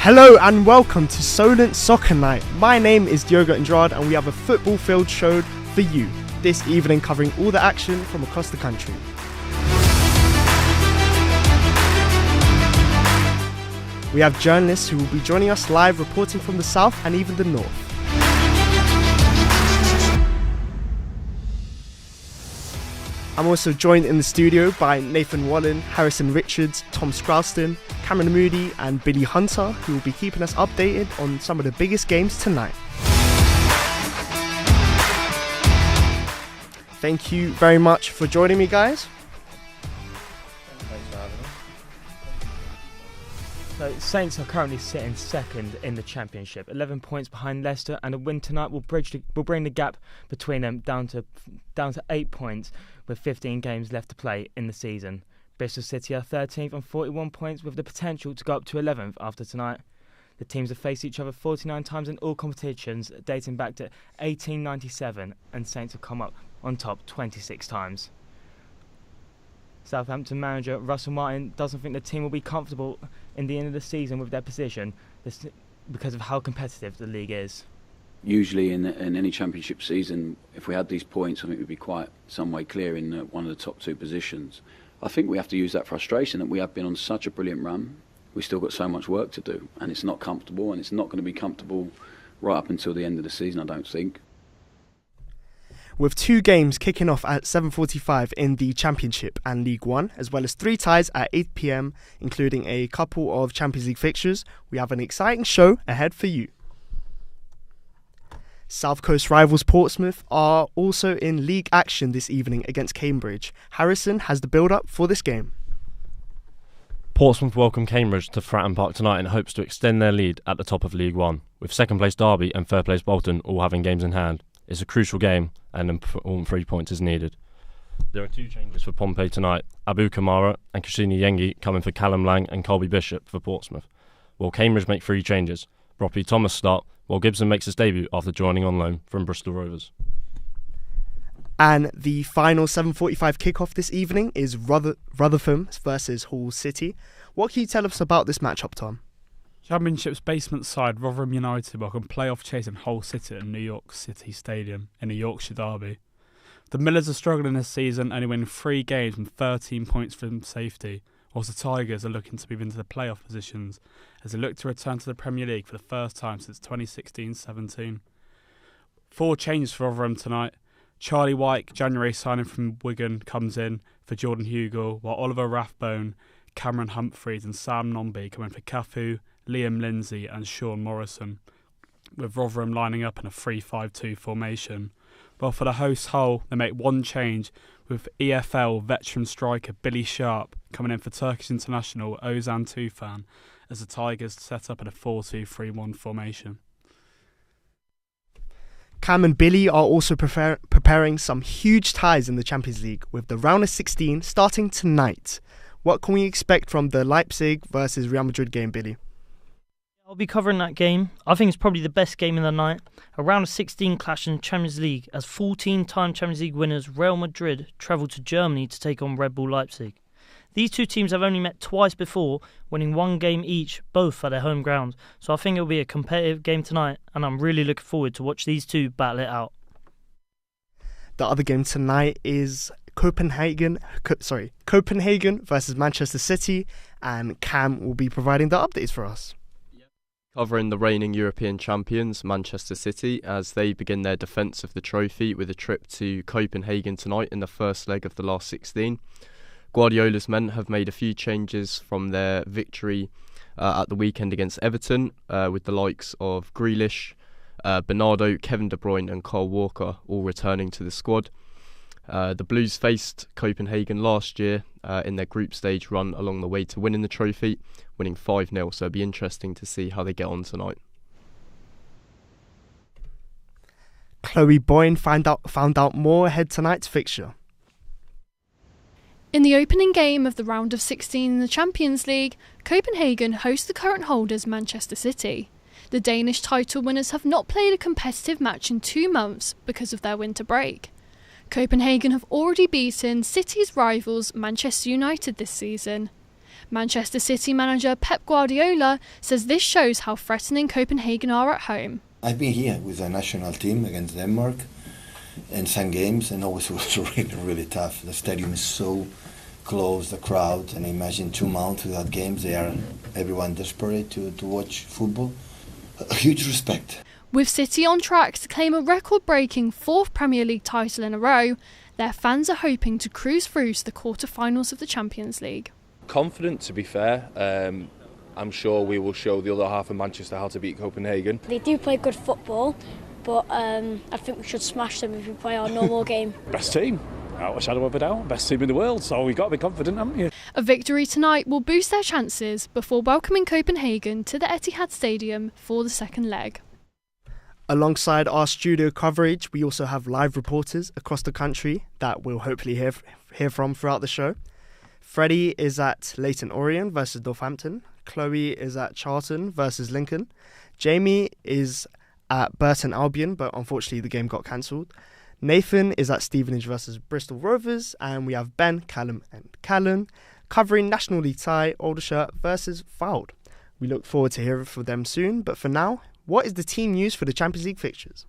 Hello and welcome to Solent Soccer Night. My name is Diogo Andrade and we have a football field show for you this evening, covering all the action from across the country. We have journalists who will be joining us live, reporting from the south and even the north. I'm also joined in the studio by Nathan Wallen, Harrison Richards, Tom Scrouston, Cameron Moody and Billy Hunter, who will be keeping us updated on some of the biggest games tonight. Thank you very much for joining me, guys. Thanks for having us. So Saints are currently sitting second in the Championship, 11 points behind Leicester, and a win tonight will bring the gap between them down to 8 points, with 15 games left to play in the season. Bristol City are 13th on 41 points, with the potential to go up to 11th after tonight. The teams have faced each other 49 times in all competitions, dating back to 1897, and Saints have come up on top 26 times. Southampton manager Russell Martin doesn't think the team will be comfortable in the end of the season with their position because of how competitive the league is. Usually in any championship season, if we had these points, I think we'd be quite some way clear in one of the top two positions. I think we have to use that frustration that we have been on such a brilliant run. We've still got so much work to do, and it's not comfortable, and it's not going to be comfortable right up until the end of the season, I don't think. With 2 games kicking off at 7:45 in the Championship and League One, as well as 3 ties at 8 p.m, including a couple of Champions League fixtures, we have an exciting show ahead for you. South Coast rivals Portsmouth are also in league action this evening against Cambridge. Harrison has the build-up for this game. Portsmouth welcome Cambridge to Fratton Park tonight and hopes to extend their lead at the top of League One, with second place Derby and third place Bolton all having games in hand. It's a crucial game and important 3 points is needed. There are 2 changes for Pompey tonight: Abu Kamara and Kusini Yengi coming for Callum Lang and Colby Bishop for Portsmouth, while Cambridge make 3 changes. Broppy Thomas start, while Gibson makes his debut after joining on loan from Bristol Rovers. And the final 7:45 kickoff this evening is Rotherham versus Hull City. What can you tell us about this matchup, Tom? Championship's basement side Rotherham United welcome playoff chasing Hull City at New York City Stadium in a Yorkshire derby. The Millers are struggling this season, only winning 3 games and 13 points from safety, whilst the Tigers are looking to move into the playoff positions as they look to return to the Premier League for the first time since 2016-17. 4 changes for Rotherham tonight. Charlie White, January signing from Wigan, comes in for Jordan Hugill, while Oliver Rathbone, Cameron Humphreys and Sam Nomby come in for Cafu, Liam Lindsay and Sean Morrison, with Rotherham lining up in a 3-5-2 formation. Well, for the host Hull, they make 1 change, with EFL veteran striker Billy Sharp coming in for Turkish international Ozan Tufan, as the Tigers set up in a 4-2-3-1 formation. Cam and Billy are also preparing some huge ties in the Champions League, with the round of 16 starting tonight. What can we expect from the Leipzig versus Real Madrid game, Billy? I'll be covering that game. I think it's probably the best game of the night. A round of 16 clash in Champions League as 14-time Champions League winners Real Madrid travel to Germany to take on Red Bull Leipzig. These 2 teams have only met twice before, winning 1 game each, both at their home ground. So I think it'll be a competitive game tonight, and I'm really looking forward to watch these 2 battle it out. The other game tonight is Copenhagen versus Manchester City, and Cam will be providing the updates for us. Covering the reigning European champions, Manchester City, as they begin their defence of the trophy with a trip to Copenhagen tonight in the first leg of the last 16. Guardiola's men have made a few changes from their victory at the weekend against Everton, with the likes of Grealish, Bernardo, Kevin De Bruyne and Kyle Walker all returning to the squad. The Blues faced Copenhagen last year in their group stage run along the way to winning the trophy, winning 5-0, so it'll be interesting to see how they get on tonight. Chloe Boyne found out more ahead tonight's fixture. In the opening game of the round of 16 in the Champions League, Copenhagen host the current holders Manchester City. The Danish title winners have not played a competitive match in 2 months because of their winter break. Copenhagen have already beaten City's rivals Manchester United this season. Manchester City manager Pep Guardiola says this shows how threatening Copenhagen are at home. I've been here with the national team against Denmark in some games, and always was really, really tough. The stadium is so close, the crowd, and imagine 2 months without games. They are everyone desperate to watch football. A huge respect. With City on track to claim a record-breaking 4th Premier League title in a row, their fans are hoping to cruise through to the quarter-finals of the Champions League. Confident, to be fair. I'm sure we will show the other half of Manchester how to beat Copenhagen. They do play good football, but I think we should smash them if we play our normal game. Best team, without a shadow of a doubt. Best team in the world, so we've got to be confident, haven't you? A victory tonight will boost their chances before welcoming Copenhagen to the Etihad Stadium for the second leg. Alongside our studio coverage, we also have live reporters across the country that we'll hopefully hear from throughout the show. Freddie is at Leyton Orient versus Northampton. Chloe is at Charlton versus Lincoln. Jamie is at Burton Albion, but unfortunately the game got cancelled. Nathan is at Stevenage versus Bristol Rovers. And we have Ben, Callum and Callan covering National League tie Aldershot versus Fylde. We look forward to hearing from them soon, but for now, what is the team news for the Champions League fixtures?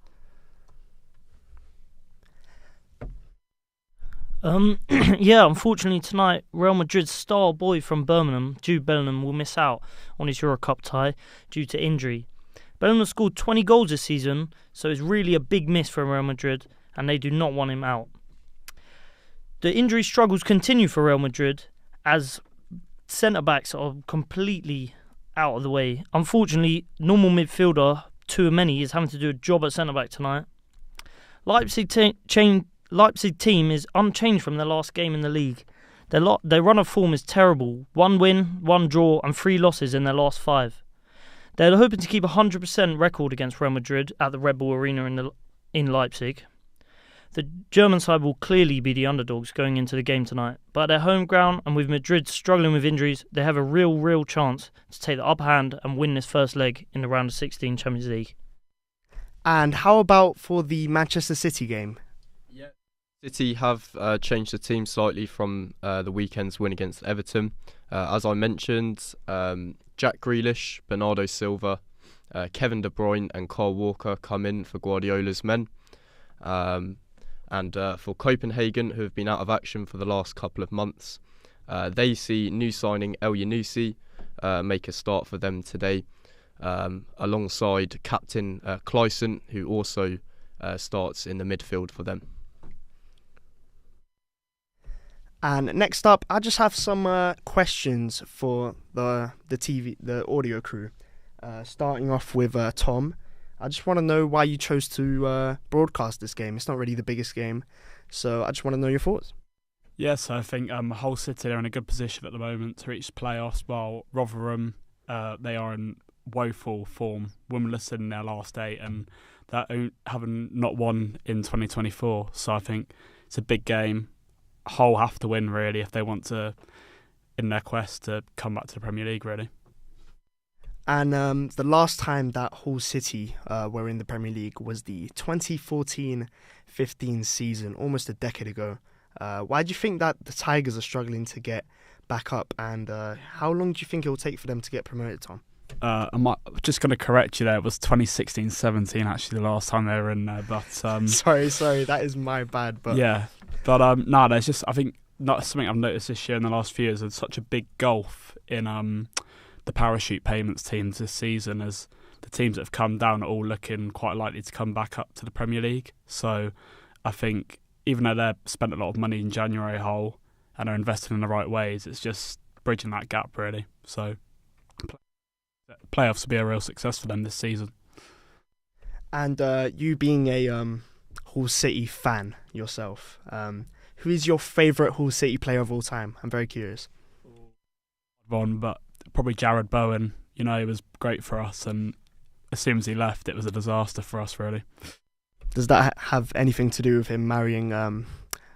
Unfortunately tonight, Real Madrid's star boy from Birmingham, Jude Bellingham, will miss out on his Euro Cup tie due to injury. Bellingham scored 20 goals this season, so it's really a big miss for Real Madrid, and they do not want him out. The injury struggles continue for Real Madrid as centre-backs are completely out of the way. Unfortunately, normal midfielder Tchouaméni is having to do a job at centre-back tonight. Leipzig team is unchanged from their last game in the league. Their run of form is terrible. 1 win, 1 draw and 3 losses in their last 5. They're hoping to keep a 100% record against Real Madrid at the Red Bull Arena in Leipzig. The German side will clearly be the underdogs going into the game tonight, but at their home ground and with Madrid struggling with injuries, they have a real chance to take the upper hand and win this first leg in the round of 16 Champions League. And how about for the Manchester City game? City have changed the team slightly from the weekend's win against Everton. As I mentioned, Jack Grealish, Bernardo Silva, Kevin De Bruyne and Kyle Walker come in for Guardiola's men. And for Copenhagen, who have been out of action for the last couple of months, they see new signing El Yunusi make a start for them today, alongside captain Clyson, who also starts in the midfield for them. And next up, I just have some questions for the audio crew. Starting off with Tom. I just want to know why you chose to broadcast this game. It's not really the biggest game, so I just want to know your thoughts. Yes, I think Hull City are in a good position at the moment to reach playoffs, while Rotherham, they are in woeful form, winless in their last 8, and that haven't not won in 2024. So I think it's a big game. Hull have to win really if they want to, in their quest to come back to the Premier League really. And the last time that Hull City were in the Premier League was the 2014-15 season, almost a decade ago. Why do you think that the Tigers are struggling to get back up, and how long do you think it will take for them to get promoted, Tom? I'm just going to correct you there. It was 2016-17 actually the last time they were in there. But sorry, that is my bad. But yeah, but no, there's just, I think, not something I've noticed this year in the last few years. There's such a big gulf in the parachute payments teams this season, as the teams that have come down are all looking quite likely to come back up to the Premier League. So I think even though they've spent a lot of money in January, Hull, and are investing in the right ways, it's just bridging that gap really. So playoffs will be a real success for them this season. And you being a Hull City fan yourself, who is your favourite Hull City player of all time? I'm very curious. But probably Jared Bowen. You know, he was great for us, and as soon as he left, it was a disaster for us, really. Does that have anything to do with him marrying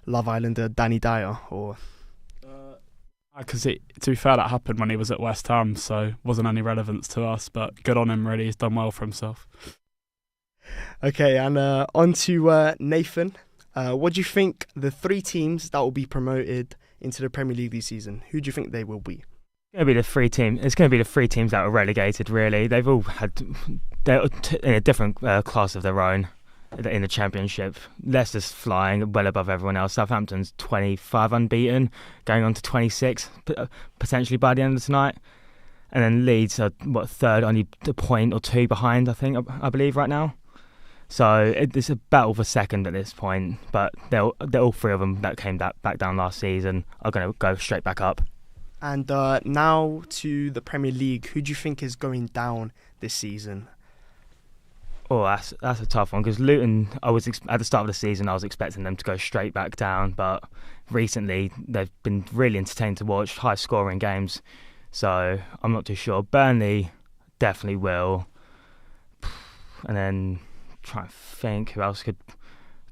Love Islander Danny Dyer, or? Because to be fair, that happened when he was at West Ham, so wasn't any relevance to us. But good on him, really. He's done well for himself. Okay, and on to Nathan. What do you think the 3 teams that will be promoted into the Premier League this season? Who do you think they will be? It's going to be the three teams that were relegated. Really, they're in a different class of their own in the Championship. Leicester's flying well above everyone else. Southampton's 25 unbeaten, going on to 26 potentially by the end of tonight. And then Leeds are third, only a point or two behind, I believe right now. So it's a battle for second at this point. But they're all three of them that came back down last season are going to go straight back up. And now to the Premier League. Who do you think is going down this season? Oh, that's a tough one, because Luton, at the start of the season, I was expecting them to go straight back down, but recently they've been really entertaining to watch, high-scoring games, so I'm not too sure. Burnley definitely will, and then try and think who else could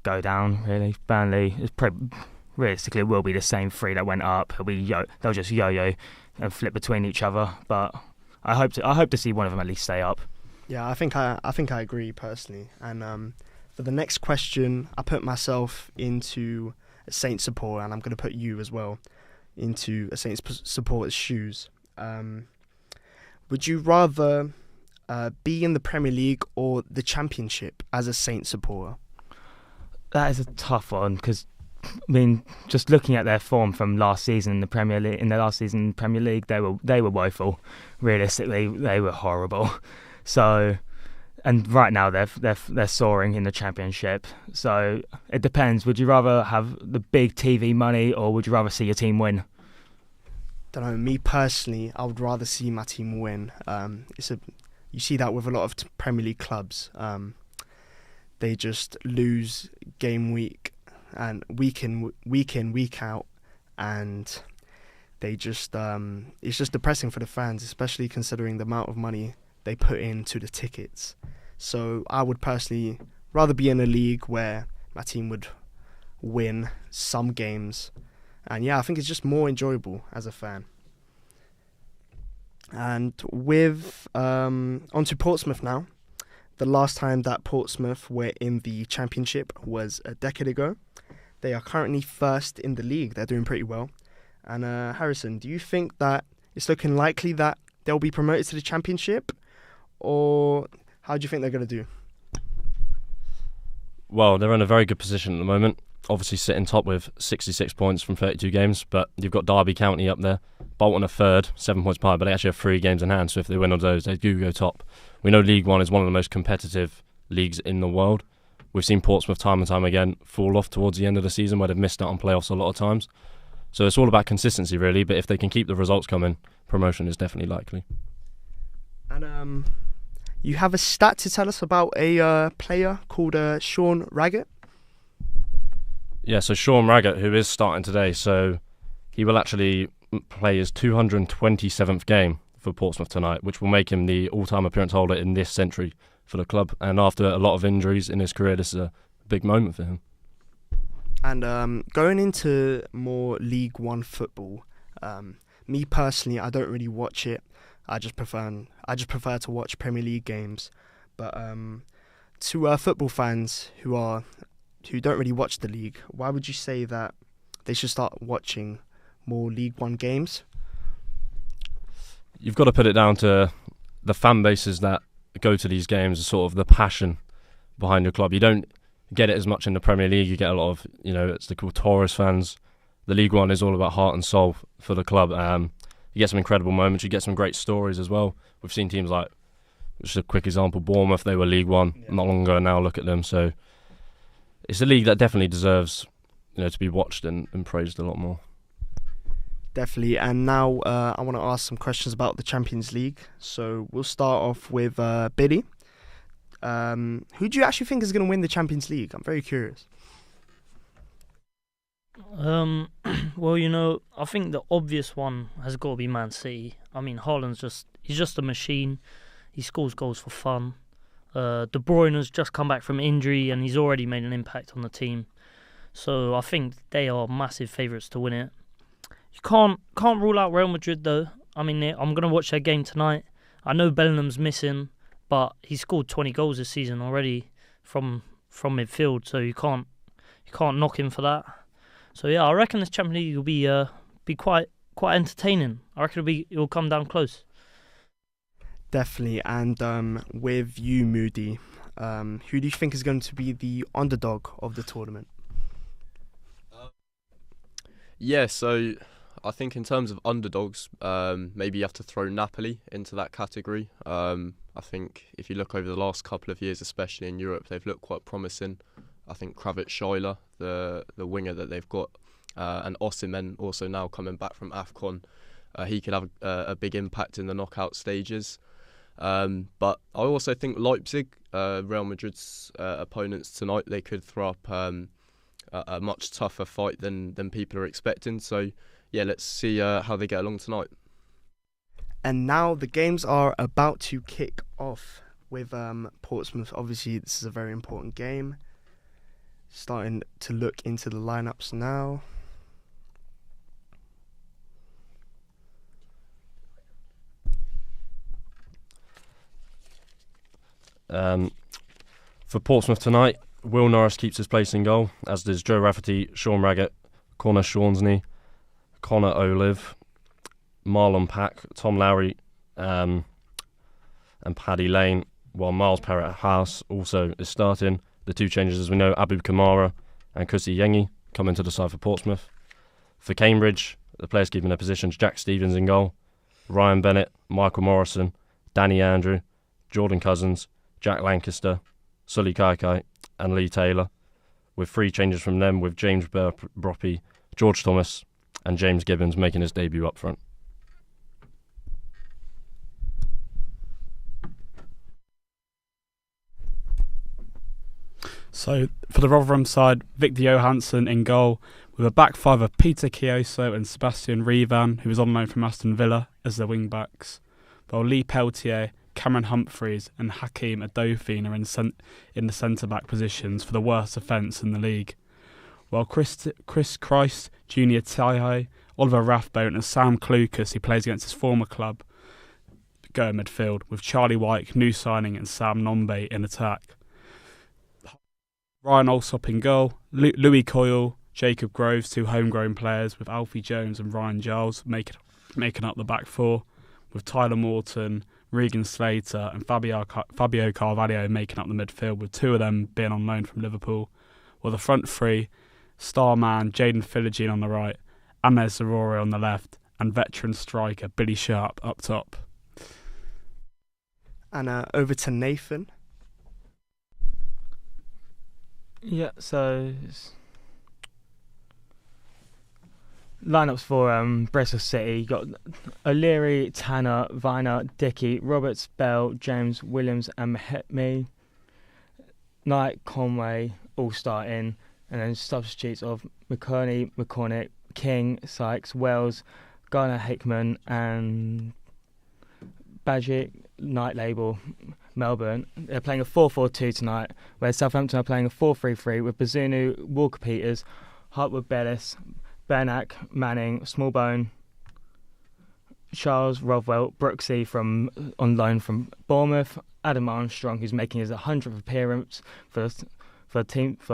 go down, really. Burnley is realistically will be the same three that went up. They'll just yo-yo and flip between each other, but I hope to see one of them at least stay up. Yeah, I think I agree personally. And for the next question, I put myself into a Saints supporter, and I'm going to put you as well into a Saints supporter's shoes. Would you rather be in the Premier League or the Championship as a Saints supporter? That is a tough one, because just looking at their form from last season in the Premier League, Premier League, they were woeful. Realistically, they were horrible. So, and right now they're soaring in the Championship. So it depends. Would you rather have the big TV money, or would you rather see your team win? Don't know. Me personally, I would rather see my team win. You see that with a lot of Premier League clubs. They just lose game week and week in, week out, and they just it's just depressing for the fans, especially considering the amount of money they put into the tickets. So I would personally rather be in a league where my team would win some games, and yeah, I think it's just more enjoyable as a fan. And with onto Portsmouth now. The last time that Portsmouth were in the Championship was a decade ago. They are currently first in the league. They're doing pretty well. And Harrison, do you think that it's looking likely that they'll be promoted to the Championship? Or how do you think they're going to do? Well, they're in a very good position at the moment. Obviously sitting top with 66 points from 32 games, but you've got Derby County up there. Bolton are third, 7 points behind, but they actually have 3 games in hand, so if they win on those, they do go top. We know League One is one of the most competitive leagues in the world. We've seen Portsmouth time and time again fall off towards the end of the season where they've missed out on playoffs a lot of times. So it's all about consistency, really, but if they can keep the results coming, promotion is definitely likely. And you have a stat to tell us about a player called Sean Raggett? Yeah, so Sean Raggett, who is starting today, so he will actually play his 227th game for Portsmouth tonight, which will make him the all-time appearance holder in this century for the club. And after a lot of injuries in his career, this is a big moment for him. And going into more League One football, me personally, I don't really watch it. I just prefer to watch Premier League games. But to football fans who don't really watch the league, why would you say that they should start watching more League One games? You've got to put it down to the fan bases that go to these games, sort of the passion behind your club. You don't get it as much in the Premier League. You get a lot of, it's called tourist fans. The League One is all about heart and soul for the club. You get some incredible moments. You get some great stories as well. We've seen teams like, just a quick example, Bournemouth, they were League One not long ago, now look at them. So it's a league that definitely deserves, to be watched and praised a lot more. Definitely. And now I want to ask some questions about the Champions League. So we'll start off with Billy. Who do you actually think is going to win the Champions League? I'm very curious. Well, I think the obvious one has got to be Man City. I mean, Haaland's he's just a machine. He scores goals for fun. De Bruyne has just come back from injury and he's already made an impact on the team. So I think they are massive favourites to win it. You can't rule out Real Madrid though. I mean, I'm going to watch their game tonight. I know Bellingham's missing, but he's scored 20 goals this season already from midfield, so you can't knock him for that. So yeah, I reckon this Champions League will be quite quite entertaining. I reckon it'll come down close. Definitely. And with you, Moody, who do you think is going to be the underdog of the tournament? Yeah, so I think in terms of underdogs, maybe you have to throw Napoli into that category. I think if you look over the last couple of years, especially in Europe, they've looked quite promising. I think Kravitz Schuyler, the winger that they've got, and Osimhen also now coming back from AFCON, he could have a big impact in the knockout stages. But I also think Leipzig, Real Madrid's opponents tonight, they could throw up a much tougher fight than people are expecting. So, yeah, let's see how they get along tonight. And now the games are about to kick off with Portsmouth. Obviously, this is a very important game. Starting to look into the lineups now. For Portsmouth tonight, Will Norris keeps his place in goal, as does Joe Rafferty, Sean Raggett, Connor Shawnsley, Connor Olive, Marlon Pack, Tom Lowry, and Paddy Lane, while Miles Parrott-House also is starting. The two changes, as we know, Abu Kamara and Kusi Yengi come into the side for Portsmouth. For Cambridge, the players keeping their positions: Jack Stevens in goal, Ryan Bennett, Michael Morrison, Danny Andrew, Jordan Cousins, Jack Lancaster, Sully Kaikai and Lee Taylor, with 3 changes from them, with James Broppy, George Thomas and James Gibbons making his debut up front. So for the Rotherham side, Victor Johansson in goal, with a back five of Peter Chioso and Sebastian Revan, who was on loan from Aston Villa, as their wing backs, while Lee Peltier, Cameron Humphreys and Hakeem Adofin are in the centre-back positions for the worst defence in the league, while Chris Christ, Junior Taihai, Oliver Rathbone and Sam Clucas, who plays against his former club, go in midfield, with Charlie White, new signing, and Sam Nombe in attack. Ryan Alsop in goal, Louis Coyle, Jacob Groves, 2 homegrown players, with Alfie Jones and Ryan Giles making up the back 4, with Tyler Morton, Regan Slater and Fabio Carvalho making up the midfield, with 2 of them being on loan from Liverpool, while the front 3, star man Jaden Philogene on the right, Ames Zarore on the left, and veteran striker Billy Sharp up top. And over to Nathan. Yeah, so lineups for Bristol City. You got O'Leary, Tanner, Viner, Dickey, Roberts, Bell, James, Williams and Mahetme. Knight, Conway all starting, and then substitutes of McCurney, McCormick, King, Sykes, Wells, Garner, Hickman and Badgick, Knight Label, Melbourne. They're playing a 4-4-2 tonight, where Southampton are playing a 4-3-3 with Bazunu, Walker Peters, Hartwood Bellis, Bernac, Manning, Smallbone, Charles, Rovwell, Brooksy on loan from Bournemouth, Adam Armstrong, who's making his 100th appearance for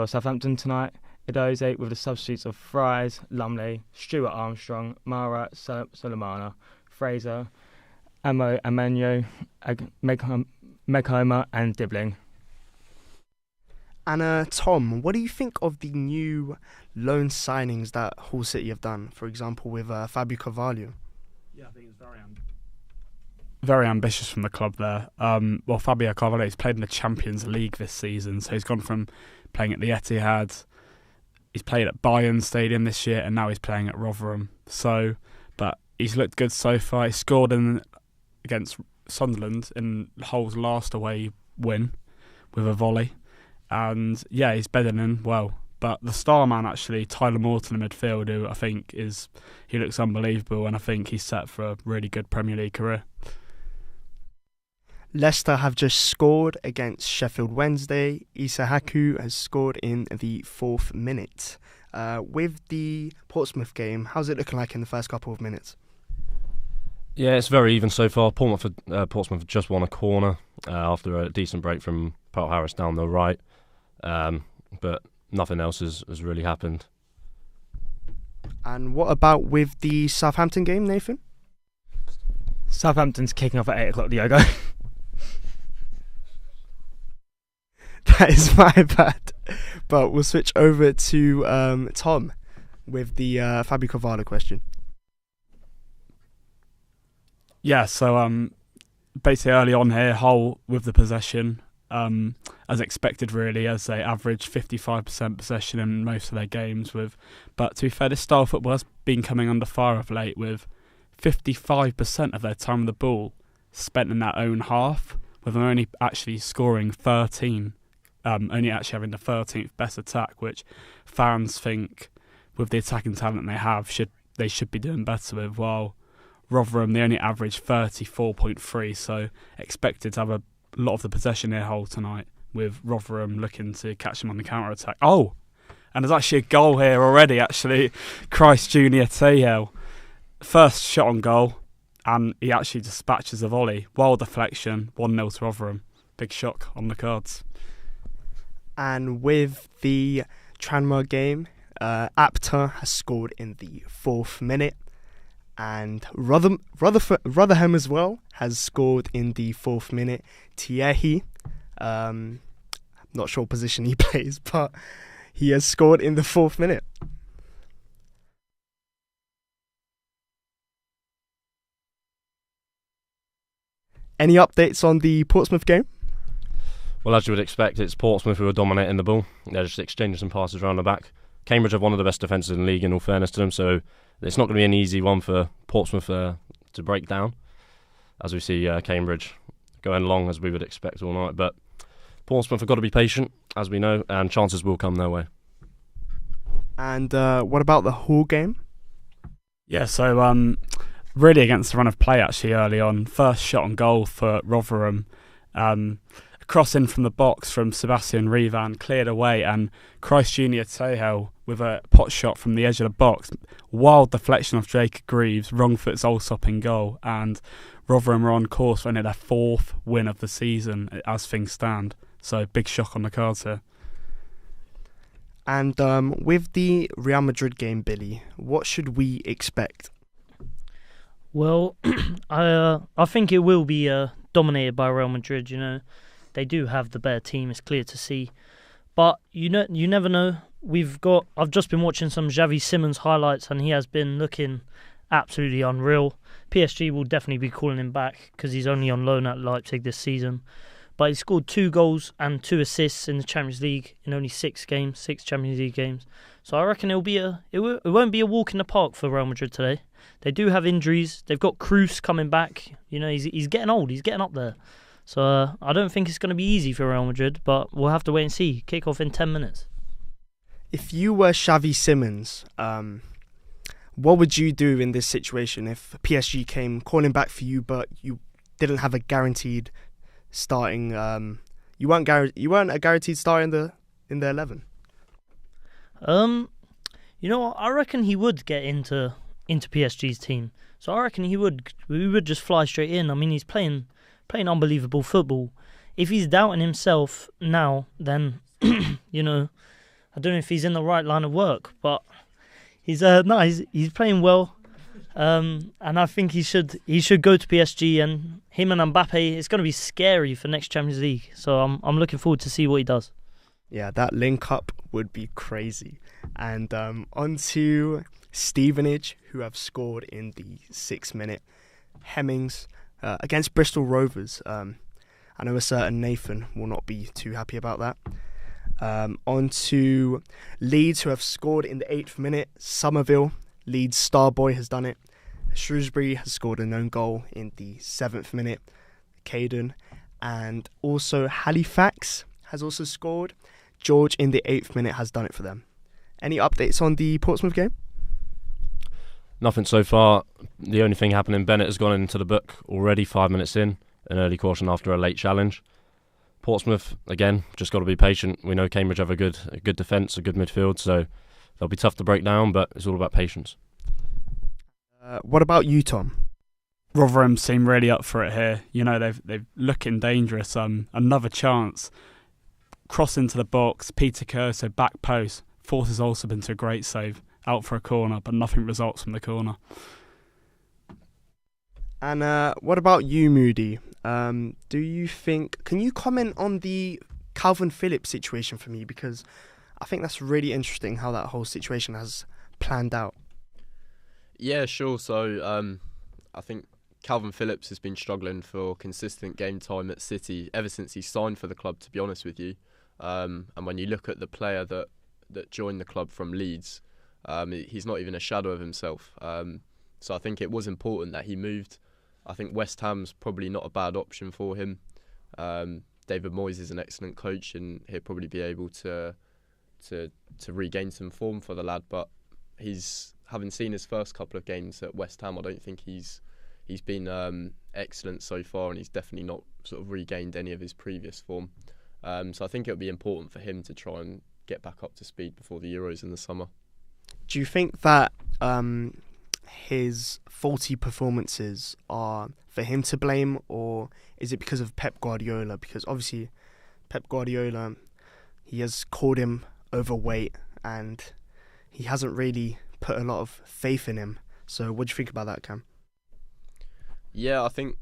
Southampton tonight, Edoze with the substitutes of Fries, Lumley, Stuart Armstrong, Mara, Solomana, Fraser, Amo Amenyo, Meghoma and Dibbling. And Tom, what do you think of the new loan signings that Hull City have done? For example, with Fabio Carvalho. Yeah, I think it's very ambitious from the club there. Well, Fabio Carvalho has played in the Champions League this season, so he's gone from playing at the Etihad. He's played at Bayern Stadium this year, and now he's playing at Rotherham. So, but he's looked good so far. He scored against Sunderland in Hull's last away win with a volley. And yeah, he's bedding in well. But the star man, actually, Tyler Morton in midfield, who I think he looks unbelievable, and I think he's set for a really good Premier League career. Leicester have just scored against Sheffield Wednesday. Issa Haku has scored in the 4th minute. With the Portsmouth game, how's it looking like in the first couple of minutes? Yeah, it's very even so far. Portsmouth have just won a corner after a decent break from Paul Harris down the right. But nothing else has really happened. And what about with the Southampton game, Nathan? Southampton's kicking off at 8 o'clock, Diogo. That is my bad. But we'll switch over to Tom with the Fabio Carvalho question. Yeah, so basically early on here, Hull with the possession, as expected really, as they average 55% possession in most of their games. But to be fair, this style of football has been coming under fire of late, with 55% of their time with the ball spent in their own half, with them only actually scoring 13, only actually having the 13th best attack, which fans think, with the attacking talent they have, they should be doing better with, while Rotherham, they only average 34.3, so expected to have a lot of the possession here Hull tonight, with Rotherham looking to catch them on the counter-attack. Oh, and there's actually a goal here already, actually. Christ Junior Tehel. First shot on goal, and he actually dispatches a volley. Wild deflection, 1-0 to Rotherham. Big shock on the cards. And with the Tranmere game, Apter has scored in the 4th minute. And Rotherham as well has scored in the 4th minute. Thierry, not sure what position he plays, but he has scored in the 4th minute. Any updates on the Portsmouth game? Well, as you would expect, it's Portsmouth who are dominating the ball. They're just exchanging some passes around the back. Cambridge have one of the best defences in the league, in all fairness to them, so it's not going to be an easy one for Portsmouth to break down, as we see Cambridge going long as we would expect all night. But Portsmouth have got to be patient, as we know, and chances will come their way. And what about the Hull game? Yeah, so really against the run of play actually early on. First shot on goal for Rotherham. A cross in from the box from Sebastian Revan, cleared away, and Christ Junior Tehel with a pot shot from the edge of the box. Wild deflection off Jacob Greaves, wrong foot's Allsop in goal, and Rotherham are on course for their 4th win of the season as things stand. So big shock on the cards here. And with the Real Madrid game, Billy, what should we expect? Well, I think it will be dominated by Real Madrid. You know, they do have the better team. It's clear to see, but you never know. I've just been watching some Xavi Simons highlights, and he has been looking absolutely unreal. PSG will definitely be calling him back because he's only on loan at Leipzig this season. But he scored 2 goals and 2 assists in the Champions League in only 6 Champions League games. So I reckon it won't be a walk in the park for Real Madrid today. They do have injuries. They've got Kroos coming back. You know, he's getting old. He's getting up there. So I don't think it's going to be easy for Real Madrid, but we'll have to wait and see. Kick off in 10 minutes. If you were Xavi Simons, what would you do in this situation if PSG came calling back for you, but you didn't have a guaranteed starting? You weren't a guaranteed starter in the 11. You know what? I reckon he would get into PSG's team. So I reckon we would just fly straight in. I mean, he's playing unbelievable football. If he's doubting himself now, then you know, I don't know if he's in the right line of work, but he's playing well. And I think he should go to PSG, and him and Mbappe, it's going to be scary for next Champions League. So I'm looking forward to see what he does. Yeah, that link up would be crazy. And on to Stevenage, who have scored in the 6th minute. Hemmings against Bristol Rovers. I know a certain Nathan will not be too happy about that. On to Leeds, who have scored in the 8th minute. Somerville, Leeds star boy, has done it. Shrewsbury has scored an own goal in the 7th minute. Caden. And also Halifax has also scored. George in the 8th minute has done it for them. Any updates on the Portsmouth game? Nothing so far. The only thing happening, Bennett has gone into the book already 5 minutes in. An early caution after a late challenge. Portsmouth, again, just got to be patient. We know Cambridge have a good defence, a good midfield, so they'll be tough to break down, but it's all about patience. What about you, Tom? Rotherham seem really up for it here. You know, they've looking dangerous. Another chance. Cross into the box. Peter Kerr, so back post, forces Olsen into a great save. out for a corner, but nothing results from the corner. And what about you, Moody? Do you think? Can you comment on the Calvin Phillips situation for me? Because I think that's really interesting how that whole situation has planned out. Yeah, sure. So I think Calvin Phillips has been struggling for consistent game time at City ever since he signed for the club, to be honest with you. And when you look at the player that joined the club from Leeds, he's not even a shadow of himself. So I think it was important that he moved. I think West Ham's probably not a bad option for him. David Moyes is an excellent coach, and he'll probably be able to regain some form for the lad. But having seen his first couple of games at West Ham, I don't think he's been excellent so far, and he's definitely not sort of regained any of his previous form. So I think it'll be important for him to try and get back up to speed before the Euros in the summer. Do you think that his faulty performances are for him to blame, or is it because of Pep Guardiola? Because obviously Pep Guardiola, he has called him overweight and he hasn't really put a lot of faith in him. So what do you think about that, Cam? Yeah, I think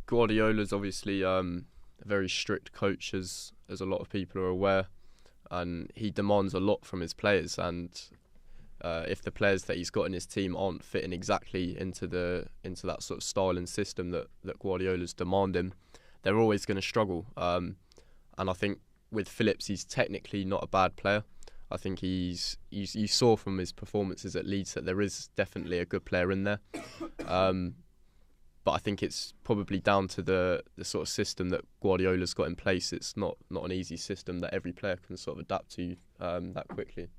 Guardiola's obviously a very strict coach, as a lot of people are aware, and he demands a lot from his players. And if the players that he's got in his team aren't fitting exactly into that sort of style and system that Guardiola's demanding, they're always going to struggle. And I think with Phillips, he's technically not a bad player. I think you saw from his performances at Leeds that there is definitely a good player in there. But I think it's probably down to the sort of system that Guardiola's got in place. It's not an easy system that every player can sort of adapt to that quickly.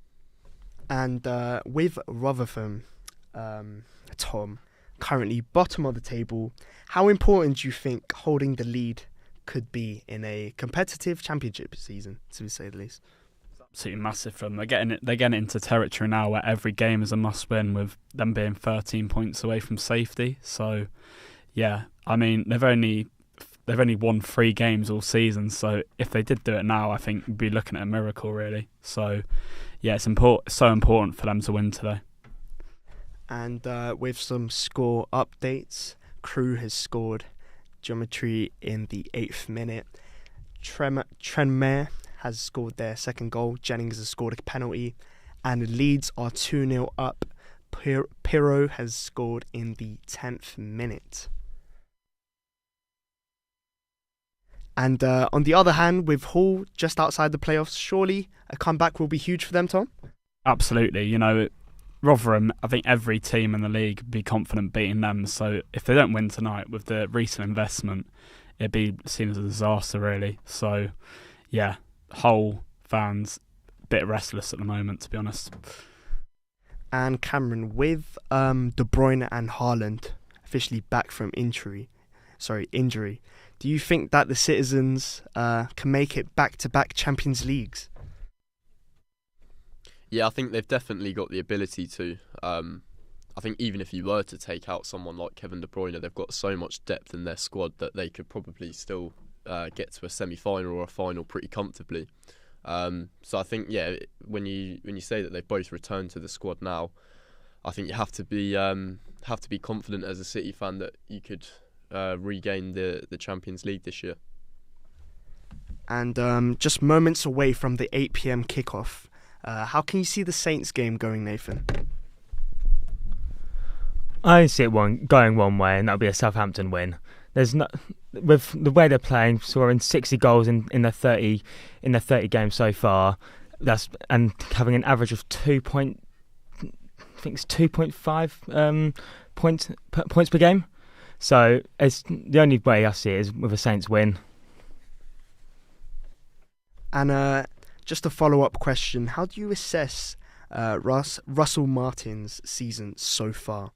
And with Rotherham, Tom, currently bottom of the table, how important do you think holding the lead could be in a competitive championship season, to say the least? Absolutely massive for them. They're getting into territory now where every game is a must-win, with them being 13 points away from safety. So, yeah, I mean they've only won 3 games all season. So if they did do it now, I think we'd be looking at a miracle, really. So, yeah, it's so important for them to win today. And with some score updates, Crewe has scored geometry in the 8th minute. Tranmere has scored their second goal. Jennings has scored a penalty. And Leeds are 2-0 up. Pirro has scored in the 10th minute. And on the other hand, with Hull just outside the playoffs, surely a comeback will be huge for them, Tom? Absolutely. You know, Rotherham, I think every team in the league would be confident beating them. So if they don't win tonight with the recent investment, it'd be seen as a disaster, really. So, yeah, Hull fans a bit restless at the moment, to be honest. And Cameron, with De Bruyne and Haaland officially back from injury, do you think that the Citizens can make it back-to-back Champions Leagues? Yeah, I think they've definitely got the ability to. I think even if you were to take out someone like Kevin De Bruyne, they've got so much depth in their squad that they could probably still get to a semi-final or a final pretty comfortably. So I think, yeah, when you say that they've both returned to the squad now, I think you have to be confident as a City fan that you could regain the Champions League this year. And just moments away from the 8 p.m. kickoff, how can you see the Saints game going, Nathan? I see it going one way, and that'll be a Southampton win. There's no, with the way they're playing, scoring 60 goals in the 30 games so far. And having an average of 2.5 points per game. So it's the only way I see it is with a Saints win. And just a follow-up question: how do you assess Russell Martin's season so far?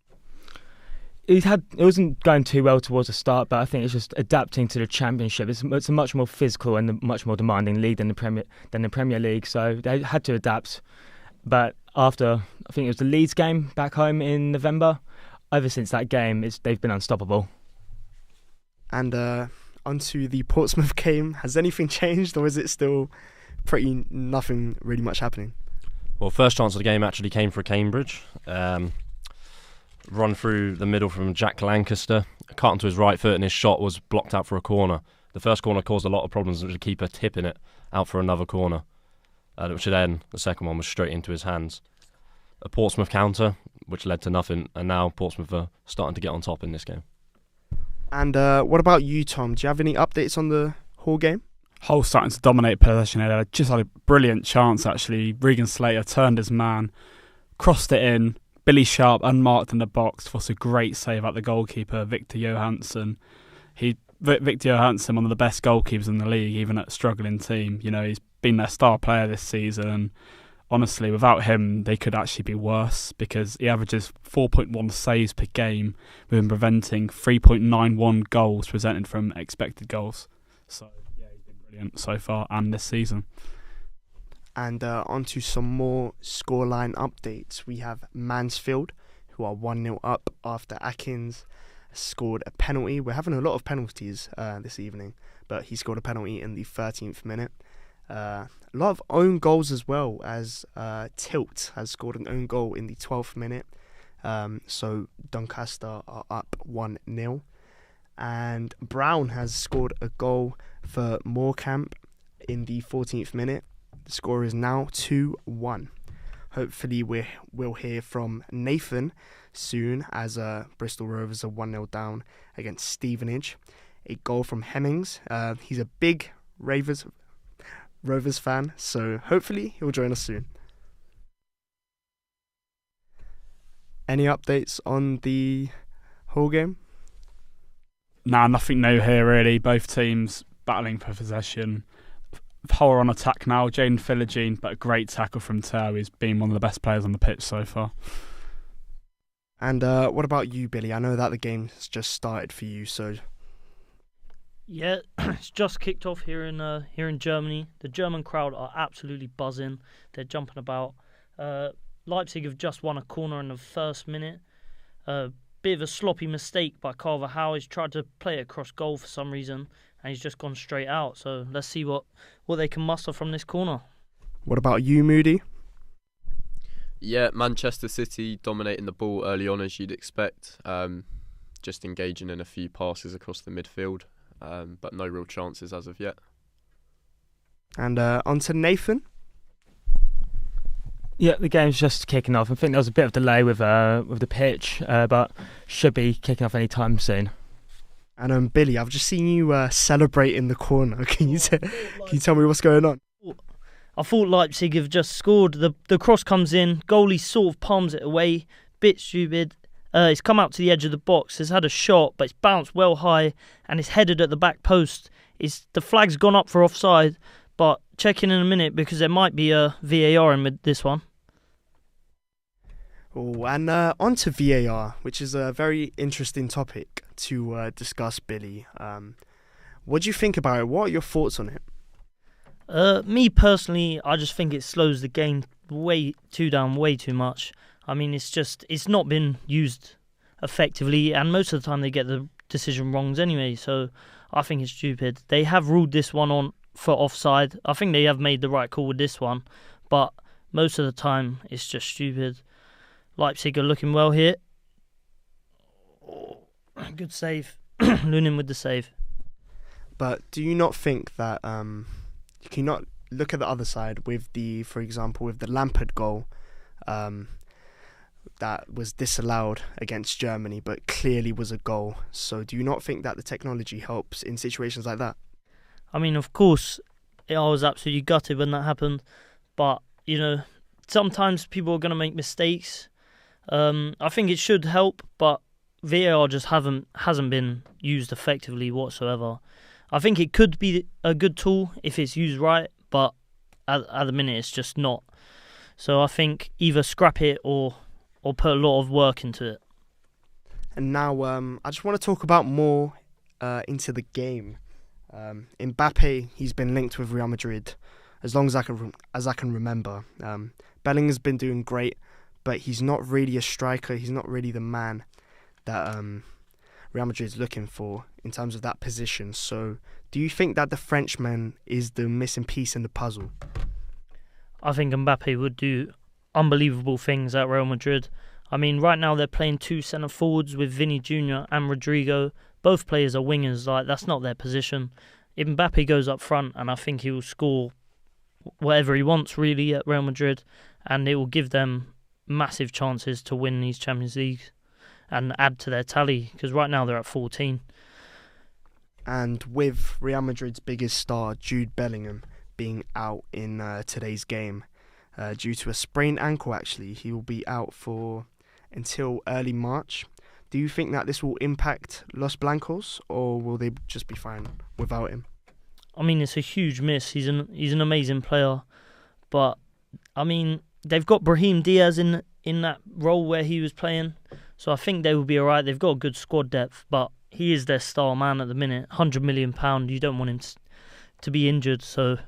It wasn't going too well towards the start, but I think it's just adapting to the Championship. It's a much more physical and a much more demanding league than the Premier League, so they had to adapt. But after, I think it was the Leeds game back home in November, ever since that game, they've been unstoppable. And onto the Portsmouth game, has anything changed, or is it still pretty nothing really much happening? Well, first chance of the game actually came for Cambridge. Run through the middle from Jack Lancaster, cut onto his right foot, and his shot was blocked out for a corner. The first corner caused a lot of problems with the keeper tipping it out for another corner, which then the second one was straight into his hands. A Portsmouth counter, which led to nothing, and now Portsmouth are starting to get on top in this game. And what about you, Tom? Do you have any updates on the Hull game? Hull starting to dominate possession here. They just had a brilliant chance, actually. Regan Slater turned his man, crossed it in. Billy Sharp unmarked in the box was a great save at the goalkeeper, Victor Johansson. Victor Johansson, one of the best goalkeepers in the league, even at a struggling team. You know, he's been their star player this season. And honestly, without him, they could actually be worse because he averages 4.1 saves per game with him preventing 3.91 goals presented from expected goals. So, yeah, he's been brilliant so far and this season. And on to some more scoreline updates. We have Mansfield, who are 1-0 up after Atkins scored a penalty. We're having a lot of penalties this evening, but he scored a penalty in the 13th minute. A lot of own goals as well, as Tilt has scored an own goal in the 12th minute. So Doncaster are up 1-0. And Brown has scored a goal for Morecambe in the 14th minute. The score is now 2-1. Hopefully we'll hear from Nathan soon, as Bristol Rovers are 1-0 down against Stevenage. A goal from Hemmings. He's a big Rovers fan, so hopefully he'll join us soon. Any updates on the Hull game? Nah, nothing new here really. Both teams battling for possession. Hull are on attack now. Jaden Philogene, but a great tackle from Tao. He's been one of the best players on the pitch so far. And what about you, Billy? I know that the game has just started for you, so... Yeah, it's just kicked off here in Germany. The German crowd are absolutely buzzing. They're jumping about. Leipzig have just won a corner in the first minute. Bit of a sloppy mistake by Carver Howe. He's tried to play it across goal for some reason, and he's just gone straight out. So let's see what they can muster from this corner. What about you, Moody? Yeah, Manchester City dominating the ball early on, as you'd expect. Just engaging in a few passes across the midfield, but no real chances as of yet. And on to Nathan. Yeah, the game's just kicking off. I think there was a bit of delay with the pitch, but should be kicking off any time soon. And Billy, I've just seen you celebrate in the corner. Can you tell me what's going on? I thought Leipzig have just scored. The cross comes in, goalie sort of palms it away, bit stupid. It's come out to the edge of the box. It's had a shot, but it's bounced well high and it's headed at the back post. The flag's gone up for offside, but check in a minute because there might be a VAR in this one. Oh, and on to VAR, which is a very interesting topic to discuss, Billy. What do you think about it? What are your thoughts on it? Me personally, I just think it slows the game way too much. I mean, it's not been used effectively, and most of the time they get the decision wrongs anyway, so I think it's stupid. They have ruled this one on for offside. I think they have made the right call with this one, but most of the time it's just stupid. Leipzig are looking well here. Oh, good save. Lunin with the save. But do you not think that you cannot look at the other side with for example, with the Lampard goal that was disallowed against Germany, but clearly was a goal. So do you not think that the technology helps in situations like that? I mean, of course, I was absolutely gutted when that happened. But, you know, sometimes people are going to make mistakes. I think it should help, but VAR just hasn't been used effectively whatsoever. I think it could be a good tool if it's used right, but at the minute it's just not. So I think either scrap it or put a lot of work into it. And now I just want to talk about more into the game. Mbappe, he's been linked with Real Madrid as long as I can remember. Bellingham's been doing great, but he's not really a striker. He's not really the man that Real Madrid is looking for in terms of that position. So do you think that the Frenchman is the missing piece in the puzzle? I think Mbappe would do unbelievable things at Real Madrid. I mean, right now they're playing two centre forwards with Vinny Jr. and Rodrigo. Both players are wingers. Like, that's not their position. Mbappe goes up front, and I think he will score whatever he wants really at Real Madrid, and it will give them massive chances to win these Champions Leagues and add to their tally, because right now they're at 14. And with Real Madrid's biggest star, Jude Bellingham, being out in today's game due to a sprained ankle, actually, he will be out for until early March. Do you think that this will impact Los Blancos, or will they just be fine without him? I mean, it's a huge miss. He's an amazing player, but I mean, they've got Brahim Diaz in that role where he was playing, so I think they will be alright. They've got good squad depth, but he is their star man at the minute. £100 million. You don't want him to be injured, so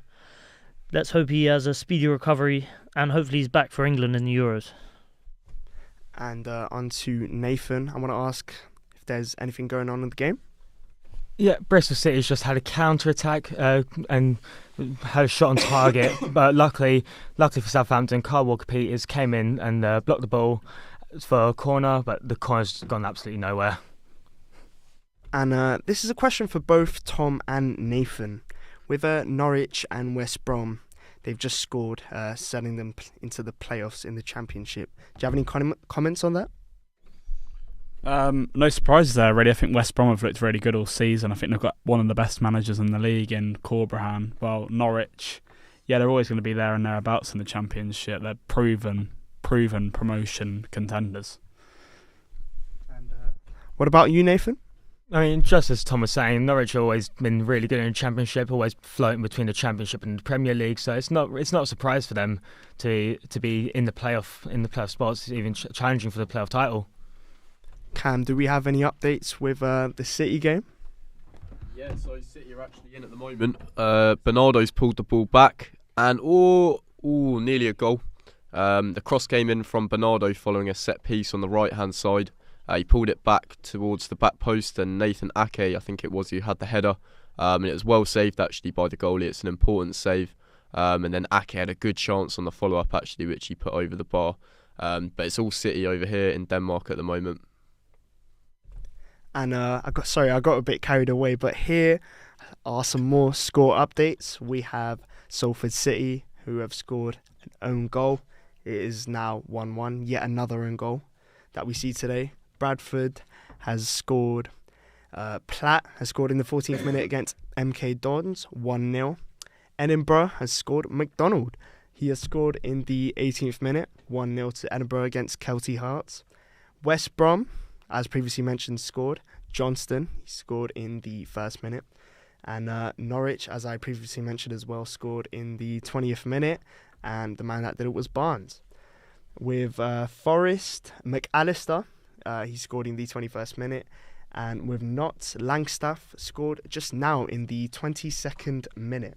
let's hope he has a speedy recovery, and hopefully he's back for England in the Euros. And on to Nathan. I want to ask if there's anything going on in the game. Yeah, Bristol City's just had a counter-attack and had a shot on target, but luckily for Southampton, Kyle Walker-Peters came in and blocked the ball for a corner, but the corner's gone absolutely nowhere. And this is a question for both Tom and Nathan. With Norwich and West Brom, they've just scored, sending them into the playoffs in the Championship. Do you have any comments on that? No surprises there, really. I think West Brom have looked really good all season. I think they've got one of the best managers in the league in Corberan. Well, Norwich, yeah, they're always going to be there and thereabouts in the Championship. They're proven promotion contenders. And what about you, Nathan? I mean, just as Tom was saying, Norwich have always been really good in the Championship, always floating between the Championship and the Premier League. So it's not a surprise for them to be in the playoff spots, even challenging for the playoff title. Cam, do we have any updates with the City game? Yeah, so City are actually in at the moment. Bernardo's pulled the ball back, and nearly a goal. The cross came in from Bernardo following a set piece on the right hand side. He pulled it back towards the back post, and Nathan Ake, I think it was, who had the header. And it was well saved actually by the goalie. It's an important save. And then Ake had a good chance on the follow up actually, which he put over the bar. But it's all City over here in Denmark at the moment. And I got a bit carried away, but here are some more score updates. We have Salford City, who have scored an own goal. It is now 1-1, yet another own goal that we see today. Bradford has scored. Platt has scored in the 14th minute against MK Dons, 1-0. Edinburgh has scored. McDonald, he has scored in the 18th minute, 1-0 to Edinburgh against Kelty Hearts. West Brom, as previously mentioned, scored. Johnston, he scored in the first minute. And Norwich, as I previously mentioned as well, scored in the 20th minute. And the man that did it was Barnes. With Forest, McAllister, he scored in the 21st minute. And with Notts, Langstaff scored just now in the 22nd minute.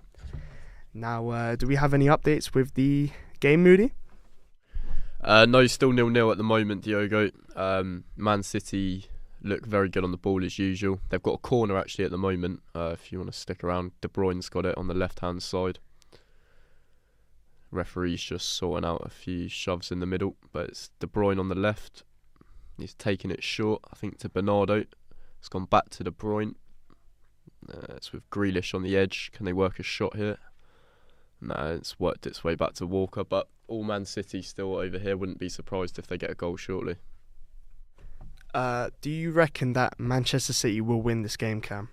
Now, do we have any updates with the game, Moody? No, still 0-0 at the moment, Diogo. Man City look very good on the ball as usual. They've got a corner actually at the moment, if you want to stick around. De Bruyne's got it on the left-hand side. Referee's just sorting out a few shoves in the middle, but it's De Bruyne on the left. He's taking it short, I think, to Bernardo. It's gone back to De Bruyne. It's with Grealish on the edge. Can they work a shot here? No, it's worked its way back to Walker, but all Man City still over here. Wouldn't be surprised if they get a goal shortly. Do you reckon that Manchester City will win this game, Cam?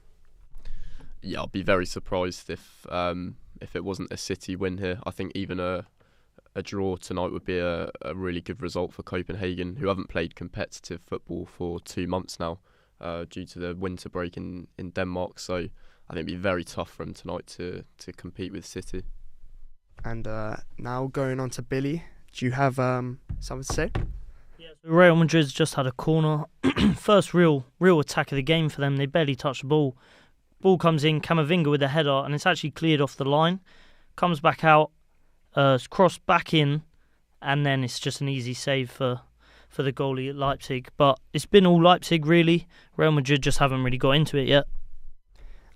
Yeah, I'd be very surprised if it wasn't a City win here. I think even a draw tonight would be a really good result for Copenhagen, who haven't played competitive football for 2 months now due to the winter break in Denmark. So I think it'd be very tough for them tonight to compete with City. And now going on to Billy, do you have something to say? Yeah, so Real Madrid's just had a corner. First real attack of the game for them. They barely touched the ball. Ball comes in, Camavinga with a header, and it's actually cleared off the line. Comes back out, it's crossed back in, and then it's just an easy save for the goalie at Leipzig. But it's been all Leipzig, really. Real Madrid just haven't really got into it yet.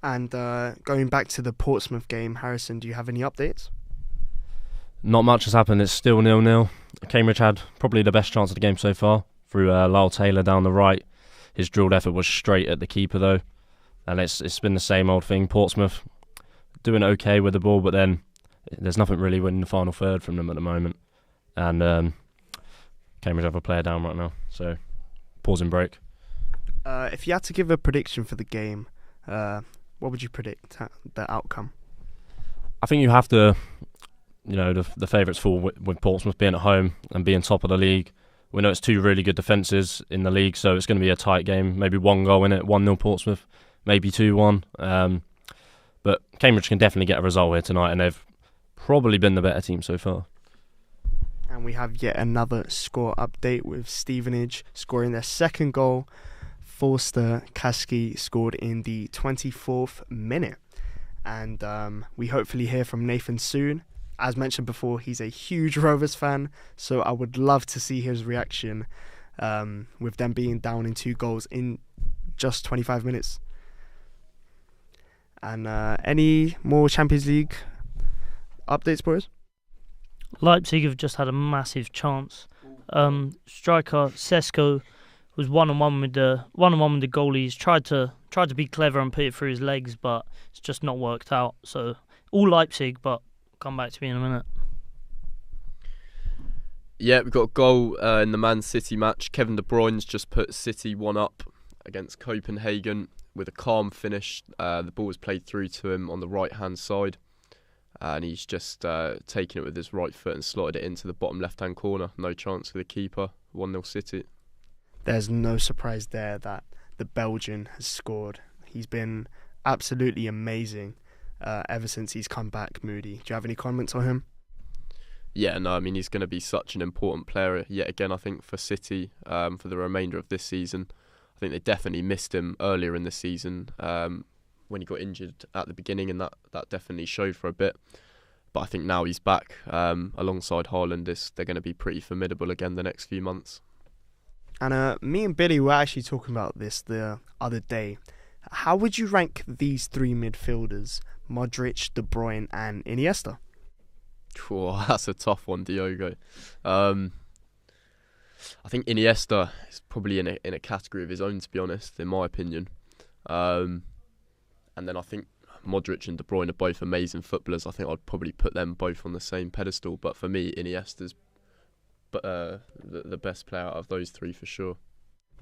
And going back to the Portsmouth game, Harrison, do you have any updates? Not much has happened. It's still 0-0. Cambridge had probably the best chance of the game so far through Lyle Taylor down the right. His drilled effort was straight at the keeper though, and it's been the same old thing. Portsmouth doing okay with the ball, but then there's nothing really winning the final third from them at the moment. And Cambridge have a player down right now, so pausing break. If you had to give a prediction for the game, what would you predict the outcome? I think you have to, the favourites fall with Portsmouth being at home and being top of the league. We know it's two really good defences in the league, so it's going to be a tight game. Maybe 1 goal in it, 1-0 Portsmouth, maybe 2-1. But Cambridge can definitely get a result here tonight, and they've probably been the better team so far. And we have yet another score update with Stevenage scoring their second goal. Forster Kasky scored in the 24th minute. And we hopefully hear from Nathan soon. As mentioned before, he's a huge Rovers fan, so I would love to see his reaction with them being down in 2 goals in just 25 minutes. And any more Champions League updates, boys? Leipzig have just had a massive chance. Striker Sesko was one-on-one with the goalies. Tried to be clever and put it through his legs, but it's just not worked out. So all Leipzig, but come back to me in a minute. Yeah, we've got a goal in the Man City match. Kevin De Bruyne's just put City 1-up against Copenhagen with a calm finish. The ball was played through to him on the right-hand side, and he's just taken it with his right foot and slotted it into the bottom left-hand corner. No chance for the keeper. 1-0 City. There's no surprise there that the Belgian has scored. He's been absolutely amazing ever since he's come back, Moody. Do you have any comments on him? Yeah, no, I mean, he's going to be such an important player yet again, I think, for City for the remainder of this season. I think they definitely missed him earlier in the season when he got injured at the beginning, and that definitely showed for a bit. But I think now he's back alongside Haaland. They're going to be pretty formidable again the next few months. And me and Billy were actually talking about this the other day. How would you rank these 3 midfielders, Modric, De Bruyne and Iniesta? Oh, that's a tough one, Diogo. I think Iniesta is probably in a category of his own, to be honest, in my opinion. And then I think Modric and De Bruyne are both amazing footballers. I think I'd probably put them both on the same pedestal. But for me, Iniesta's the best player out of those 3 for sure.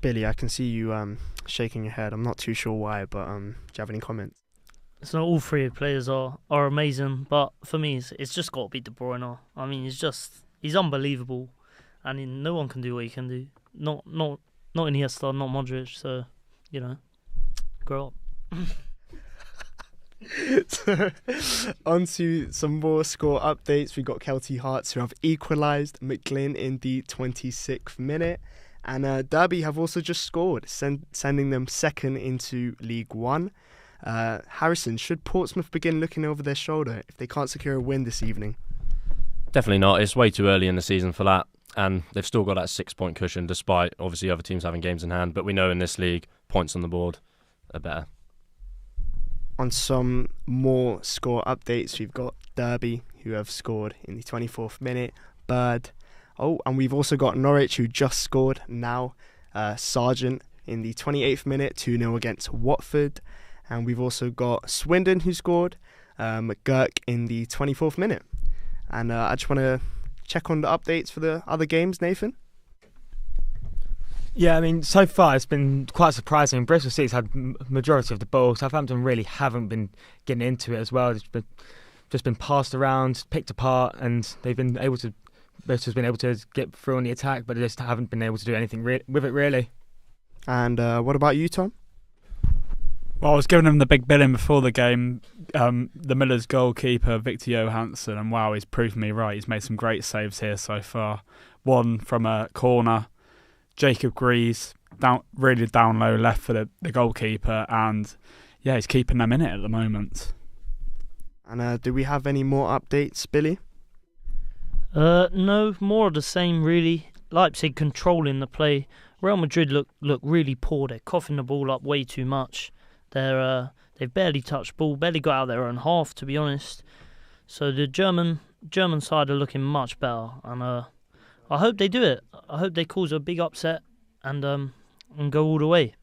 Billy, I can see you shaking your head. I'm not too sure why, but do you have any comments? So all 3 players are amazing, but for me, it's just got to be De Bruyne. I mean, he's unbelievable, and no one can do what he can do. Not Iniesta, not Modric. So, grow up. So, on to some more score updates. We got Kelty Hearts who have equalised McGlynn in the 26th minute. And Derby have also just scored, sending them second into League One. Harrison, should Portsmouth begin looking over their shoulder if they can't secure a win this evening? Definitely not. It's way too early in the season for that. And they've still got that 6-point cushion, despite obviously other teams having games in hand. But we know in this league, points on the board are better. On some more score updates, we've got Derby, who have scored in the 24th minute. Bird. Oh, and we've also got Norwich, who just scored now. Sargent in the 28th minute, 2-0 against Watford. And we've also got Swindon, who scored. McGurk in the 24th minute. And I just want to check on the updates for the other games, Nathan. Yeah, I mean, so far it's been quite surprising. Bristol City's had majority of the ball. Southampton really haven't been getting into it as well. It's just been passed around, picked apart, and Bristol's been able to get through on the attack, but they just haven't been able to do anything with it, really. And what about you, Tom? Well, I was giving him the big billing before the game. The Millers goalkeeper, Victor Johansson, and wow, he's proved me right. He's made some great saves here so far. One from a corner. Jacob Greaves, really down low left for the goalkeeper, and yeah, he's keeping them in it at the moment. And do we have any more updates, Billy? No, more of the same really. Leipzig controlling the play. Real Madrid look really poor. They're coughing the ball up way too much. They've barely touched ball, barely got out their own half, to be honest. So the German German side are looking much better, and I hope they do it. I hope they cause a big upset and go all the way.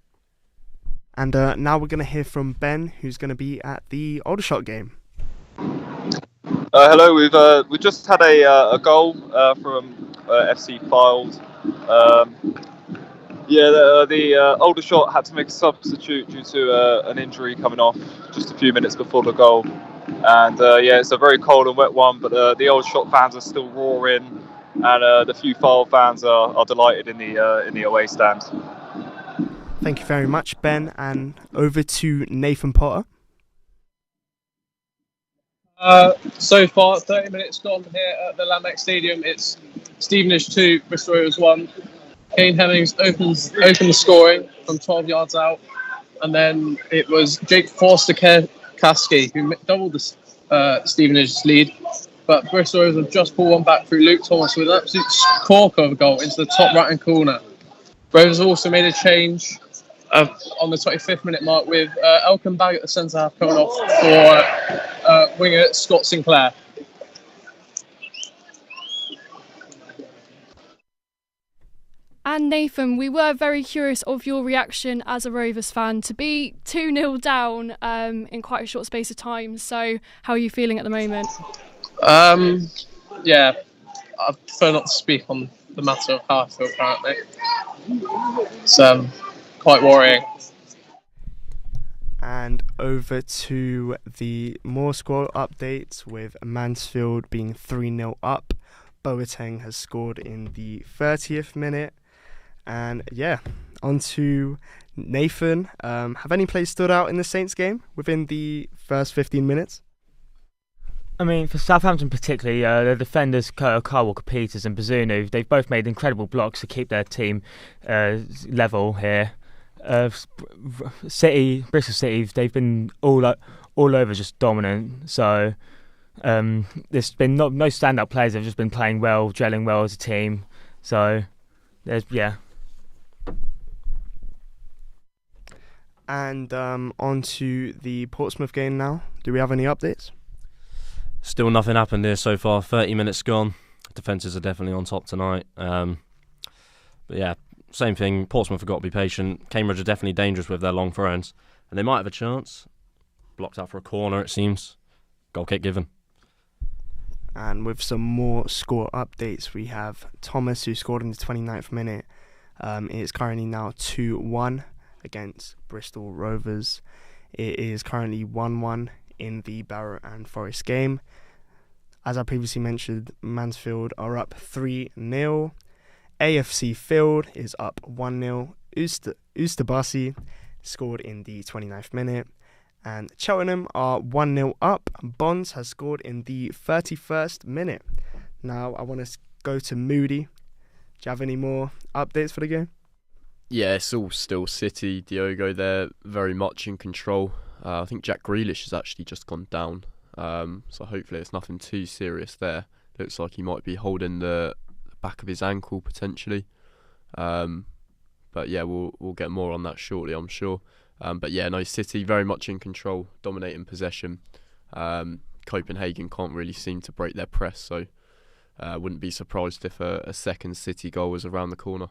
And now we're going to hear from Ben, who's going to be at the Aldershot game. Hello, we've just had a goal from FC Filed. The Aldershot had to make a substitute due to an injury coming off just a few minutes before the goal. And it's a very cold and wet one, but the Aldershot fans are still roaring, and the few File fans are delighted in the away stand. Thank you very much, Ben, and over to Nathan Potter. So far, 30 minutes gone here at the Landmark Stadium. It's Stevenage 2, Bristol Rovers 1. Kane Hemmings opens the scoring from 12 yards out, and then it was Jake Forster-Kasky who doubled the Stevenage lead. But Bristol Rovers have just pulled one back through Luke Thomas with an absolute corker of a goal into the top right-hand corner. Rovers have also made a change on the 25th minute mark with Elkin Bag at the centre half coming off for winger Scott Sinclair. And Nathan, we were very curious of your reaction as a Rovers fan to be 2-0 down in quite a short space of time. So how are you feeling at the moment? I prefer not to speak on the matter of how I feel currently. It's quite worrying. And over to the more score updates with Mansfield being 3-0 up. Boateng has scored in the 30th minute. And on to Nathan. Have any plays stood out in the Saints game within the first 15 minutes? I mean, for Southampton particularly, the defenders Kyle Walker-Peters and Bazunu, they've both made incredible blocks to keep their team level here. Bristol City, they've been all over just dominant. So there's been no standout players. They've just been playing well, gelling well as a team. So And on to the Portsmouth game now. Do we have any updates? Still nothing happened here so far. 30 minutes gone. Defences are definitely on top tonight. Same thing. Portsmouth have got to be patient. Cambridge are definitely dangerous with their long throws, and they might have a chance. Blocked out for a corner, it seems. Goal kick given. And with some more score updates, we have Thomas, who scored in the 29th minute. It is currently now 2-1 against Bristol Rovers. It is currently 1-1 in the Barrow and Forest game. As I previously mentioned, Mansfield are up 3-0. AFC Field is up 1-0. Oosterbasi scored in the 29th minute. And Cheltenham are 1-0 up. Bonds has scored in the 31st minute. Now I want to go to Moody. Do you have any more updates for the game? Yeah, it's all still City. Diogo, they're very much in control. I think Jack Grealish has actually just gone down. So hopefully it's nothing too serious there. Looks like he might be holding the back of his ankle potentially. But yeah, we'll get more on that shortly, I'm sure. City very much in control, dominating possession. Copenhagen can't really seem to break their press, so wouldn't be surprised if a second City goal was around the corner.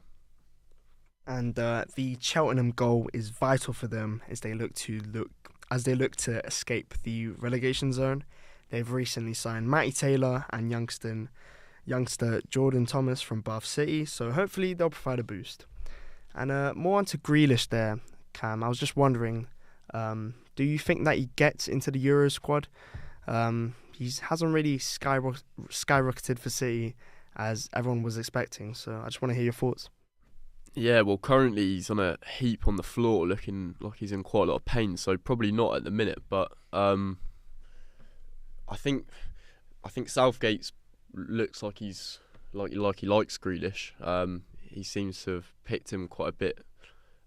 And the Cheltenham goal is vital for them as they look to escape the relegation zone. They've recently signed Matty Taylor and youngster Jordan Thomas from Bath City, so hopefully they'll provide a boost. And more onto Grealish there, Cam. I was just wondering, do you think that he gets into the Euro squad? He hasn't really skyrocketed for City as everyone was expecting, so I just want to hear your thoughts. Yeah, well, currently he's on a heap on the floor, looking like he's in quite a lot of pain. So probably not at the minute. But I think Southgate's looks like he's like he likes Grealish. He seems to have picked him quite a bit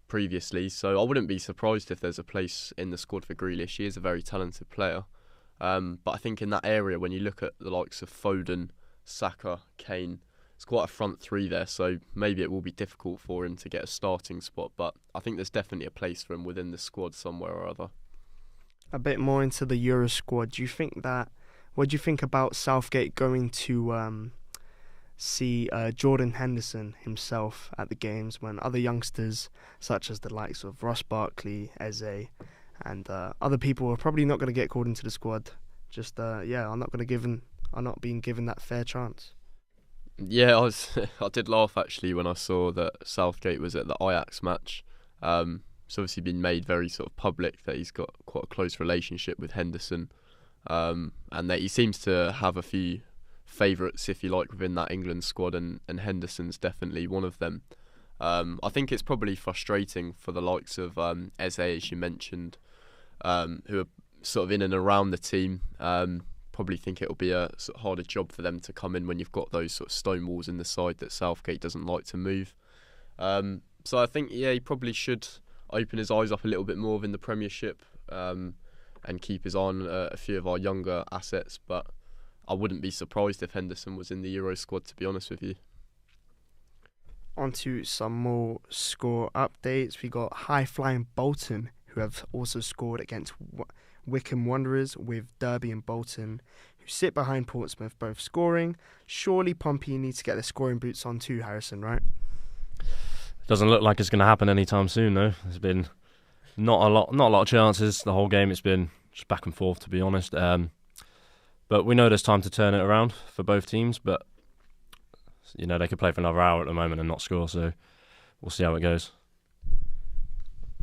previously. So I wouldn't be surprised if there's a place in the squad for Grealish. He is a very talented player. But I think in that area, when you look at the likes of Foden, Saka, Kane, it's quite a front three there, so maybe it will be difficult for him to get a starting spot, but I think there's definitely a place for him within the squad somewhere or other. A bit more into the Euro squad, do you think that What do you think about Southgate going to see Jordan Henderson himself at the games when other youngsters, such as the likes of Ross Barkley, Eze, and other people are probably not going to get called into the squad? Just are not being given that fair chance. Yeah, I did laugh actually when I saw that Southgate was at the Ajax match. It's obviously been made very sort of public that he's got quite a close relationship with Henderson, and that he seems to have a few favourites, if you like, within that England squad, and Henderson's definitely one of them. I think it's probably frustrating for the likes of Eze, as you mentioned, who are sort of in and around the team. Probably think it'll be a sort of harder job for them to come in when you've got those sort of stone walls in the side that Southgate doesn't like to move. So I think, yeah, he probably should open his eyes up a little bit more within the Premiership, and keep his eye on a few of our younger assets. But I wouldn't be surprised if Henderson was in the Euro squad, to be honest with you. On to some more score updates. We got high-flying Bolton, who have also scored against Wycombe Wanderers, with Derby and Bolton, who sit behind Portsmouth, both scoring. Surely Pompey needs to get their scoring boots on too, Harrison, right? Doesn't look like it's going to happen anytime soon, though. There's been not a lot of chances the whole game. It's been just back and forth, to be honest. But we know there's time to turn it around for both teams. But you know, they could play for another hour at the moment and not score. So we'll see how it goes.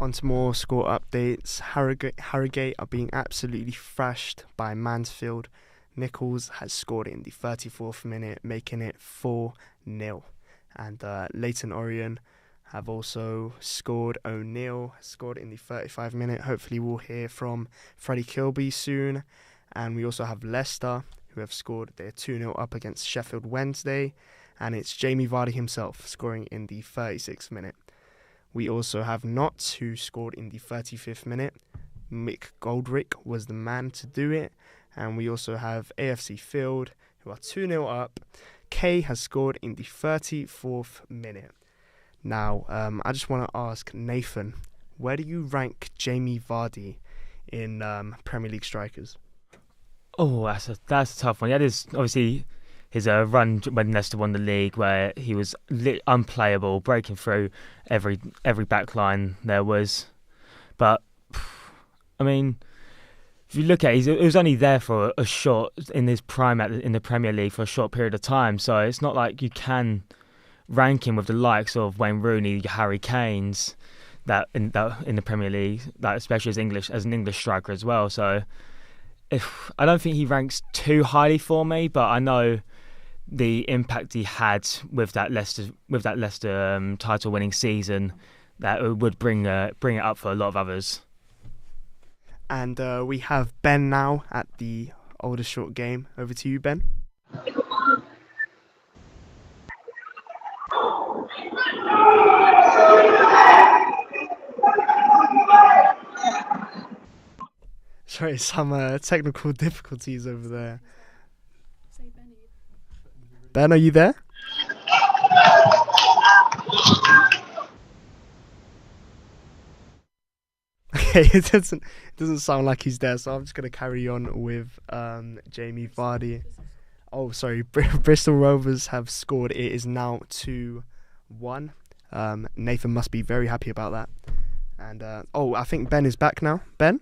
On to more score updates. Harrogate are being absolutely thrashed by Mansfield. Nichols has scored in the 34th minute, making it 4-0. And Leyton Orient have also scored. O'Neill scored in the 35th minute. Hopefully we'll hear from Freddie Kilby soon. And we also have Leicester, who have scored. They're 2-0 up against Sheffield Wednesday. And it's Jamie Vardy himself scoring in the 36th minute. We also have Notts, who scored in the 35th minute. Mick Goldrick was the man to do it. And we also have AFC Field, who are 2-0 up. Kay has scored in the 34th minute. Now, I just want to ask Nathan, where do you rank Jamie Vardy in Premier League strikers? Oh, that's a tough one. Yeah, there's obviously his run when Leicester won the league, where he was unplayable, breaking through every back line there was. But I mean, if you look at it, he was only there for a short in his prime in the Premier League for a short period of time. So it's not like you can rank him with the likes of Wayne Rooney, Harry Kane's, that in the Premier League, that especially as an English striker as well. So I don't think he ranks too highly for me, but I know the impact he had with that Leicester title-winning season, that it would bring it up for a lot of others. And we have Ben now at the Aldershot game. Over to you, Ben. Sorry, some technical difficulties over there. Ben, are you there? Okay, it doesn't sound like he's there, so I'm just going to carry on with Jamie Vardy. Oh, sorry, Bristol Rovers have scored. It is now 2-1. Nathan must be very happy about that. And I think Ben is back now. Ben?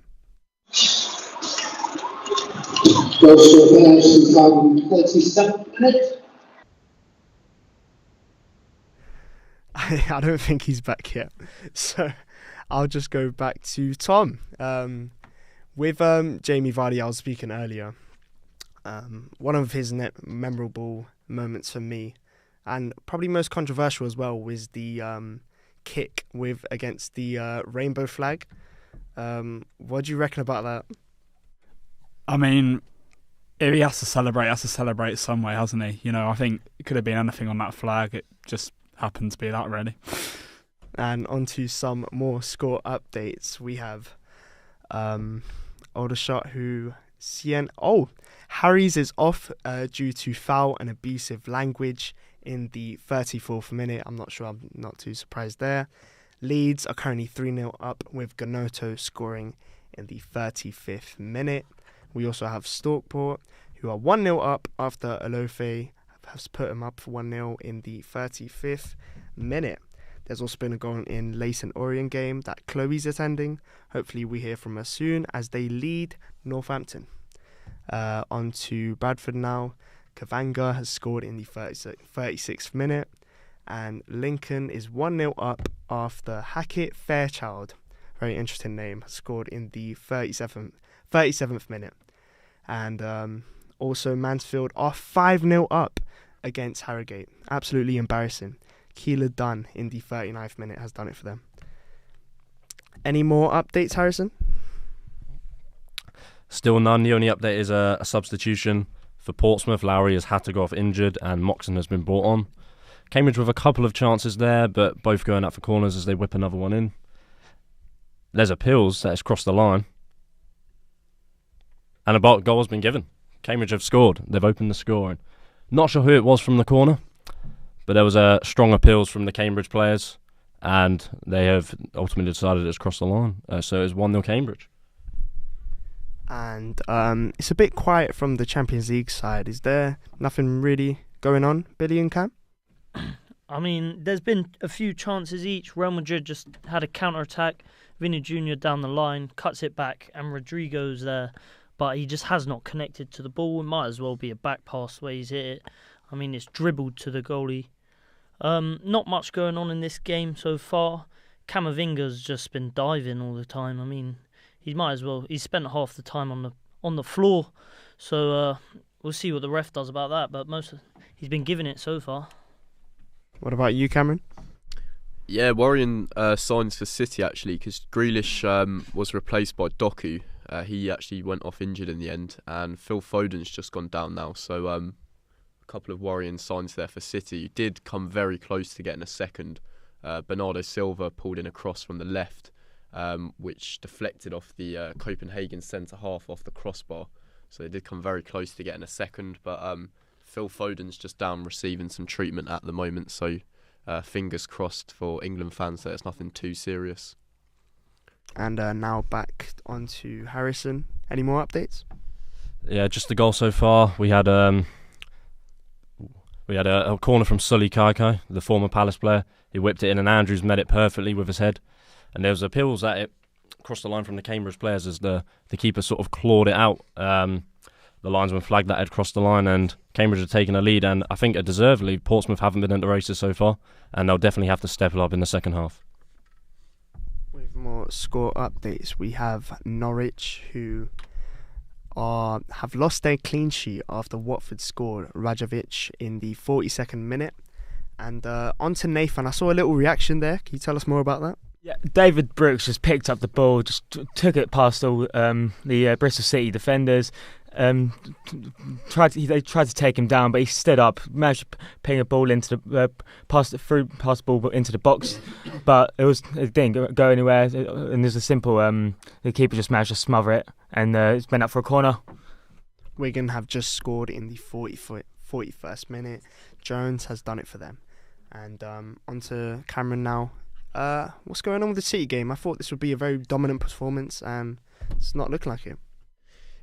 I don't think he's back yet. So I'll just go back to Tom. With Jamie Vardy, I was speaking earlier. One of his memorable moments for me, and probably most controversial as well, was the kick against the rainbow flag. What do you reckon about that? I mean, if he has to celebrate some way, hasn't he? You know, I think it could have been anything on that flag. It just happened to be that, really. And on to some more score updates. We have Aldershot Harry's is off due to foul and abusive language in the 34th minute. I'm not too surprised there. Leeds are currently 3-0 up, with Gnonto scoring in the 35th minute. We also have Stockport, who who are 1-0 up after Alofe has put them up for 1-0 in the 35th minute. There's also been a goal in Leighton Orient game that Chloe's attending. Hopefully we hear from her soon as they lead Northampton. On to Bradford now. Kavanga has scored in the 36th minute. And Lincoln is 1-0 up after Hackett Fairchild, very interesting name, has scored in the 37th minute. And also Mansfield are 5-0 up against Harrogate. Absolutely embarrassing. Keeler Dunn in the 39th minute has done it for them. Any more updates, Harrison? Still none. The only update is a substitution for Portsmouth. Lowry has had to go off injured and Moxon has been brought on. Cambridge with a couple of chances there, but both going out for corners as they whip another one in. There's a Pills that has crossed the line. And a goal has been given. Cambridge have scored. They've opened the scoring. Not sure who it was from the corner, but there was a strong appeals from the Cambridge players, and they have ultimately decided it's crossed the line. So it's 1-0 Cambridge. And it's a bit quiet from the Champions League side. Is there nothing really going on, Billy and Cam? I mean, there's been a few chances each. Real Madrid just had a counter-attack. Vinny Jr. down the line, cuts it back, and Rodrigo's there. But he just has not connected to the ball. It might as well be a back pass where he's hit it. I mean, it's dribbled to the goalie. Not much going on in this game so far. Camavinga's just been diving all the time. I mean, he might as well. He's spent half the time on the floor. So we'll see what the ref does about that. But he's been giving it so far. What about you, Cameron? Yeah, worrying signs for City actually, because Grealish was replaced by Doku. He actually went off injured in the end, and Phil Foden's just gone down now. So a couple of worrying signs there for City. He did come very close to getting a second. Bernardo Silva pulled in a cross from the left, which deflected off the Copenhagen centre half off the crossbar. So they did come very close to getting a second, but Phil Foden's just down receiving some treatment at the moment, so fingers crossed for England fans that it's nothing too serious. And now back onto Harrison. Any more updates? Yeah, just the goal so far. We had a corner from Sully Kaikai, the former Palace player. He whipped it in and Andrews met it perfectly with his head. And there was appeals at it across the line from the Cambridge players as the keeper sort of clawed it out. The linesman flagged that had crossed the line and Cambridge had taken a lead, and I think deservedly Portsmouth haven't been in the races so far, and they'll definitely have to step it up in the second half. With more score updates, we have Norwich, who have lost their clean sheet after Watford scored Rajovic in the 42nd minute. And on to Nathan. I saw a little reaction there. Can you tell us more about that? Yeah, David Brooks just picked up the ball, just took it past all the Bristol City defenders. They tried to take him down, but he stood up, managed to ping a ball into the pass the ball into the box, but it didn't go anywhere. And there's a simple the keeper just managed to smother it, and it's been up for a corner. Wigan have just scored in the 41st minute. Jones has done it for them. And on to Cameron now. What's going on with the City game? I thought this would be a very dominant performance, and it's not looking like it.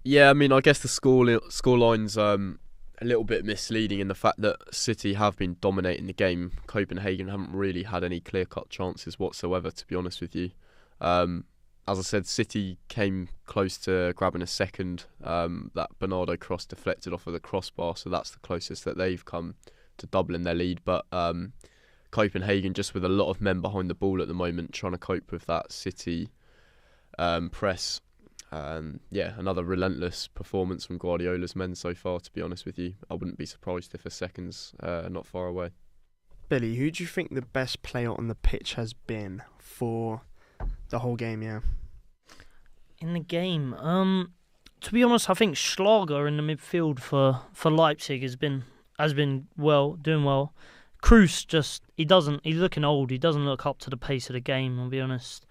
Yeah, I mean, I guess the scoreline's a little bit misleading in the fact that City have been dominating the game. Copenhagen haven't really had any clear-cut chances whatsoever, to be honest with you. As I said, City came close to grabbing a second. That Bernardo cross deflected off of the crossbar, so that's the closest that they've come to doubling their lead. But Copenhagen, just with a lot of men behind the ball at the moment, trying to cope with that City press. Another relentless performance from Guardiola's men so far, to be honest with you. I wouldn't be surprised if a second's not far away. Billy, who do you think the best player on the pitch has been for the whole game, yeah? In the game, to be honest, I think Schlager in the midfield for Leipzig has been doing well. Kroos he's looking old. He doesn't look up to the pace of the game, I'll be honest.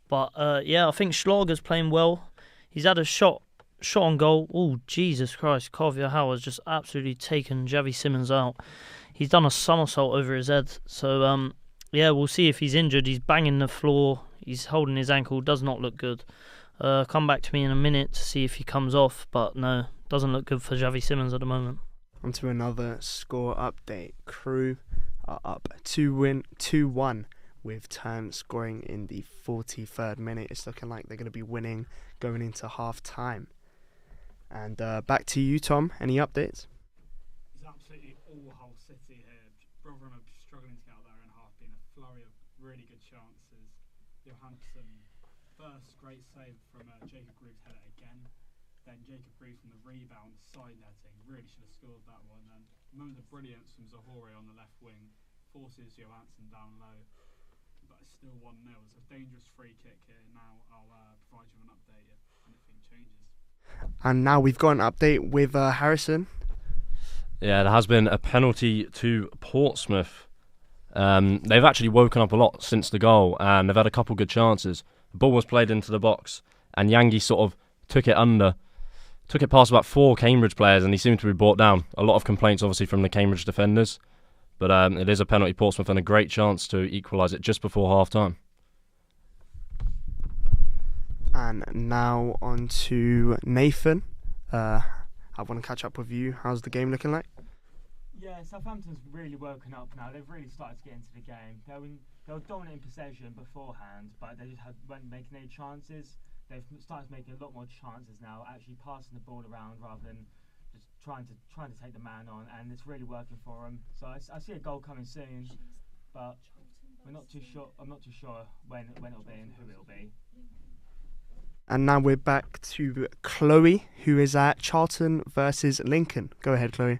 But I think Schlager's playing well. He's had a shot on goal. Oh, Jesus Christ. Carvia Howard's just absolutely taken Javi Simmons out. He's done a somersault over his head. So, we'll see if he's injured. He's banging the floor. He's holding his ankle. Does not look good. Come back to me in a minute to see if he comes off. But no, Doesn't look good for Xavi Simons at the moment. On to another score update. Crew are up 2-1 with Turn scoring in the 43rd minute. It's looking like they're going to be winning going into half time. And back to you, Tom. Any updates? It's absolutely all Hull City here. Rotherham are struggling to get out there in half, being a flurry of really good chances. Johansson, first great save from Jacob Greaves' header again. Then Jacob Greaves from the rebound, side netting, really should have scored that one. And a moment of brilliance from Zahore on the left wing, forces Johansson down low. But it's still 1-0. It's a dangerous free kick here. Now I'll provide you an update if anything changes. And now we've got an update with Harrison. Yeah, there has been a penalty to Portsmouth. They've actually woken up a lot since the goal, and they've had a couple good chances. The ball was played into the box, and Yangi sort of took it past about 4 Cambridge players, and he seemed to be brought down. A lot of complaints, obviously, from the Cambridge defenders. But it is a penalty Portsmouth, and a great chance to equalise it just before half-time. And now on to Nathan. I want to catch up with you. How's the game looking like? Yeah, Southampton's really woken up now. They've really started to get into the game. They were dominant in possession beforehand, but they just weren't making any chances. They've started making a lot more chances now, actually passing the ball around rather than just trying to take the man on, and it's really working for them. So I see a goal coming soon, but we're not too sure. I'm not too sure when it'll be and who it'll be. And now we're back to Chloe, who is at Charlton versus Lincoln. Go ahead, Chloe.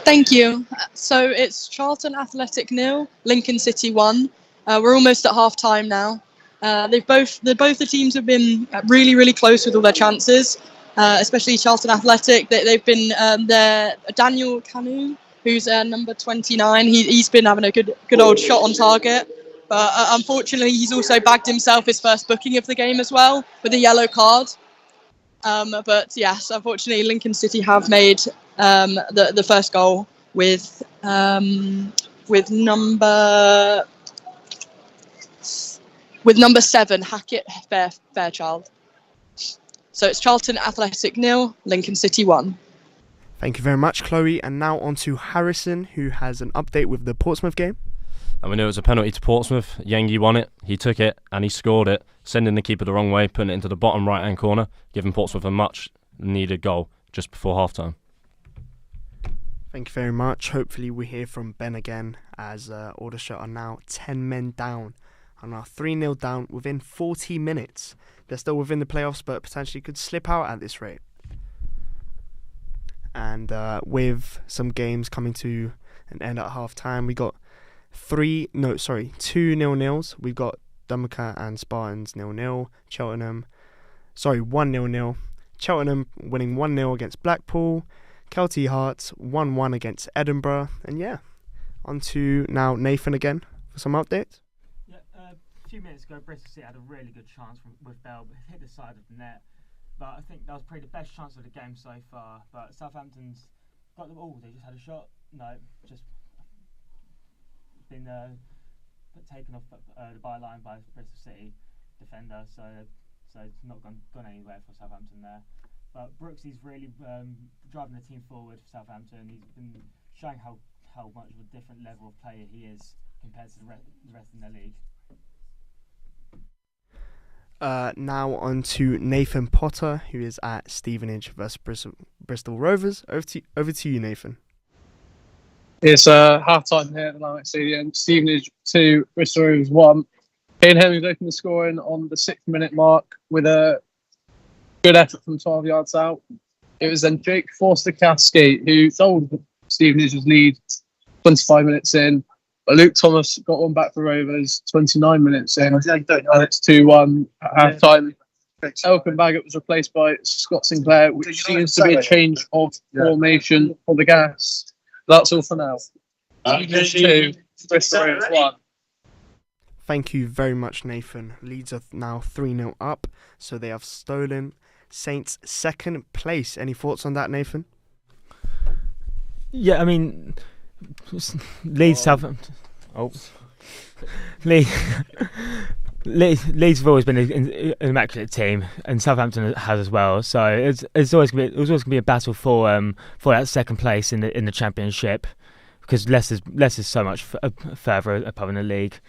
Thank you. So it's Charlton Athletic 0, Lincoln City 1. We're almost at half time now. Both the teams have been really, really close with all their chances, especially Charlton Athletic. They've been Daniel Canu, who's number 29. He's been having a good old shot on target. But unfortunately, he's also bagged himself his first booking of the game as well with a yellow card. But yes, unfortunately, Lincoln City have made the first goal with number 7, Hackett Fairchild. So it's Charlton Athletic 0, Lincoln City 1. Thank you very much, Chloe. And now on to Harrison, who has an update with the Portsmouth game. And we knew it was a penalty to Portsmouth. Yangi won it, he took it, and he scored it, sending the keeper the wrong way, putting it into the bottom right-hand corner, giving Portsmouth a much-needed goal just before half-time. Thank you very much. Hopefully we hear from Ben again, as Aldershot are now 10 men down and are 3-0 down within 40 minutes. They're still within the playoffs, but potentially could slip out at this rate. And with some games coming to an end at half-time, we got 2 0-0s. We've got Dumbarton and Spartans 0-0. 1-0. Cheltenham winning 1-0 against Blackpool. Kelty Hearts 1-1 against Edinburgh. And yeah, on to now Nathan again for some updates. Yeah, a few minutes ago, Bristol City had a really good chance with Bell, but hit the side of the net. But I think that was probably the best chance of the game so far. But Southampton's got them all. They just had a shot. No, just been taken off the byline by Bristol City defender, so it's not gone anywhere for Southampton there. But Brooks is really driving the team forward for Southampton. He's been showing how much of a different level of player he is compared to the rest in the league. Now on to Nathan Potter, who is at Stevenage versus Bristol Rovers. Over to you, Nathan. It's half-time here at the Solent Stadium. Stevenage 2, Bristol Rovers 1. Kane Hemmings opened the scoring on the 6th-minute mark with a good effort from 12 yards out. It was then Jake Forster-Cascade who doubled Stevenage's lead 25 minutes in. But Luke Thomas got one back for Rovers 29 minutes in. And it's 2-1 at half-time. Elkin Baggett was replaced by Scott Sinclair, which seems to be a change of formation for the Gas. That's all for now. 2, Bristol Rovers 1. Thank you very much, Nathan. Leeds are now 3-0 up, so they have stolen Saints' second place. Any thoughts on that, Nathan? Yeah, I mean, Leeds Southampton. Leeds have always been an immaculate team, and Southampton has as well. So it's always going to be a battle for that second place in the Championship, because Leicester's so much further up in the league.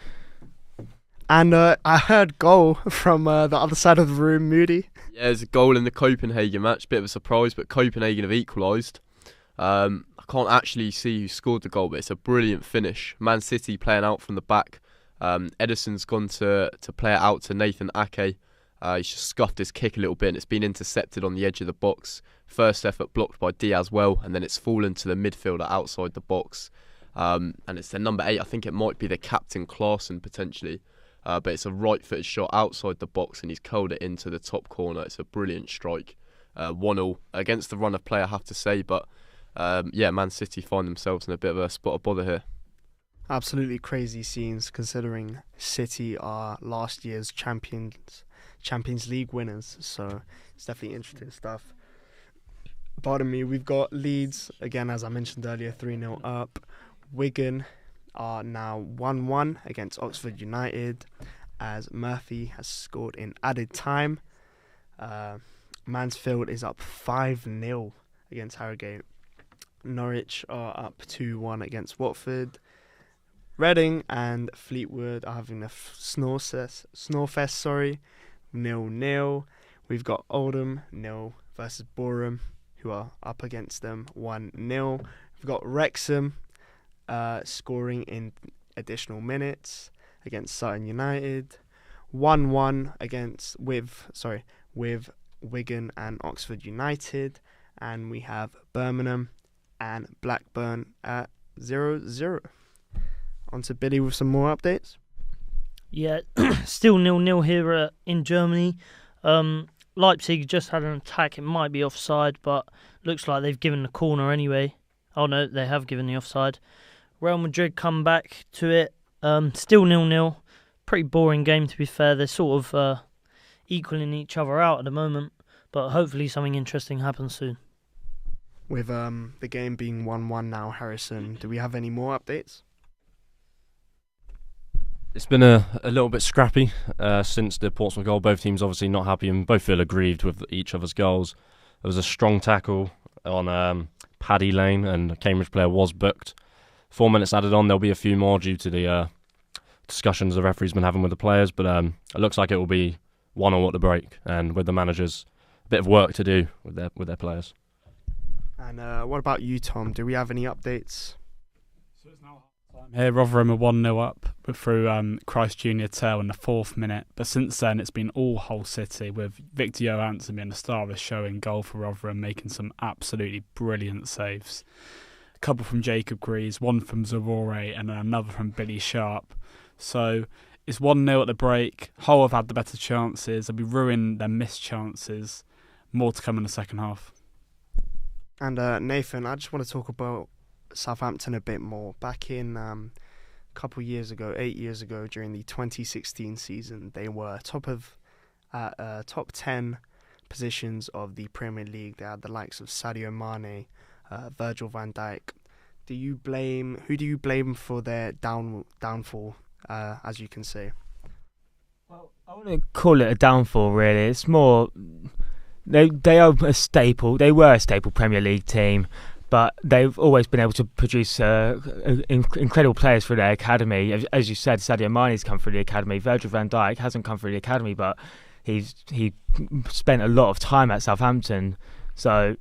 And I heard goal from the other side of the room, Moody. Yeah, there's a goal in the Copenhagen match. Bit of a surprise, but Copenhagen have equalised. I can't actually see who scored the goal, but it's a brilliant finish. Man City playing out from the back. Edison's gone to play it out to Nathan Ake. He's just scuffed his kick a little bit, and it's been intercepted on the edge of the box. First effort blocked by Diaz well, and then it's fallen to the midfielder outside the box. And it's the number 8. I think it might be the captain, Klaassen, potentially. But it's a right-footed shot outside the box, and he's curled it into the top corner. It's a brilliant strike. 1-1 against the run of play, I have to say. But Man City find themselves in a bit of a spot of bother here. Absolutely crazy scenes, considering City are last year's Champions League winners. So it's definitely interesting stuff. Pardon me, we've got Leeds, again, as I mentioned earlier, 3-0 up. Wigan are now 1-1 against Oxford United, as Murphy has scored in added time. Mansfield is up 5-0 against Harrogate. Norwich are up 2-1 against Watford. Reading and Fleetwood are having a snorefest, 0-0. We've got Oldham 0 versus Boreham, who are up against them 1-0. We've got Wrexham scoring in additional minutes against Sutton United, 1-1 with Wigan and Oxford United, and we have Birmingham and Blackburn at 0-0. On to Billy with some more updates. Yeah, still 0-0 here in Germany. Leipzig just had an attack. It might be offside, but looks like they've given the corner anyway. Oh no, they have given the offside. Real Madrid come back to it. Still 0-0. Pretty boring game, to be fair. They're sort of equaling each other out at the moment, but hopefully something interesting happens soon. With the game being 1-1 now, Harrison, do we have any more updates? It's been a little bit scrappy since the Portsmouth goal. Both teams obviously not happy and both feel aggrieved with each other's goals. There was a strong tackle on Paddy Lane, and a Cambridge player was booked. 4 minutes added on. There'll be a few more due to the discussions the referee's been having with the players, but it looks like it will be 1-1 at the break, and with the managers a bit of work to do with their players. And what about you, Tom? Do we have any updates? So it's now half-time here. Rotherham are 1-0 up through Christ Junior Tell in the 4th minute, but since then it's been all Hull City, with Victor Johansson being the star of the show in goal for Rotherham, making some absolutely brilliant saves. A couple from Jacob Greaves, one from Zavore, and another from Billy Sharp. So it's 1-0 at the break. Hull have had the better chances. They'll be ruining their missed chances. More to come in the second half. And Nathan, I just want to talk about Southampton a bit more. Back in a couple years ago, 8 years ago, during the 2016 season, they were top 10 positions of the Premier League. They had the likes of Sadio Mane, Virgil van Dijk. Who do you blame for their downfall, as you can say? Well, I wouldn't call it a downfall, really. It's more they are a staple. They were a staple Premier League team, but they've always been able to produce incredible players for their academy. As you said, Sadio Mane's come through the academy. Virgil van Dijk hasn't come through the academy, but he spent a lot of time at Southampton. So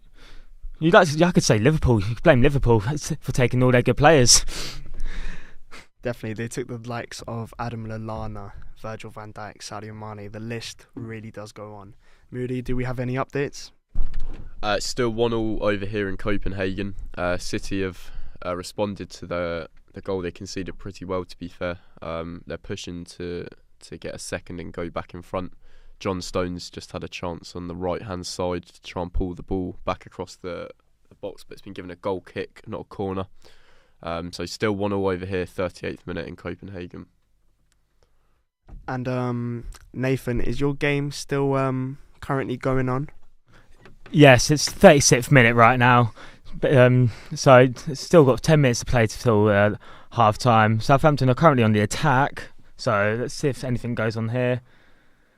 I could say Liverpool. You could blame Liverpool for taking all their good players. Definitely, they took the likes of Adam Lallana, Virgil van Dijk, Sadio Mane. The list really does go on. Moody, do we have any updates? It's still 1-1 over here in Copenhagen. City have responded to the goal they conceded pretty well, to be fair. They're pushing to get a second and go back in front. John Stones just had a chance on the right-hand side to try and pull the ball back across the box, but it's been given a goal kick, not a corner. So still 1-1 over here, 38th minute in Copenhagen. And Nathan, is your game still currently going on? Yes, it's 36th minute right now. But, so it's still got 10 minutes to play till half time. Southampton are currently on the attack. So let's see if anything goes on here.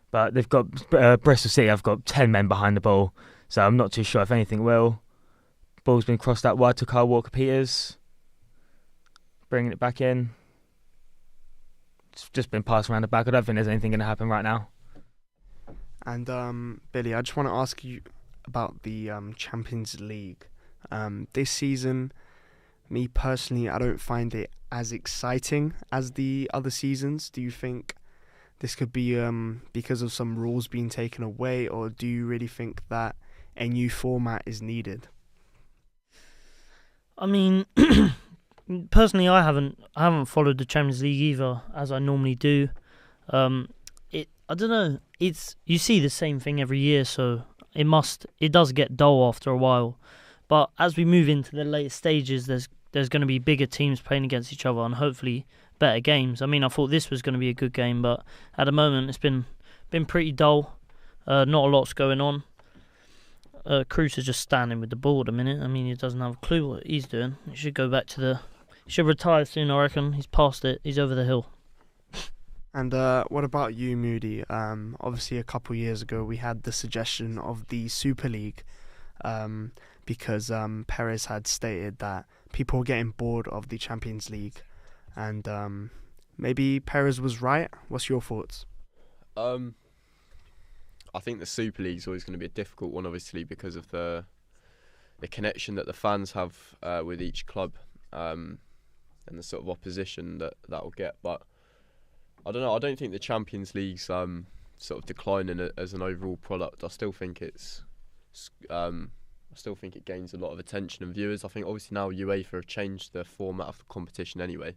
But they've got Bristol City. I've got 10 men behind the ball, so I'm not too sure if anything will. Ball's been crossed out wide to Kyle Walker-Peters, bringing it back in. It's just been passed around the back. I don't think there's anything going to happen right now. And Billy, I just want to ask you about the Champions League. This season, me personally, I don't find it as exciting as the other seasons. Do you think this could be because of some rules being taken away, or do you really think that a new format is needed? I mean, personally, I haven't followed the Champions League either, as I normally do. I don't know. You see the same thing every year, so it does get dull after a while. But as we move into the later stages, there's going to be bigger teams playing against each other and hopefully better games. I mean, I thought this was going to be a good game, but at the moment it's been pretty dull. Not a lot's going on. Cruz is just standing with the ball at a minute. I mean, he doesn't have a clue what he's doing. He should go back to he should retire soon, I reckon. He's past it. He's over the hill. And what about you, Moody? Obviously, a couple of years ago, we had the suggestion of the Super League because Perez had stated that people were getting bored of the Champions League. And maybe Perez was right. What's your thoughts? I think the Super League is always going to be a difficult one, obviously, because of the connection that the fans have with each club and the sort of opposition that will get. But I don't know. I don't think the Champions League's sort of declining as an overall product. I still think it gains a lot of attention and viewers. I think obviously now UEFA have changed the format of the competition anyway,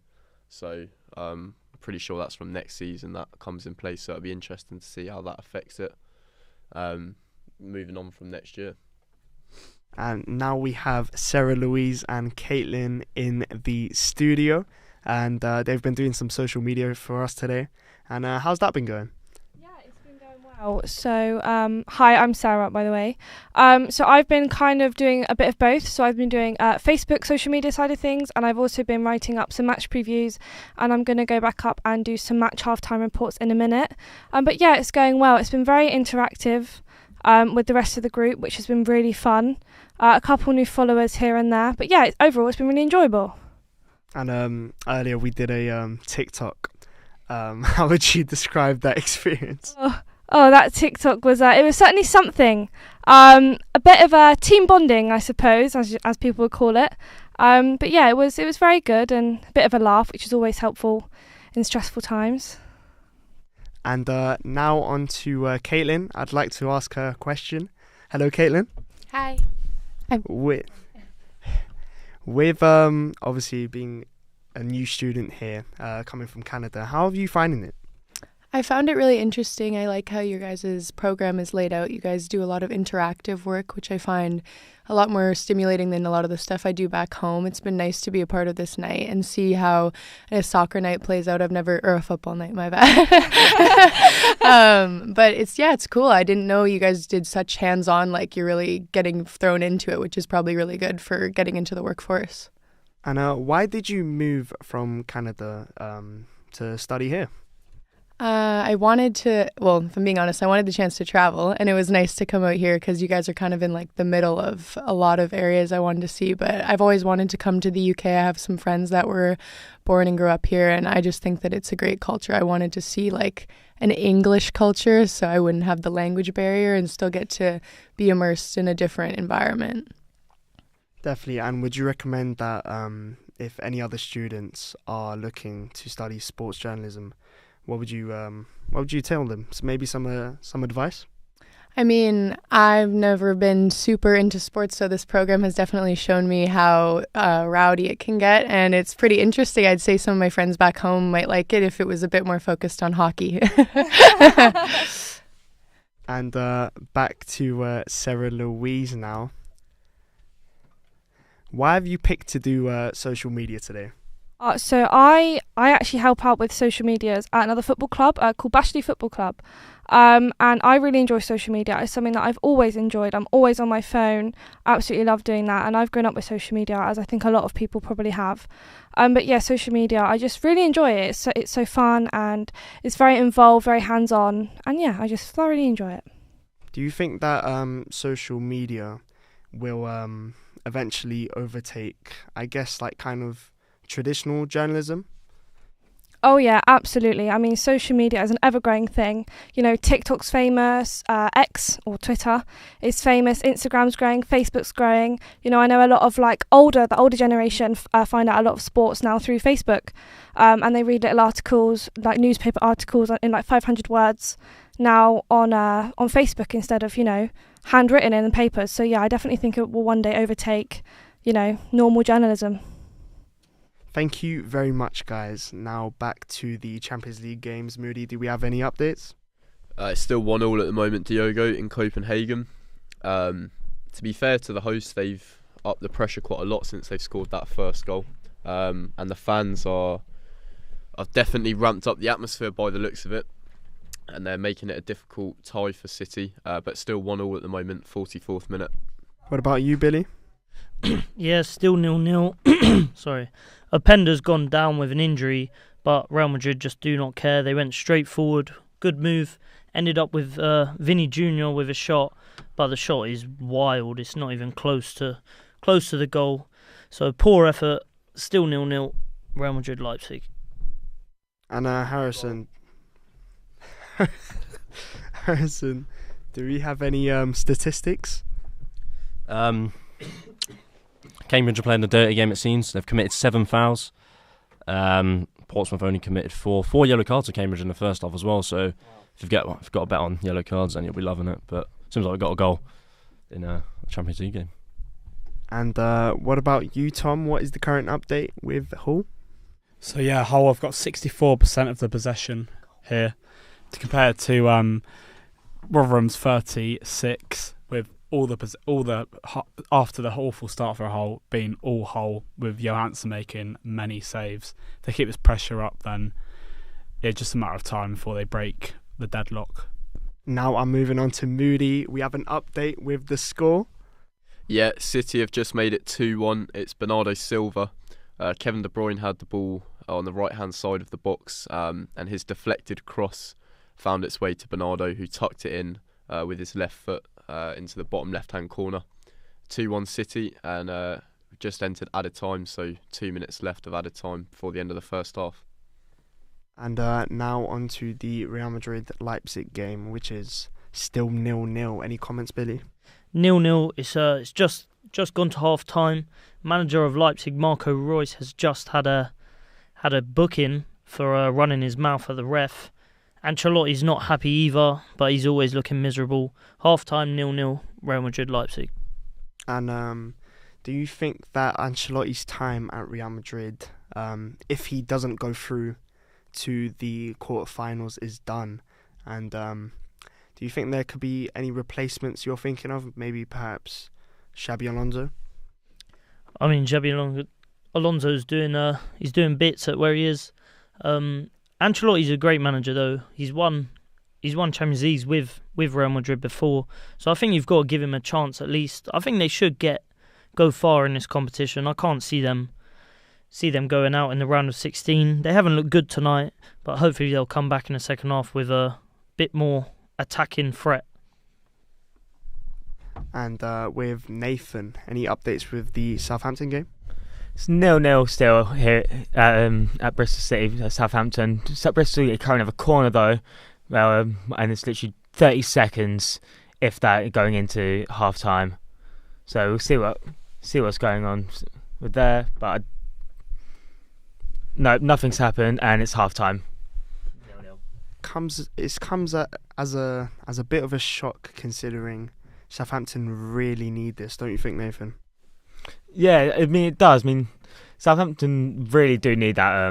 so I'm pretty sure that's from next season that comes in place. So it'll be interesting to see how that affects it. Moving on from next year. And now we have Sarah Louise and Caitlin in the studio, and they've been doing some social media for us today. And how's that been going? Yeah, it's been going well. So, hi, I'm Sarah, by the way. So I've been kind of doing a bit of both. So I've been doing Facebook social media side of things, and I've also been writing up some match previews, and I'm going to go back up and do some match halftime reports in a minute. But yeah, it's going well. It's been very interactive with the rest of the group, which has been really fun. A couple new followers here and there. But yeah, overall, it's been really enjoyable. And earlier we did a TikTok. How would you describe that experience? Oh, that TikTok was it was certainly something. A bit of a team bonding, I suppose, as people would call it. But yeah, it was very good and a bit of a laugh, which is always helpful in stressful times. And now on to Caitlin. I'd like to ask her a question. Hello, Caitlin. Hi. With obviously being a new student here, coming from Canada, how are you finding it? I found it really interesting. I like how your guys' program is laid out. You guys do a lot of interactive work, which I find a lot more stimulating than a lot of the stuff I do back home. It's been nice to be a part of this night and see how a soccer night plays out. Or a football night, my bad. But it's cool. I didn't know you guys did such hands-on, like you're really getting thrown into it, which is probably really good for getting into the workforce. And why did you move from Canada to study here? I wanted to, well, if I'm being honest, I wanted the chance to travel, and it was nice to come out here because you guys are kind of in like the middle of a lot of areas I wanted to see, but I've always wanted to come to the UK. I have some friends that were born and grew up here, and I just think that it's a great culture. I wanted to see like an English culture so I wouldn't have the language barrier and still get to be immersed in a different environment. Definitely. And would you recommend that if any other students are looking to study sports journalism, what would you tell them? So maybe some advice? I mean, I've never been super into sports, so this program has definitely shown me how rowdy it can get, and it's pretty interesting. I'd say some of my friends back home might like it if it was a bit more focused on hockey. And back to Sarah Louise now. Why have you picked to do social media today? So I actually help out with social medias at another football club called Bashley Football Club. And I really enjoy social media. It's something that I've always enjoyed. I'm always on my phone. Absolutely love doing that. And I've grown up with social media, as I think a lot of people probably have. But yeah, social media, I just really enjoy it. It's so fun and it's very involved, very hands-on. And yeah, I just thoroughly enjoy it. Do you think that social media will eventually overtake, I guess, like kind of traditional journalism? Oh yeah, absolutely. I mean, social media is an ever-growing thing. You know, TikTok's famous, X or Twitter is famous, Instagram's growing, Facebook's growing. You know, I know a lot of the older generation find out a lot of sports now through Facebook, and they read little articles, like newspaper articles in like 500 words now on Facebook instead of, handwritten in the papers. So yeah, I definitely think it will one day overtake, normal journalism. Thank you very much, guys. Now back to the Champions League games. Moody, do we have any updates? It's still 1-1 at the moment, Diogo, in Copenhagen. To be fair to the hosts, they've upped the pressure quite a lot since they've scored that first goal. And the fans have definitely ramped up the atmosphere by the looks of it. And they're making it a difficult tie for City, but still 1-1 at the moment, 44th minute. What about you, Billy? Yeah, still 0-0. Sorry. Openda's gone down with an injury, but Real Madrid just do not care. They went straight forward. Good move. Ended up with Vinny Jr. with a shot, but the shot is wild. It's not even close to the goal. So poor effort. Still 0-0. Real Madrid Leipzig. And Harrison, do we have any statistics? Cambridge are playing a dirty game, it seems. They've committed 7 fouls. Portsmouth only committed 4 yellow cards to Cambridge in the first half as well. So if you've got a bet on yellow cards, then you'll be loving it. But it seems like we've got a goal in a Champions League game. And what about you, Tom? What is the current update with Hull? So yeah, Hull have got 64% of the possession here, to compare to Rotherham's 36, with all the after the awful start for Hull being all Hull, with Johansson making many saves. If they keep this pressure up, then it's just a matter of time before they break the deadlock. Now I'm moving on to Moody. We have an update with the score. Yeah, City have just made it 2-1. It's Bernardo Silva. Kevin De Bruyne had the ball on the right-hand side of the box, and his deflected cross found its way to Bernardo, who tucked it in with his left foot into the bottom left-hand corner. 2-1 City, and we've just entered added time, so 2 minutes left of added time before the end of the first half. And now on to the Real Madrid-Leipzig game, which is still 0-0. Any comments, Billy? 0-0. It's just gone to half-time. Manager of Leipzig, Marco Reus, has just had a booking for running his mouth at the ref. Ancelotti's not happy either, but he's always looking miserable. Half-time 0-0, Real Madrid-Leipzig. And do you think that Ancelotti's time at Real Madrid, if he doesn't go through to the quarterfinals, is done? And do you think there could be any replacements you're thinking of? Maybe perhaps Xabi Alonso? I mean, Xabi Alonso's doing bits at where he is. Ancelotti's a great manager, though. He's won Champions Leagues with Real Madrid before, so I think you've got to give him a chance at least. I think they should go far in this competition. I can't see them going out in the round of 16. They haven't looked good tonight, but hopefully they'll come back in the second half with a bit more attacking threat. And with Nathan, any updates with the Southampton game? It's 0-0 still here at Bristol City, Southampton. Bristol currently have a corner though, and it's literally 30 seconds, if that, going into half time. So we'll see what's going on with there. But no, nothing's happened, and it's half time. Comes as a bit of a shock, considering Southampton really need this, don't you think, Nathan? Yeah, I mean it does. I mean, Southampton really do need that.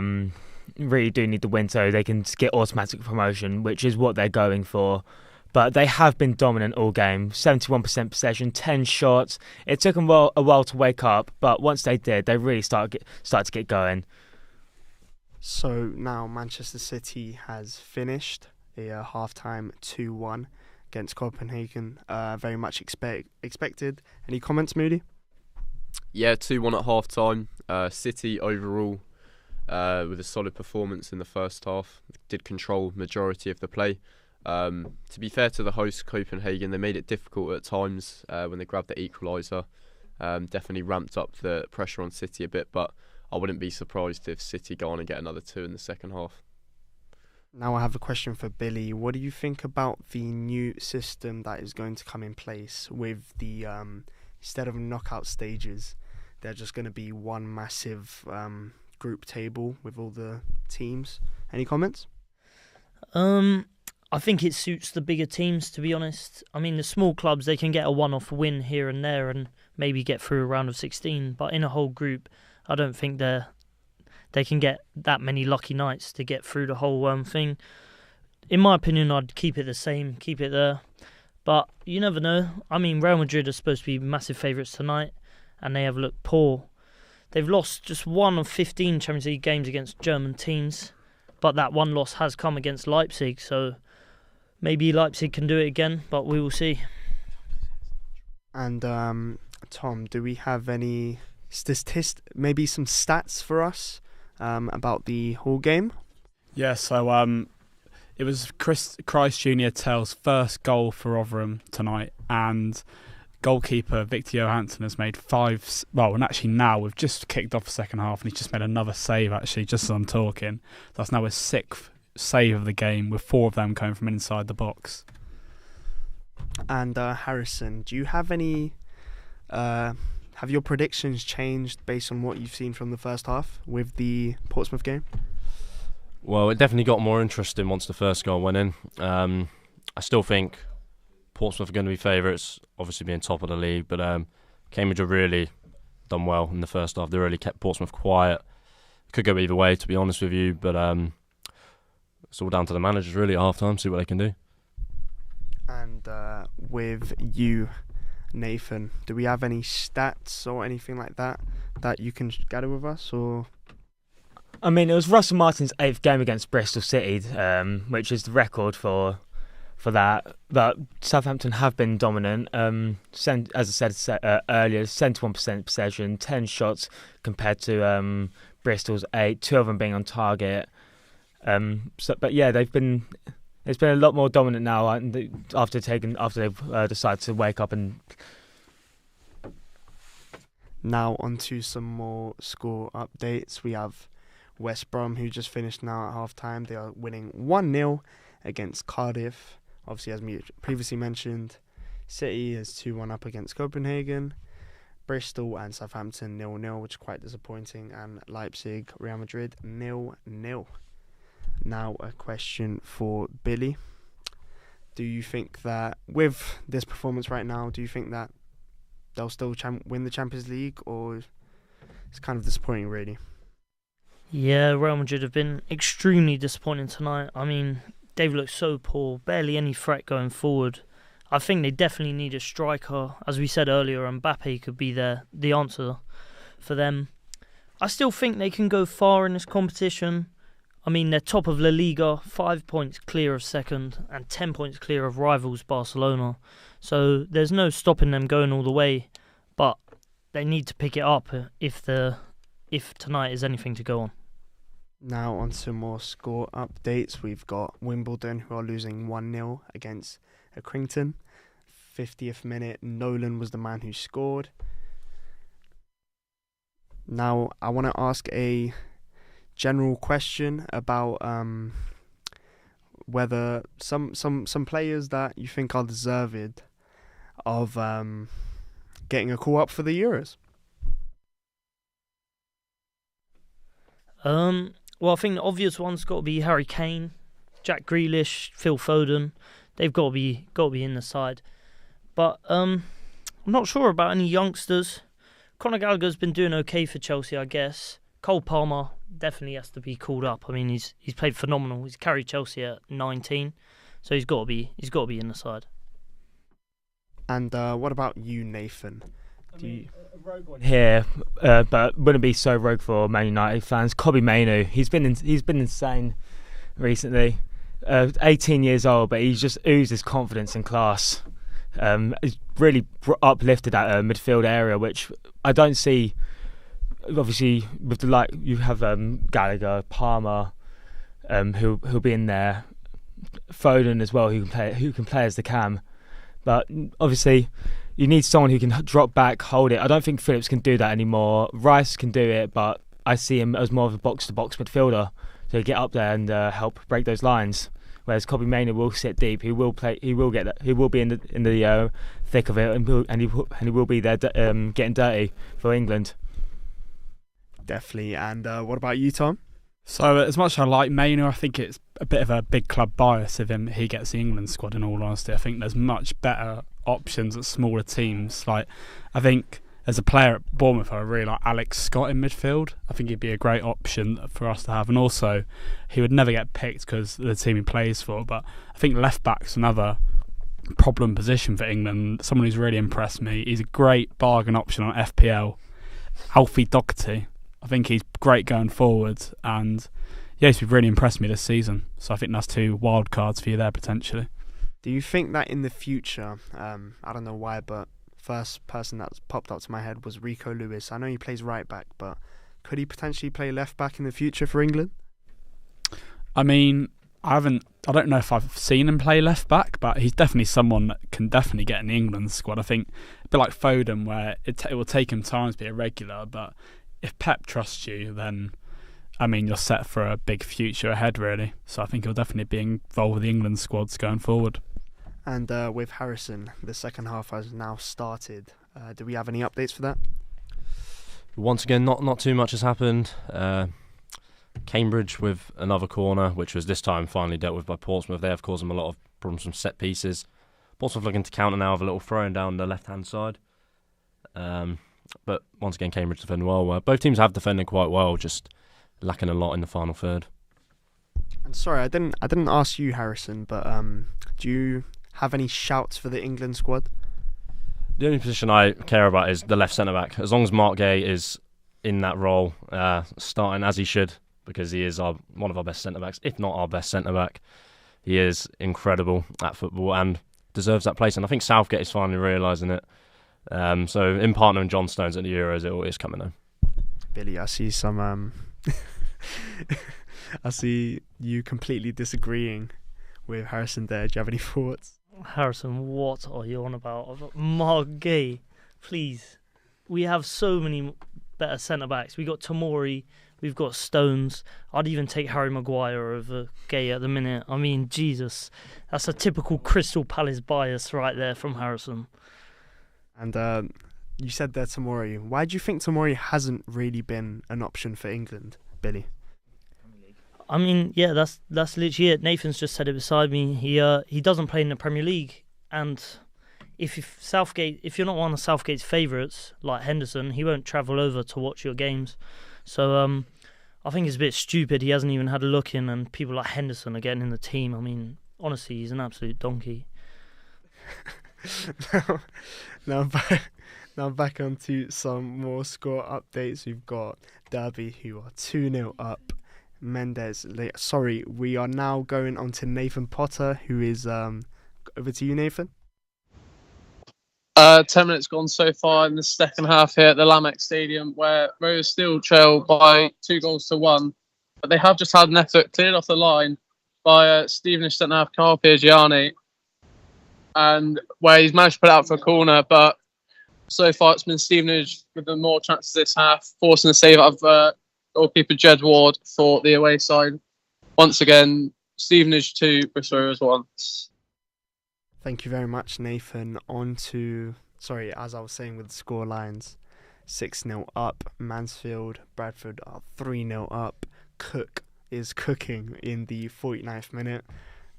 Really do need the win so they can get automatic promotion, which is what they're going for. But they have been dominant all game. 71% possession, 10 shots. It took them a while to wake up, but once they did, they really start to get going. So now Manchester City has finished a half-time 2-1 against Copenhagen. Very much expected. Any comments, Moody? Yeah, 2-1 at half time. City overall with a solid performance in the first half. Did control majority of the play. To be fair to the hosts, Copenhagen, they made it difficult at times when they grabbed the equaliser. Definitely ramped up the pressure on City a bit, but I wouldn't be surprised if City go on and get another 2 in the second half. Now I have a question for Billy. What do you think about the new system that is going to come in place with the instead of knockout stages, they're just going to be one massive group table with all the teams? Any comments? I think it suits the bigger teams, to be honest. I mean, the small clubs, they can get a one-off win here and there and maybe get through a round of 16. But in a whole group, I don't think they can get that many lucky nights to get through the whole thing. In my opinion, I'd keep it the same, keep it there. But you never know. I mean, Real Madrid are supposed to be massive favourites tonight, and they have looked poor. They've lost just 1 of 15 Champions League games against German teams, but that one loss has come against Leipzig, so maybe Leipzig can do it again, but we will see. And Tom, do we have any maybe some stats for us about the whole game? Yeah, so it was Christ Junior Tell's first goal for Rotherham tonight, and goalkeeper Victor Johansson has made 5. Well, and actually now we've just kicked off the second half, and he's just made another save. Actually, just as I'm talking, that's now his 6th save of the game, with 4 of them coming from inside the box. And Harrison, do you have any? Have your predictions changed based on what you've seen from the first half with the Portsmouth game? Well, it definitely got more interesting once the first goal went in. I still think Portsmouth are going to be favourites, obviously being top of the league, but Cambridge have really done well in the first half. They really kept Portsmouth quiet. Could go either way, to be honest with you, but it's all down to the managers really at half-time, see what they can do. And with you, Nathan, do we have any stats or anything like that you can gather with us? Or I mean, it was Russell Martin's 8th game against Bristol City, which is the record for that. But Southampton have been dominant. As I said earlier, 71% possession, 10 shots compared to Bristol's 8, 2 of them being on target. But yeah, it's been a lot more dominant now after they've decided to wake up. And now onto some more score updates. We have West Brom, who just finished now at half-time. They are winning 1-0 against Cardiff. Obviously, as previously mentioned, City is 2-1 up against Copenhagen. Bristol and Southampton 0-0, which is quite disappointing. And Leipzig, Real Madrid 0-0. Now a question for Billy. Do you think that with this performance right now, do you think that they'll still win the Champions League, or it's kind of disappointing really? Yeah, Real Madrid have been extremely disappointing tonight. I mean, they've looked so poor, barely any threat going forward. I think they definitely need a striker. As we said earlier, Mbappe could be the answer for them. I still think they can go far in this competition. I mean, they're top of La Liga, 5 points clear of second and 10 points clear of rivals Barcelona. So there's no stopping them going all the way, but they need to pick it up if tonight is anything to go on. Now on to more score updates. We've got Wimbledon, who are losing 1-0 against Accrington. 50th minute, Nolan was the man who scored. Now I want to ask a general question about whether some players that you think are deserved of getting a call up for the Euros. Well, I think the obvious one's got to be Harry Kane, Jack Grealish, Phil Foden. They've got to be in the side. But I'm not sure about any youngsters. Conor Gallagher's been doing okay for Chelsea, I guess. Cole Palmer definitely has to be called up. I mean, he's played phenomenal. He's carried Chelsea at 19, so he's got to be in the side. And what about you, Nathan? Here, but wouldn't be so rogue for Man United fans. Kobbie Mainoo, he's been insane recently. 18 years old, but he's just oozes confidence and class. He's really uplifted that midfield area, which I don't see. Obviously, with you have Gallagher, Palmer, who'll be in there, Foden as well, who can play as the cam. But obviously, you need someone who can drop back, hold it. I don't think Phillips can do that anymore. Rice can do it, but I see him as more of a box-to-box midfielder to get up there and help break those lines. Whereas Kobbie Mainoo will sit deep. He will play. He will get that. He will be in the thick of it, and he will be there getting dirty for England. Definitely. And what about you, Tom? So as much as I like Mainoo, I think it's a bit of a big club bias if he gets the England squad, in all honesty. I think there's much better options at smaller teams. Like, I think as a player at Bournemouth, I really like Alex Scott in midfield. I think he'd be a great option for us to have. And also, he would never get picked because of the team he plays for. But I think left back's another problem position for England. Someone who's really impressed me. He's a great bargain option on FPL. Alfie Doherty. I think he's great going forward, and he's really impressed me this season. So I think that's 2 wild cards for you there potentially. Do you think that in the future, I don't know why, but first person that's popped up to my head was Rico Lewis. I know he plays right back, but could he potentially play left back in the future for England? I mean, I don't know if I've seen him play left back, but he's definitely someone that can definitely get in the England squad. I think a bit like Foden, where it will take him time to be a regular, but if Pep trusts you, then I mean you're set for a big future ahead, really. So I think he'll definitely be involved with the England squads going forward. And with Harrison, the second half has now started. Do we have any updates for that? Once again, not too much has happened. Cambridge with another corner, which was this time finally dealt with by Portsmouth. They have caused them a lot of problems from set pieces. Portsmouth looking to counter now with a little throwing down the left-hand side. But once again, Cambridge defending well. Both teams have defended quite well, just lacking a lot in the final third. And sorry, I didn't ask you, Harrison, but do you have any shouts for the England squad? The only position I care about is the left centre-back. As long as Mark Gay is in that role, starting as he should, because he is one of our best centre-backs, if not our best centre-back. He is incredible at football and deserves that place. And I think Southgate is finally realising it. So in partnering John Stones at the Euros, it is coming home. Billy, I see some. I see you completely disagreeing with Harrison there. Do you have any thoughts? Harrison, what are you on about? Mark Gay, please. We have so many better centre-backs. We got Tomori, we've got Stones. I'd even take Harry Maguire over Gay at the minute. I mean, Jesus. That's a typical Crystal Palace bias right there from Harrison. And you said there Tomori. Why do you think Tomori hasn't really been an option for England, Billy? I mean, yeah, that's literally it. Nathan's just said it beside me. He doesn't play in the Premier League, and if you're not one of Southgate's favourites like Henderson, he won't travel over to watch your games. So I think it's a bit stupid. He hasn't even had a look in, and people like Henderson are getting in the team. I mean, honestly, he's an absolute donkey. Now back onto some more score updates. We've got Derby, who are 2-0 up. Mendes. Sorry, we are now going on to Nathan Potter, who is over to you, Nathan. 10 minutes gone so far in the second half here at the Lamex Stadium, where Rose still trail by 2-1, but they have just had an effort cleared off the line by Stevenage centre-half Carl Piergiani, and where he's managed to put it out for a corner, but so far it's been Stevenage with the more chances this half, forcing the save out of goalkeeper Jed Ward for the away side. Once again, Stevenage 2, Bristol Rovers 1. Thank you very much, Nathan. On to, as I was saying with the score lines, 6-0 up. Mansfield, Bradford are 3-0 up. Cook is cooking in the 49th minute.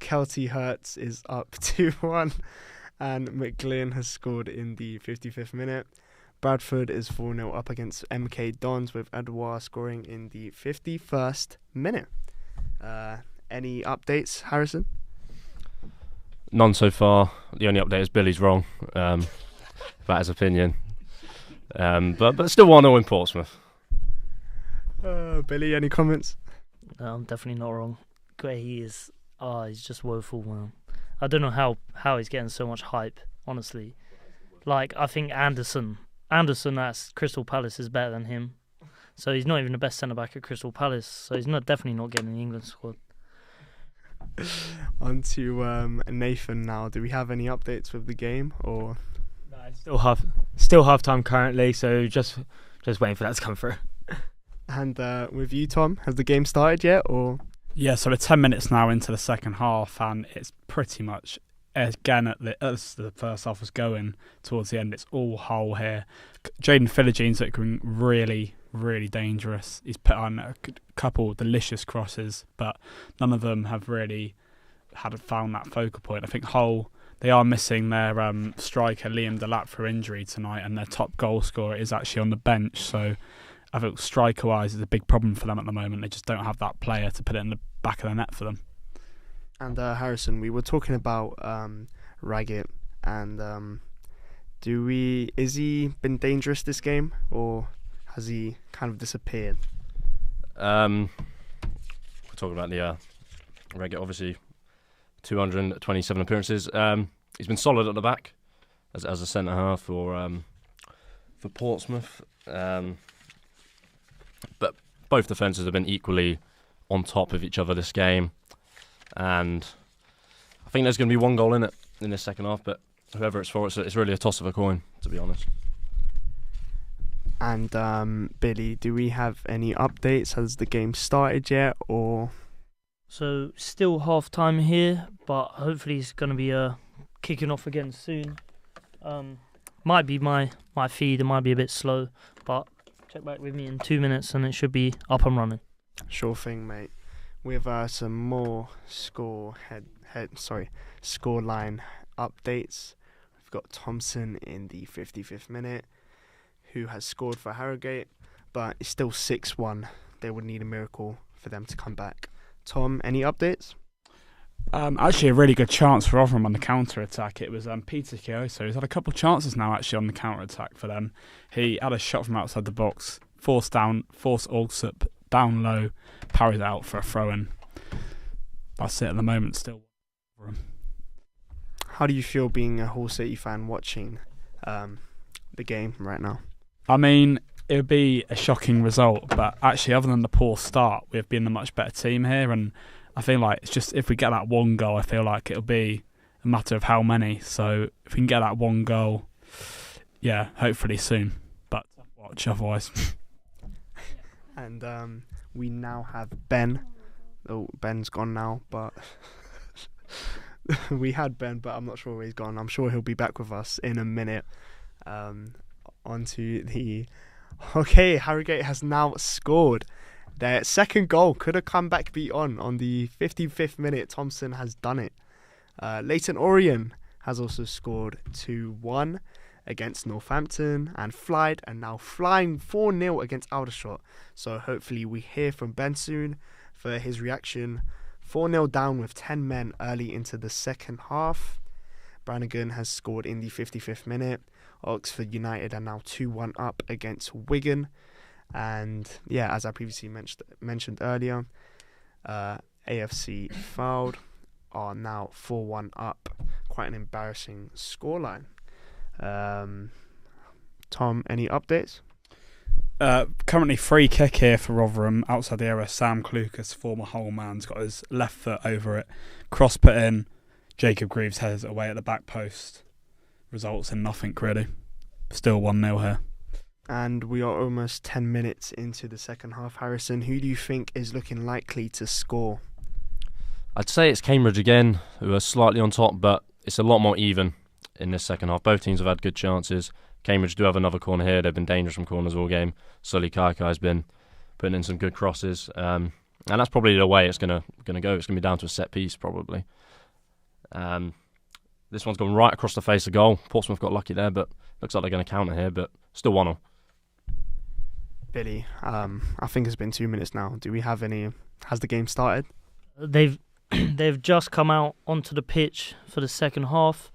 Kelty Hertz is up 2-1. And McGlynn has scored in the 55th minute. Bradford is 4-0 up against MK Dons, with Edouard scoring in the 51st minute. Any updates, Harrison? None so far. The only update is Billy's wrong about his opinion. But still 1-0 in Portsmouth. Billy, any comments? No, I'm definitely not wrong. He is. He's just woeful, man. I don't know how he's getting so much hype, honestly. Like, I think Anderson at Crystal Palace is better than him. So he's not even the best centre-back at Crystal Palace. So he's definitely not getting in the England squad. On to Nathan now. Do we have any updates with the game? Or No, it's still half time currently, so just waiting for that to come through. And with you, Tom, has the game started yet? Or Yeah, so we're 10 minutes now into the second half, and it's pretty much, again, as the first half was going towards the end, it's all Hull here. Jaden Philogene looking really, really dangerous. He's put on a couple of delicious crosses, but none of them have really found that focal point. I think Hull, they are missing their striker Liam Delap for injury tonight, and their top goal scorer is actually on the bench, so I think striker-wise is a big problem for them at the moment. They just don't have that player to put it in the back of the net for them. And Harrison, we were talking about Raggett, and is he been dangerous this game, or has he kind of disappeared? We're talking about the Raggett, obviously 227 appearances. He's been solid at the back as a centre half for Portsmouth. But both defences have been equally on top of each other this game, and I think there's going to be one goal in it in this second half, but whoever it's for, it's really a toss of a coin, to be honest. And Billy, do we have any updates? Has the game started yet, or? So still half time here, but hopefully it's going to be kicking off again soon. Might be my feed, it might be a bit slow, but check back with me in 2 minutes and it should be up and running. Sure thing, mate. With some more scoreline updates. We've got Thompson in the 55th minute, who has scored for Harrogate, but it's still 6-1. They would need a miracle for them to come back. Tom, any updates? Actually, a really good chance for Rotherham on the counter-attack. It was Peter Kioso. He's had a couple of chances now, actually, on the counter-attack for them. He had a shot from outside the box, forced Alsup down low, parried out for a throw-in. That's it at the moment, still. How do you feel being a Hull City fan watching the game right now? I mean, it would be a shocking result, but actually, other than the poor start, we've been the much better team here, and I feel like it's just if we get that one goal, I feel like it'll be a matter of how many. So if we can get that one goal, yeah, hopefully soon. But watch otherwise. And we now have Ben. Oh, Ben's gone now, but we had Ben, but I'm not sure where he's gone. I'm sure he'll be back with us in a minute. Onto the... Okay, Harrogate has now scored. Their second goal could have come back beat on the 55th minute. Thompson has done it. Leighton Orient has also scored 2-1 against Northampton, and Flight are now flying 4-0 against Aldershot. So hopefully we hear from Ben soon for his reaction. 4-0 down with 10 men early into the second half. Brannigan has scored in the 55th minute. Oxford United are now 2-1 up against Wigan. And yeah, as I previously mentioned earlier, AFC Fylde are now 4-1 up. Quite an embarrassing scoreline. Tom, any updates? Currently free kick here for Rotherham outside the area. Sam Clucas, former Hull man's got his left foot over it. Cross put in. Jacob Greaves heads it away at the back post. Results in nothing really. Still 1-0 here. And we are almost 10 minutes into the second half. Harrison, who do you think is looking likely to score? I'd say it's Cambridge again, who are slightly on top, but it's a lot more even in this second half. Both teams have had good chances. Cambridge do have another corner here. They've been dangerous from corners all game. Sully Kaikai has been putting in some good crosses. And that's probably the way it's going to go. It's going to be down to a set piece, probably. This one's gone right across the face of goal. Portsmouth got lucky there, but looks like they're going to counter here, but still 1-0. Billy, I think it's been 2 minutes now. Do we have any... Has the game started? They've just come out onto the pitch for the second half.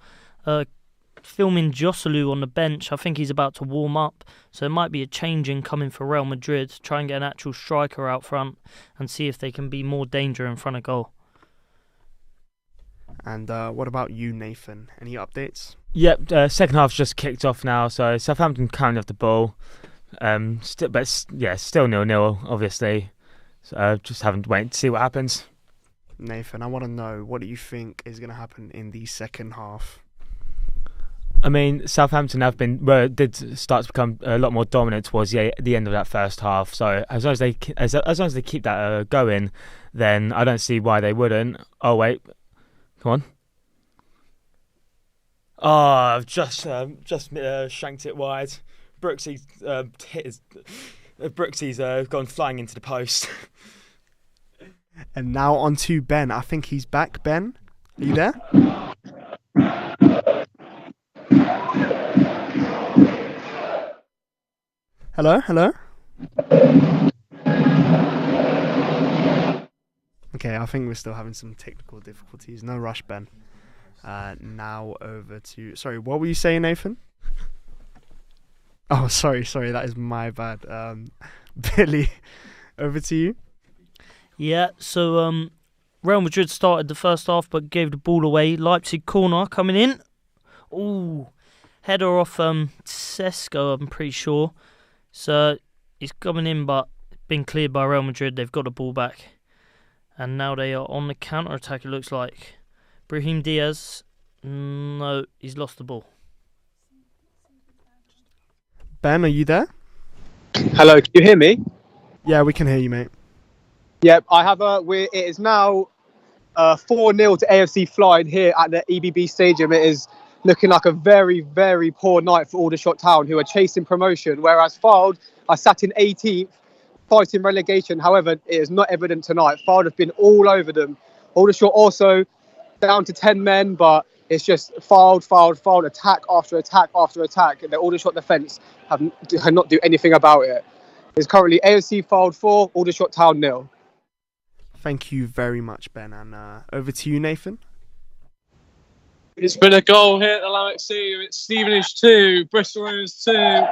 filming Joselu on the bench. I think he's about to warm up, so it might be a change in coming for Real Madrid. Try and get an actual striker out front and see if they can be more danger in front of goal. And what about you, Nathan? Any updates? Yep, second half's just kicked off now, so Southampton currently have the ball. Still 0-0, obviously. So just having to wait to see what happens. Nathan, I want to know, what do you think is going to happen in the second half? I mean, Southampton did start to become a lot more dominant towards the end of that first half. So as long as they keep that going, then I don't see why they wouldn't. Oh wait, come on. Oh, I've just shanked it wide. Brooksy's gone flying into the post. And now on to Ben. I think he's back. Ben, are you there? Hello? Okay, I think we're still having some technical difficulties. No rush, Ben. Now over to... Sorry, what were you saying, Nathan? Oh, sorry, that is my bad. Billy, over to you. Yeah, so Real Madrid started the first half but gave the ball away. Leipzig corner coming in. Ooh, header off Sesko, I'm pretty sure. So it's coming in but been cleared by Real Madrid. They've got the ball back. And now they are on the counter-attack, it looks like. Brahim Diaz, no, he's lost the ball. Ben, are you there? Hello, can you hear me? Yeah, we can hear you, mate. Yep, it is now 4-0 to AFC Flying here at the EBB Stadium. It is looking like a very, very poor night for Aldershot Town, who are chasing promotion, whereas Fylde are sat in 18th, fighting relegation. However, it is not evident tonight. Fylde have been all over them. Aldershot also down to 10 men, but it's just Fylde, attack after attack after attack. And the Aldershot defence cannot do anything about it. It's currently AFC Fylde 4, Aldershot Town 0. Thank you very much, Ben. And over to you, Nathan. It's been a goal here at the Lamech Stadium. It's Stevenage 2, Bristol Rovers 2.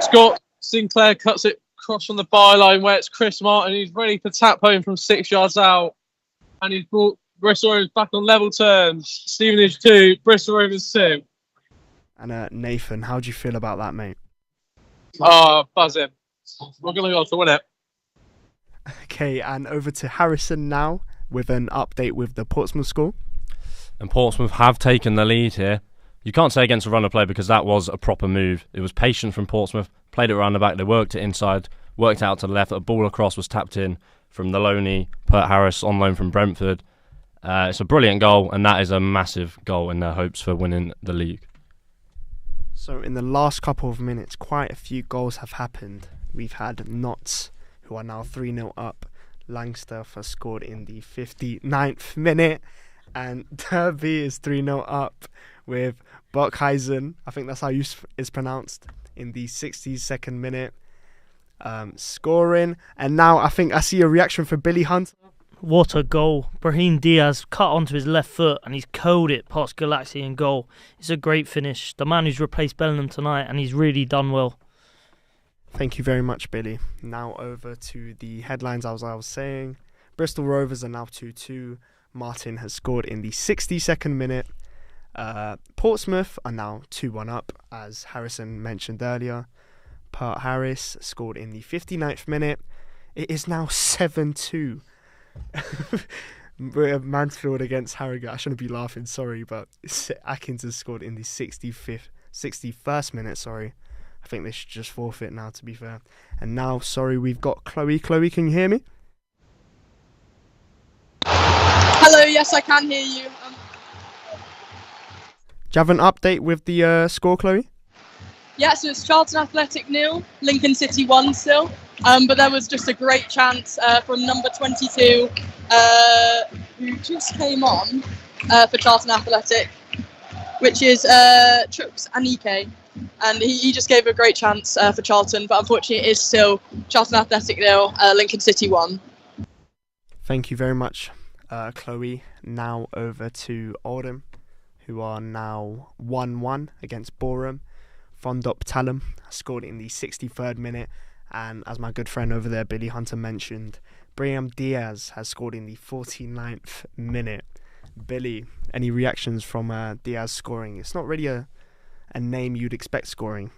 Scott Sinclair cuts it across from the byline where it's Chris Martin. He's ready to tap home from 6 yards out. And he's brought Bristol Rovers back on level terms. Stevenage 2, Bristol Rovers 2. And Nathan, how do you feel about that, mate? Buzzing. We're going to go to win it. Okay, and over to Harrison now with an update with the Portsmouth score. And Portsmouth have taken the lead here. You can't say against a run of play because that was a proper move. It was patient from Portsmouth, played it around the back, they worked it inside, worked out to the left, a ball across was tapped in from the loanee, Pert Harris on loan from Brentford. It's a brilliant goal, and that is a massive goal in their hopes for winning the league. So in the last couple of minutes, quite a few goals have happened. We've had Notts, who are now 3-0 up. Langstaff has scored in the 59th minute. And Derby is 3-0 up with Bokhuizen, I think that's how it's pronounced, in the 62nd minute. Scoring. And now I think I see a reaction for Billy Hunt. What a goal. Brahim Diaz cut onto his left foot and he's curled it past Galaxy in goal. It's a great finish. The man who's replaced Bellingham tonight, and he's really done well. Thank you very much, Billy. Now over to the headlines, as I was saying. Bristol Rovers are now 2-2. Martin has scored in the 62nd minute. Portsmouth are now 2-1 up, as Harrison mentioned earlier. Pert Harris scored in the 59th minute. It is now 7-2. Mansfield against Harrogate. I shouldn't be laughing, sorry, but Atkins has scored in the 61st minute, sorry. I think they should just forfeit now, to be fair. And now, sorry, we've got Chloe. Chloe, can you hear me? Hello, yes, I can hear you. Do you have an update with the score, Chloe? Yeah, so it's Charlton Athletic 0, Lincoln City 1 still. But there was just a great chance from number 22, who just came on for Charlton Athletic, which is Chuks Anike. And he just gave a great chance for Charlton, but unfortunately it is still Charlton Athletic 0, Lincoln City 1. Thank you very much, Chloe. Now over to Oldham, who are now 1-1 against Borum. Fondop Talum scored in the 63rd minute, and as my good friend over there, Billy Hunter, mentioned, Brahim Diaz has scored in the 49th minute. Billy, any reactions from Diaz scoring? It's not really a name you'd expect scoring.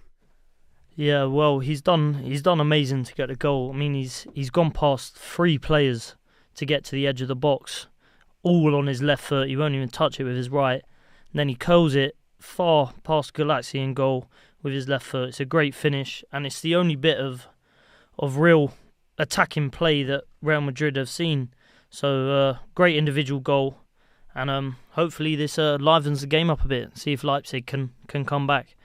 Yeah, well, he's done amazing to get a goal. I mean, he's gone past 3 players to get to the edge of the box, all on his left foot. He won't even touch it with his right. And then he curls it far past Galaxy in goal with his left foot. It's a great finish, and it's the only bit of real attacking play that Real Madrid have seen. So, great individual goal. And hopefully this livens the game up a bit. See if Leipzig can come back.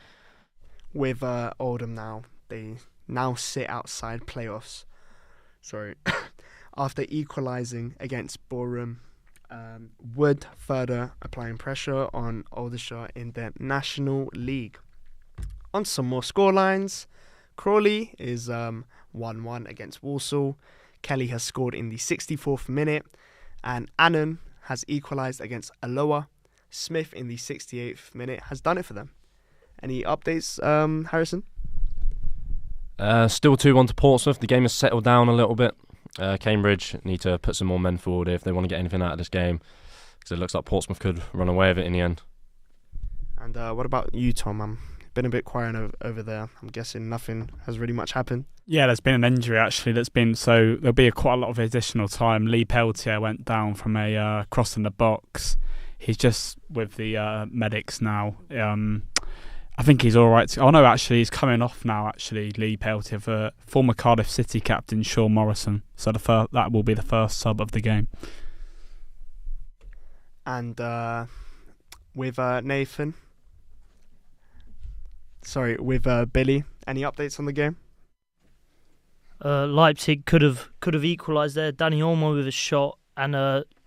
With Oldham now, they now sit outside playoffs. Sorry. After equalising against Borum, Wood further applying pressure on Aldershot in the National League. On some more scorelines, Crawley is 1-1 against Walsall. Kelly has scored in the 64th minute, and Annan has equalised against Alloa. Smith in the 68th minute has done it for them. Any updates, Harrison? Still 2-1 to Portsmouth. The game has settled down a little bit. Cambridge need to put some more men forward if they want to get anything out of this game, because it looks like Portsmouth could run away with it in the end. And what about you, Tom? Been a bit quiet over there. I'm guessing nothing has really much happened. Yeah, there's been an injury actually so there'll be quite a lot of additional time. Lee Peltier went down from a cross in the box. He's just with the medics now. I think he's all right. Oh no, actually he's coming off now. Actually, Lee Peltier for former Cardiff City captain Sean Morrison. So that will be the first sub of the game. And with Nathan. Sorry, with Billy. Any updates on the game? Leipzig could have equalised there. Danny Olmo with a shot, and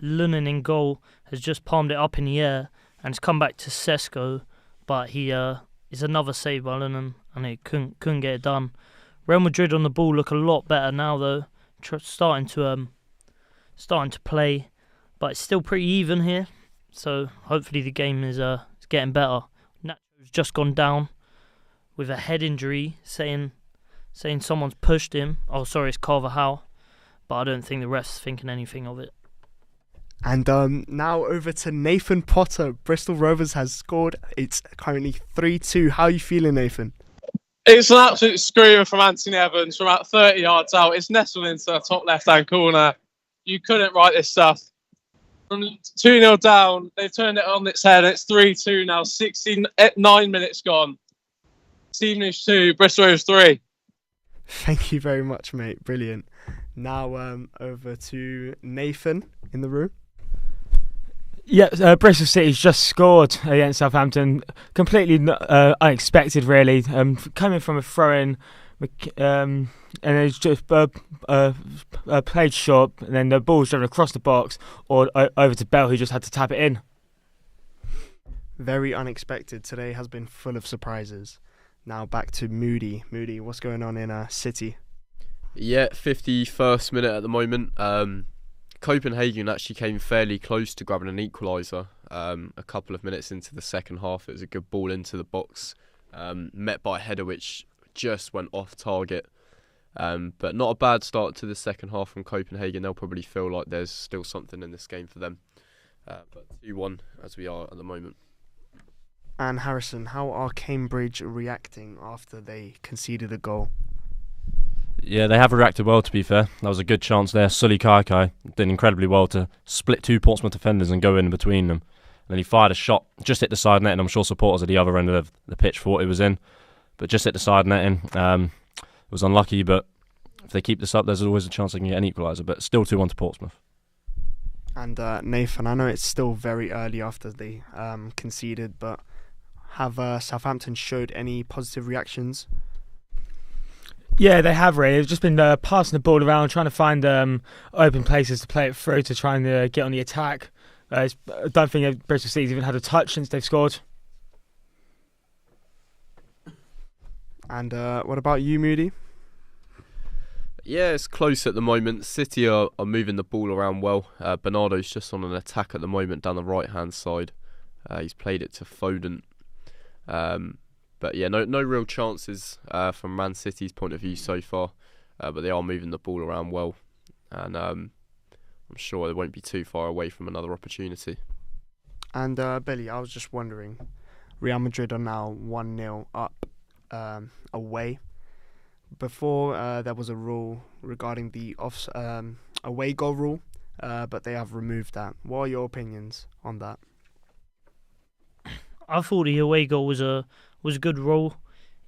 Lunin in goal has just palmed it up in the air, and it's come back to Sesko, but he is another save by Lunin, and he couldn't get it done. Real Madrid on the ball look a lot better now though, starting to play, but it's still pretty even here. So hopefully the game is getting better. Nacho's just gone down with a head injury, saying someone's pushed him. Oh, sorry, it's Carvajal, but I don't think the ref's thinking anything of it. And now over to Nathan Potter. Bristol Rovers has scored. It's currently 3-2. How are you feeling, Nathan? It's an absolute screamer from Anthony Evans from about 30 yards out. It's nestled into the top left-hand corner. You couldn't write this stuff. From 2-0 down, they've turned it on its head. It's 3-2 now. 9 minutes gone. Stevenage 2, Bristol Rovers 3. Thank you very much, mate. Brilliant. Now over to Nathan in the room. Yeah, Bristol City's just scored against Southampton. Completely unexpected, really. Coming from a throw-in, and it's just played short, and then the ball's driven across the box or over to Bell, who just had to tap it in. Very unexpected. Today has been full of surprises. Now back to Moody. Moody, what's going on in City? Yeah, 51st minute at the moment. Copenhagen actually came fairly close to grabbing an equaliser a couple of minutes into the second half. It was a good ball into the box, met by a header which just went off target. But not a bad start to the second half from Copenhagen. They'll probably feel like there's still something in this game for them. But 2-1 as we are at the moment. And Harrison, how are Cambridge reacting after they conceded a goal? Yeah, they have reacted well, to be fair. That was a good chance there. Sully Kaikai did incredibly well to split 2 Portsmouth defenders and go in between them. And then he fired a shot, just hit the side net, and I'm sure supporters at the other end of the pitch thought it was in. But just hit the side netting. It was unlucky, but if they keep this up, there's always a chance they can get an equaliser. But still 2-1 to Portsmouth. And Nathan, I know it's still very early after they conceded, but have Southampton showed any positive reactions? Yeah, they have really. They've just been passing the ball around, trying to find open places to play it through to try and get on the attack. I don't think Bristol City's even had a touch since they've scored. And what about you, Moody? Yeah, it's close at the moment. City are moving the ball around well. Bernardo's just on an attack at the moment down the right-hand side. He's played it to Foden. But yeah, no real chances from Man City's point of view so far. But they are moving the ball around well. And I'm sure they won't be too far away from another opportunity. And Billy, I was just wondering, Real Madrid are now 1-0 up away. Before there was a rule regarding the away goal rule, but they have removed that. What are your opinions on that? I thought the away goal was a good rule.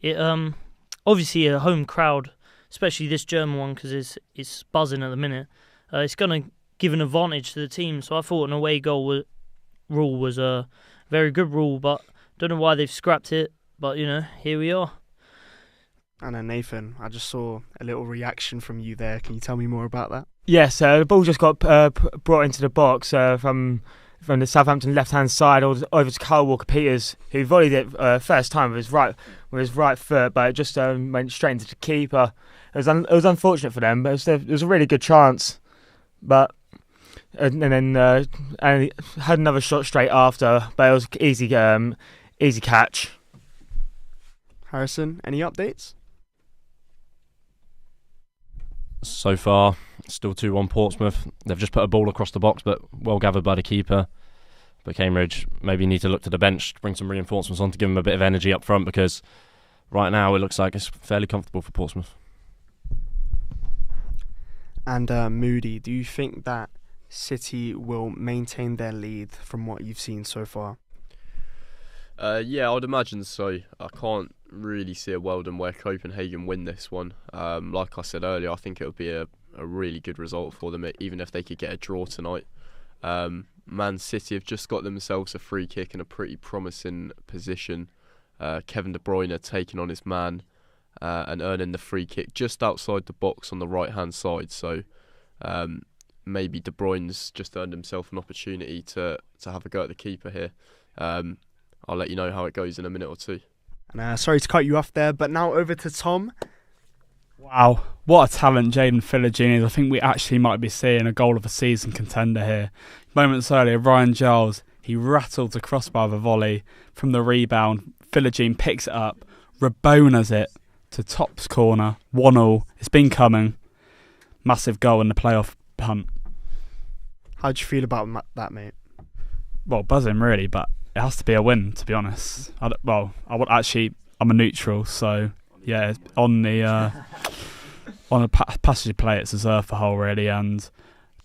It obviously a home crowd, especially this German one, because it's buzzing at the minute. It's going to give an advantage to the team. So I thought an away goal rule was a very good rule, but don't know why they've scrapped it. But here we are. And then Nathan, I just saw a little reaction from you there. Can you tell me more about that? Yes, the ball just got brought into the box from the Southampton left-hand side over to Kyle Walker-Peters, who volleyed it first time with his right foot, but it just went straight into the keeper. It was unfortunate for them, but it was a really good chance. But and then and he had another shot straight after, but it was easy catch. Harrison, any updates? So far, still 2-1 Portsmouth. They've just put a ball across the box, but well gathered by the keeper. But Cambridge maybe need to look to the bench to bring some reinforcements on to give them a bit of energy up front, because right now it looks like it's fairly comfortable for Portsmouth. And Moody, do you think that City will maintain their lead from what you've seen so far? Yeah, I'd imagine so. I can't really see a world in where Copenhagen win this one. Like I said earlier, I think it would be a really good result for them, even if they could get a draw tonight. Man City have just got themselves a free kick in a pretty promising position. Kevin De Bruyne taking on his man and earning the free kick just outside the box on the right-hand side. So maybe De Bruyne's just earned himself an opportunity to have a go at the keeper here. I'll let you know how it goes in a minute or two. And sorry to cut you off there, but now over to Tom. Wow, what a talent Jaden Philogene is. I think we actually might be seeing a goal of a season contender here. Moments earlier, Ryan Giles, he rattled the crossbar with a volley from the rebound. Philogene picks it up, Rabonas it to Top's corner, 1-1. It's been coming. Massive goal in the playoff hunt. How do you feel about that, mate? Well, buzzing really, but it has to be a win, to be honest. I'm a neutral, so yeah, on the passage of play, it's deserved for Hull really, and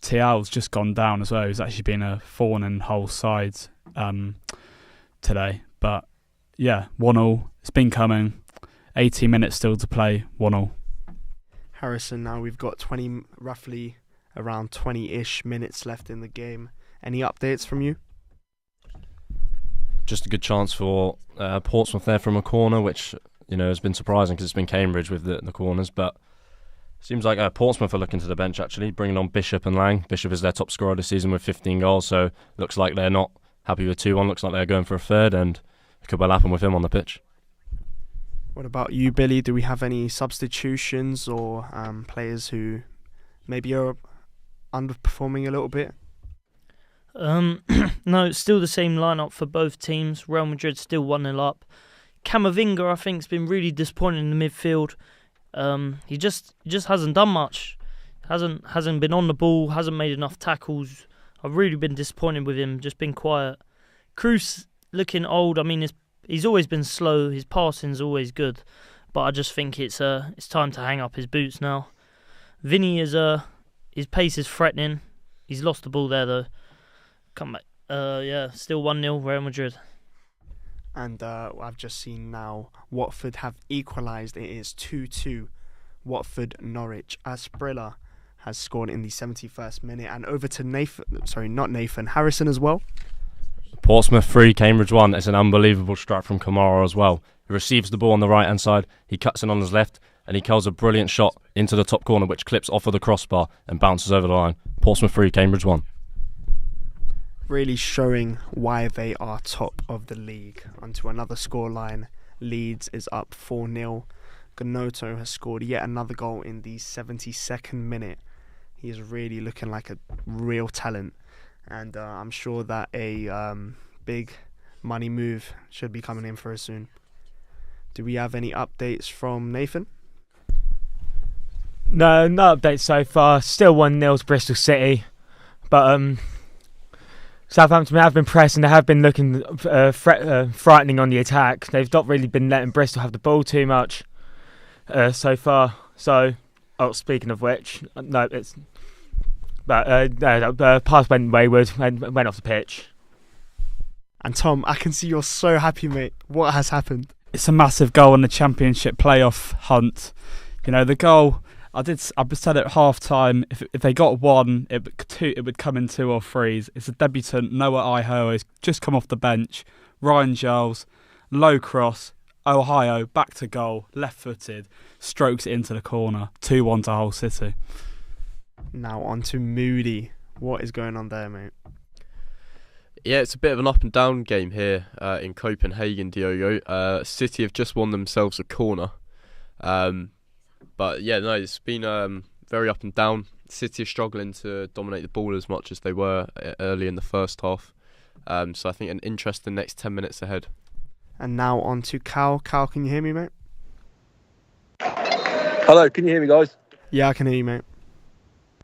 Thial's just gone down as well. He's actually been a thorn in Hull's side today, but yeah, 1-1. It's been coming. 18 minutes still to play. 1-1. Harrison, now we've got roughly around 20-ish minutes left in the game. Any updates from you? Just a good chance for Portsmouth there from a corner, which has been surprising because it's been Cambridge with the corners. But seems like Portsmouth are looking to the bench actually, bringing on Bishop and Lang. Bishop is their top scorer this season with 15 goals, so looks like they're not happy with 2-1. Looks like they're going for a third, and it could well happen with him on the pitch. What about you, Billy? Do we have any substitutions or players who maybe are underperforming a little bit? No, it's still the same lineup for both teams. Real Madrid still 1-0 up. Camavinga, I think, has been really disappointing in the midfield. He just hasn't done much. Hasn't been on the ball. Hasn't made enough tackles. I've really been disappointed with him. Just been quiet. Cruz looking old. I mean, he's always been slow. His passing's always good, but I just think it's time to hang up his boots now. Vinny his pace is threatening. He's lost the ball there though. Come back. Still 1-0 Real Madrid. And I've just seen now Watford have equalised. It is 2-2. Watford Norwich. Asprilla has scored in the 71st minute. And over to Harrison as well. Portsmouth 3, Cambridge 1. It's an unbelievable strike from Kamara as well. He receives the ball on the right hand side. He cuts in on his left, and he curls a brilliant shot into the top corner, which clips off of the crossbar and bounces over the line. Portsmouth 3, Cambridge 1. Really showing why they are top of the league. Onto another scoreline. Leeds is up 4-0. Gnotto has scored yet another goal in the 72nd minute. He is really looking like a real talent. And I'm sure that a big money move should be coming in for us soon. Do we have any updates from Nathan? No updates so far. Still 1-0 to Bristol City. But Southampton have been pressing. They have been looking frightening on the attack. They've not really been letting Bristol have the ball too much so far. So, speaking of which, pass went wayward and went off the pitch. And Tom, I can see you're so happy, mate. What has happened? It's a massive goal in the Championship playoff hunt. You know, the goal, I said at half time, if they got one, it would come in 2 or 3s. It's a debutant, Noah Iho, has just come off the bench. Ryan Giles, low cross, Ohio, back to goal, left-footed, strokes it into the corner. 2-1 to Hull City. Now on to Moody. What is going on there, mate? Yeah, it's a bit of an up and down game here in Copenhagen, Diogo. City have just won themselves a corner. But yeah, no, it's been very up and down. City are struggling to dominate the ball as much as they were early in the first half. So I think an interesting next 10 minutes ahead. And now on to Cal. Cal, can you hear me, mate? Hello, can you hear me, guys? Yeah, I can hear you, mate.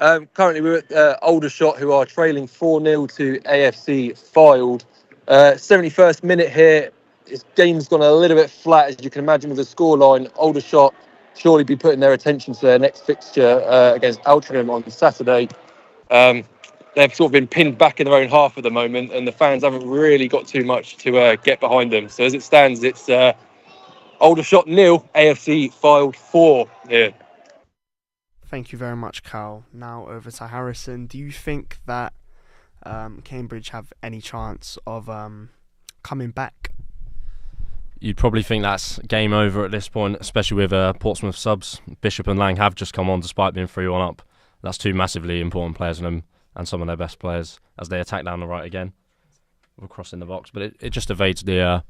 Currently, we're at Aldershot, who are trailing 4-0 to AFC Fylde. 71st minute here. This game's gone a little bit flat, as you can imagine, with the scoreline. Aldershot surely be putting their attention to their next fixture against Altrincham on Saturday. They've sort of been pinned back in their own half at the moment, and the fans haven't really got too much to get behind them. So as it stands, it's Aldershot 0, AFC Fylde 4 here. Thank you very much, Cal. Now over to Harrison. Do you think that Cambridge have any chance of coming back? You'd probably think that's game over at this point, especially with Portsmouth subs. Bishop and Lang have just come on despite being 3-1 up. That's 2 massively important players in them and some of their best players as they attack down the right again. We're crossing the box, but it just evades the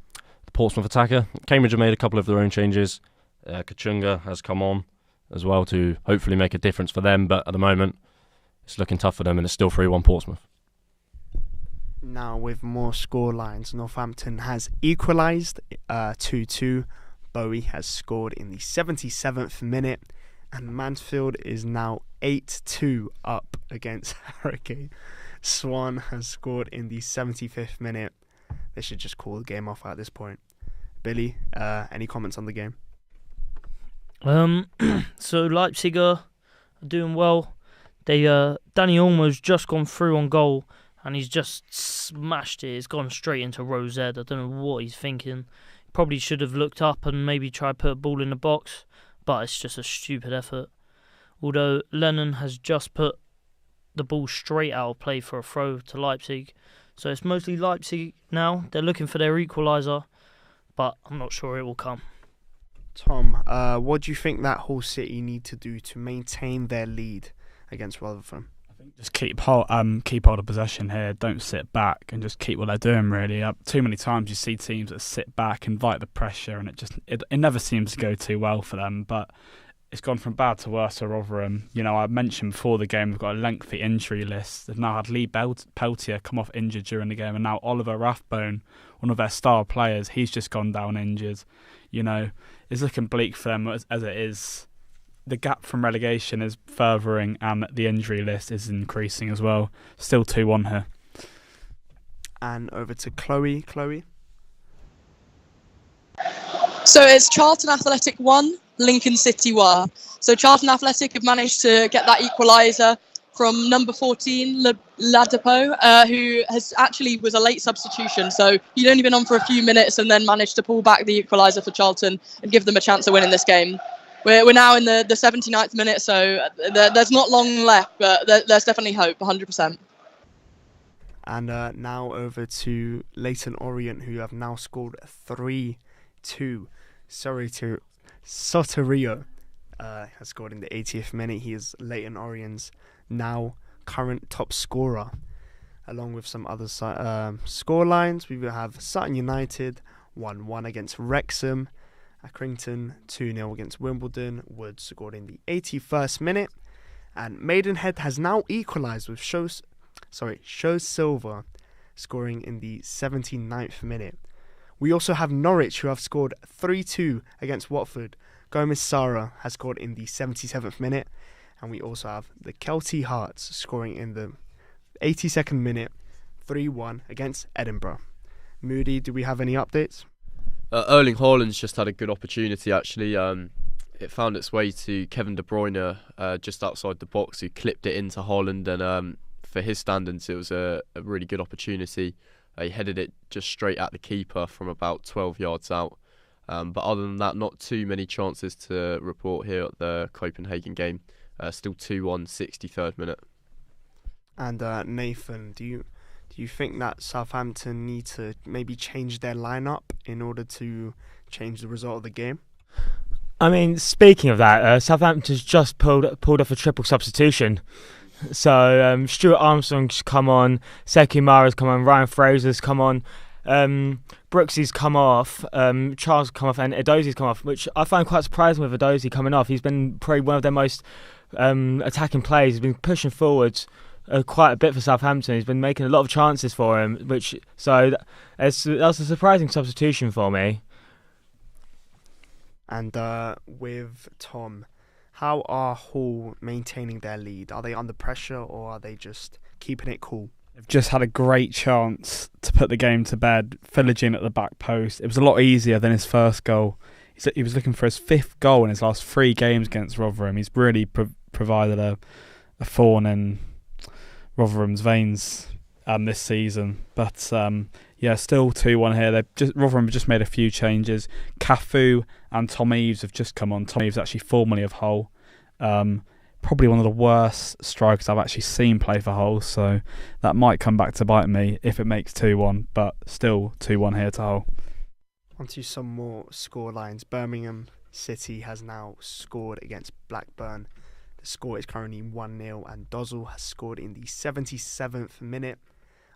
Portsmouth attacker. Cambridge have made a couple of their own changes. Kachunga has come on as well to hopefully make a difference for them, but at the moment it's looking tough for them and it's still 3-1 Portsmouth. Now with more score lines, Northampton has equalised 2-2. Bowie has scored in the 77th minute and Mansfield is now 8-2 up against Hurricane. Swan has scored in the 75th minute. They should just call the game off at this point. Billy, any comments on the game? So Leipzig are doing well. They Danny Olmo's just gone through on goal and he's just smashed it. It's gone straight into row Z. I don't know what he's thinking. Probably should have looked up and maybe tried to put a ball in the box, but it's just a stupid effort. Although Lennon has just put the ball straight out of play for a throw to Leipzig. So it's mostly Leipzig now. They're looking for their equaliser, but I'm not sure it will come. Tom, what do you think that Hull City need to do to maintain their lead against Rotherham? I think just keep hold of possession here. Don't sit back and just keep what they're doing. Really, too many times you see teams that sit back, invite the pressure, and it never seems to go too well for them. But it's gone from bad to worse for Rotherham. You know, I mentioned before the game, we've got a lengthy injury list. They've now had Lee Peltier come off injured during the game, and now Oliver Rathbone, one of their star players, he's just gone down injured. You know, it's looking bleak for them as it is. The gap from relegation is furthering and the injury list is increasing as well. Still 2-1 here. And over to Chloe. Chloe? So it's Charlton Athletic 1, Lincoln City 1. So Charlton Athletic have managed to get that equaliser from number 14, Ladapo, who was a late substitution. So he'd only been on for a few minutes and then managed to pull back the equaliser for Charlton and give them a chance of winning this game. We're now in the 79th minute, so there's not long left, but there's definitely hope, 100%. And now over to Leyton Orient, who have now scored 3-2. Soterio has scored in the 80th minute. He is Leyton Orient's now current top scorer. Along with some other score lines, we will have Sutton United 1-1 against Wrexham. Accrington 2-0 against Wimbledon. Woods scored in the 81st minute. And Maidenhead has now equalised with Show Silver scoring in the 79th minute. We also have Norwich, who have scored 3-2 against Watford. Gomez Sara has scored in the 77th minute. And we also have the Kelty Hearts scoring in the 82nd minute, 3-1 against Edinburgh. Moody, do we have any updates? Erling Haaland's just had a good opportunity, actually. It found its way to Kevin De Bruyne just outside the box, who clipped it into Haaland, and for his standards, it was a really good opportunity. He headed it just straight at the keeper from about 12 yards out. But other than that, not too many chances to report here at the Copenhagen game. Still 2-1, 63rd minute. And Nathan, do you think that Southampton need to maybe change their lineup in order to change the result of the game? I mean, speaking of that, Southampton's just pulled off a triple substitution. So Stuart Armstrong's come on, Sekou Mara's come on, Ryan Fraser's come on, Brooksy's come off, Charles come off, and Edozie's come off, which I find quite surprising with Edozie coming off. He's been probably one of their most attacking players. He's been pushing forwards quite a bit for Southampton. He's been making a lot of chances for him, that's a surprising substitution for me. And with Tom, how are Hull maintaining their lead? Are they under pressure, or are they just keeping it cool? They've just had a great chance to put the game to bed. Philogene at the back post. It was a lot easier than his first goal. He was looking for his 5th goal in his last 3 games against Rotherham. He's really provided a thorn in Rotherham's veins this season. But still 2-1 here. Rotherham have just made a few changes. Cafu and Tom Eaves have just come on. Tom Eaves actually formerly of Hull. Probably one of the worst strikers I've actually seen play for Hull, so that might come back to bite me if it makes 2-1, but still 2-1 here to Hull. On to some more score lines. Birmingham City has now scored against Blackburn. The score is currently 1-0, and Dozzell has scored in the 77th minute.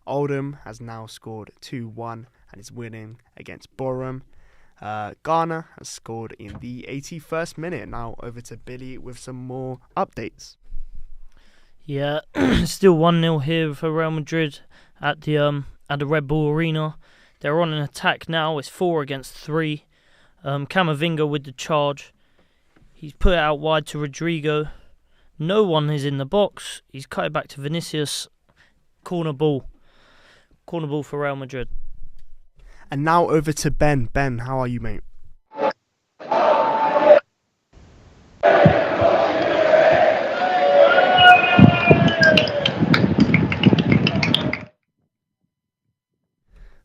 Oldham has now scored 2-1 and is winning against Boreham. Ghana has scored in the 81st minute. Now over to Billy with some more updates. Yeah, still 1-0 here for Real Madrid at the Red Bull Arena. They're on an attack now. It's 4 against 3. Camavinga with the charge. He's put it out wide to Rodrigo. No one is in the box. He's cut it back to Vinicius. Corner ball for Real Madrid. And now over to Ben. Ben, how are you, mate?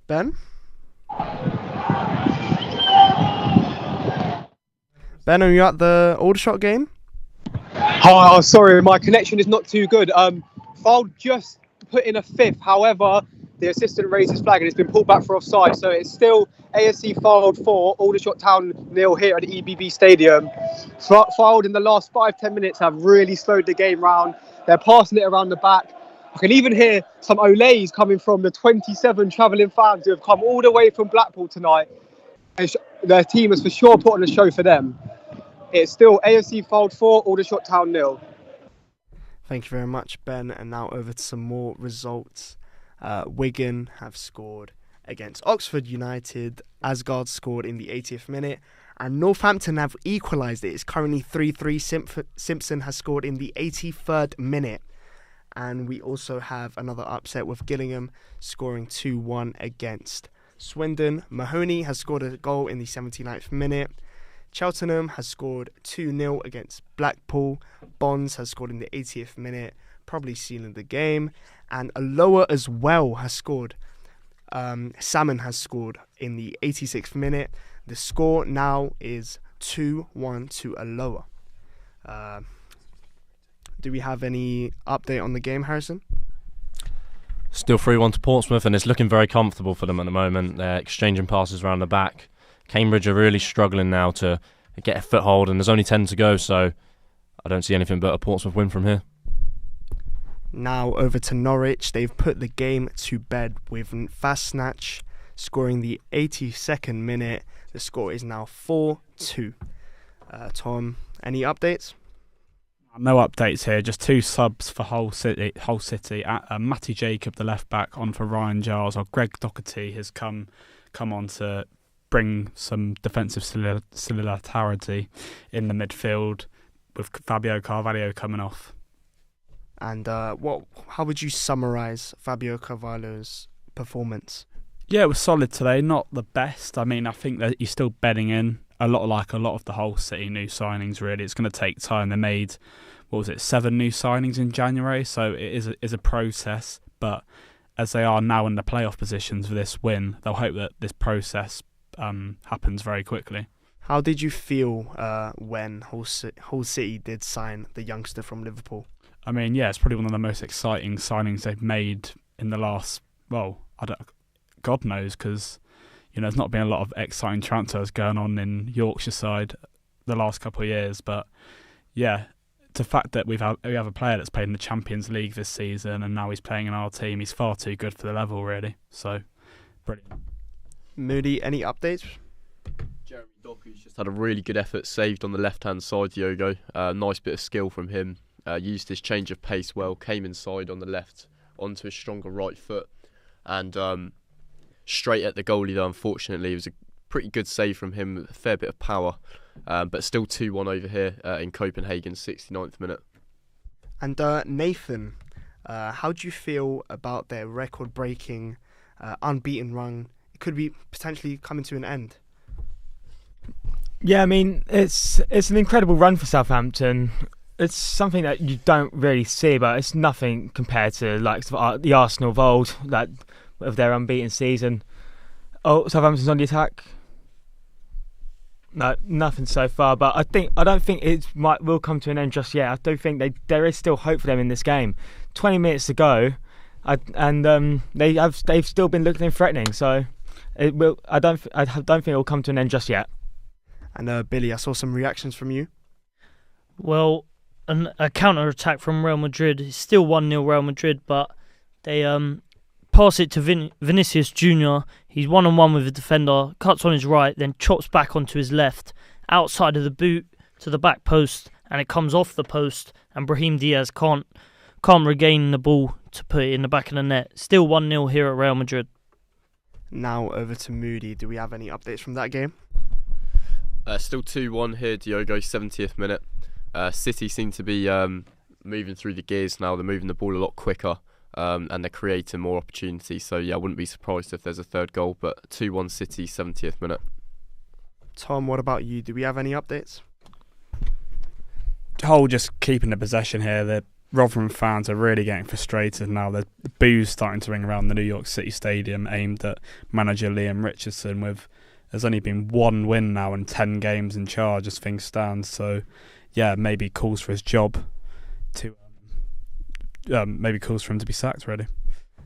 Ben? Ben, are you at the Aldershot game? Hi, oh, sorry, my connection is not too good. Foul just put in a 5th. However, the assistant raised his flag and it's been pulled back for offside. So it's still AFC fouled 4, Aldershot Town 0 here at the EBB Stadium. Fouled in the last 5-10 minutes have really slowed the game round. They're passing it around the back. I can even hear some olays coming from the 27 travelling fans who have come all the way from Blackpool tonight. Their team has for sure put on a show for them. It's still AFC fouled 4, Aldershot Town 0. Thank you very much, Ben. And now over to some more results. Wigan have scored against Oxford United. Asgard scored in the 80th minute. And Northampton have equalised it. It's currently 3-3. Simpson has scored in the 83rd minute. And we also have another upset with Gillingham scoring 2-1 against Swindon. Mahoney has scored a goal in the 79th minute. Cheltenham has scored 2-0 against Blackpool. Bonds has scored in the 80th minute, probably sealing the game. And Alloa as well has scored. Salmon has scored in the 86th minute. The score now is 2-1 to Alloa. Do we have any update on the game, Harrison? Still 3-1 to Portsmouth, and it's looking very comfortable for them at the moment. They're exchanging passes around the back. Cambridge are really struggling now to get a foothold, and there's only 10 to go, so I don't see anything but a Portsmouth win from here. Now over to Norwich. They've put the game to bed with Fasnach scoring the 82nd minute. The score is now 4-2. Tom, any updates? No updates here, just 2 subs for Hull City. Matty Jacob, the left back, on for Ryan Giles, or Greg Doherty has come on to bring some defensive solidarity in the midfield, with Fabio Carvalho coming off. And how would you summarise Fabio Carvalho's performance? Yeah, it was solid today. Not the best. I mean, I think that he's still bedding in a lot of the Hull City new signings. Really, it's going to take time. They made 7 new signings in January, so it is a process. But as they are now in the playoff positions for this win, they'll hope that this process happens very quickly. How did you feel when Hull City did sign the youngster from Liverpool? I mean, yeah, it's probably one of the most exciting signings they've made in the last, God knows, because there's not been a lot of exciting transfers going on in Yorkshire side the last couple of years. But yeah, the fact that we have a player that's played in the Champions League this season and now he's playing in our team, he's far too good for the level, really. So, brilliant. Moody, any updates? Jeremy Doku's just had a really good effort saved on the left-hand side, Diogo. Nice bit of skill from him. Used his change of pace well, came inside on the left onto his stronger right foot and straight at the goalie though, unfortunately. It was a pretty good save from him, a fair bit of power, but still 2-1 over here in Copenhagen, 69th minute. And Nathan, how do you feel about their record-breaking unbeaten run? It could be potentially coming to an end. Yeah, I mean, it's an incredible run for Southampton. It's something that you don't really see, but it's nothing compared to the Arsenal of old, of their unbeaten season. Oh, Southampton's on the attack. No, nothing so far. But I don't think it will come to an end just yet. I do think there is still hope for them in this game. 20 minutes to go, they've still been looking threatening. So it will. I don't think it will come to an end just yet. And Billy, I saw some reactions from you. Well, a counter-attack from Real Madrid. It's still 1-0 Real Madrid, but they pass it to Vinicius Jr. He's one-on-one with the defender, cuts on his right, then chops back onto his left, outside of the boot to the back post, and it comes off the post, and Brahim Diaz can't regain the ball to put it in the back of the net. Still 1-0 here at Real Madrid. Now over to Moody. Do we have any updates from that game? Still 2-1 here, Diogo, 70th minute. City seem to be moving through the gears now. They're moving the ball a lot quicker and they're creating more opportunities. So, yeah, I wouldn't be surprised if there's a third goal. But 2-1 City, 70th minute. Tom, what about you? Do we have any updates? Hull just keeping the possession here. The Rotherham fans are really getting frustrated now. The boos starting to ring around the New York City Stadium aimed at manager Liam Richardson. There's only been 1 win now in 10 games in charge as things stand. So, yeah, maybe calls for his job to maybe calls for him to be sacked, really.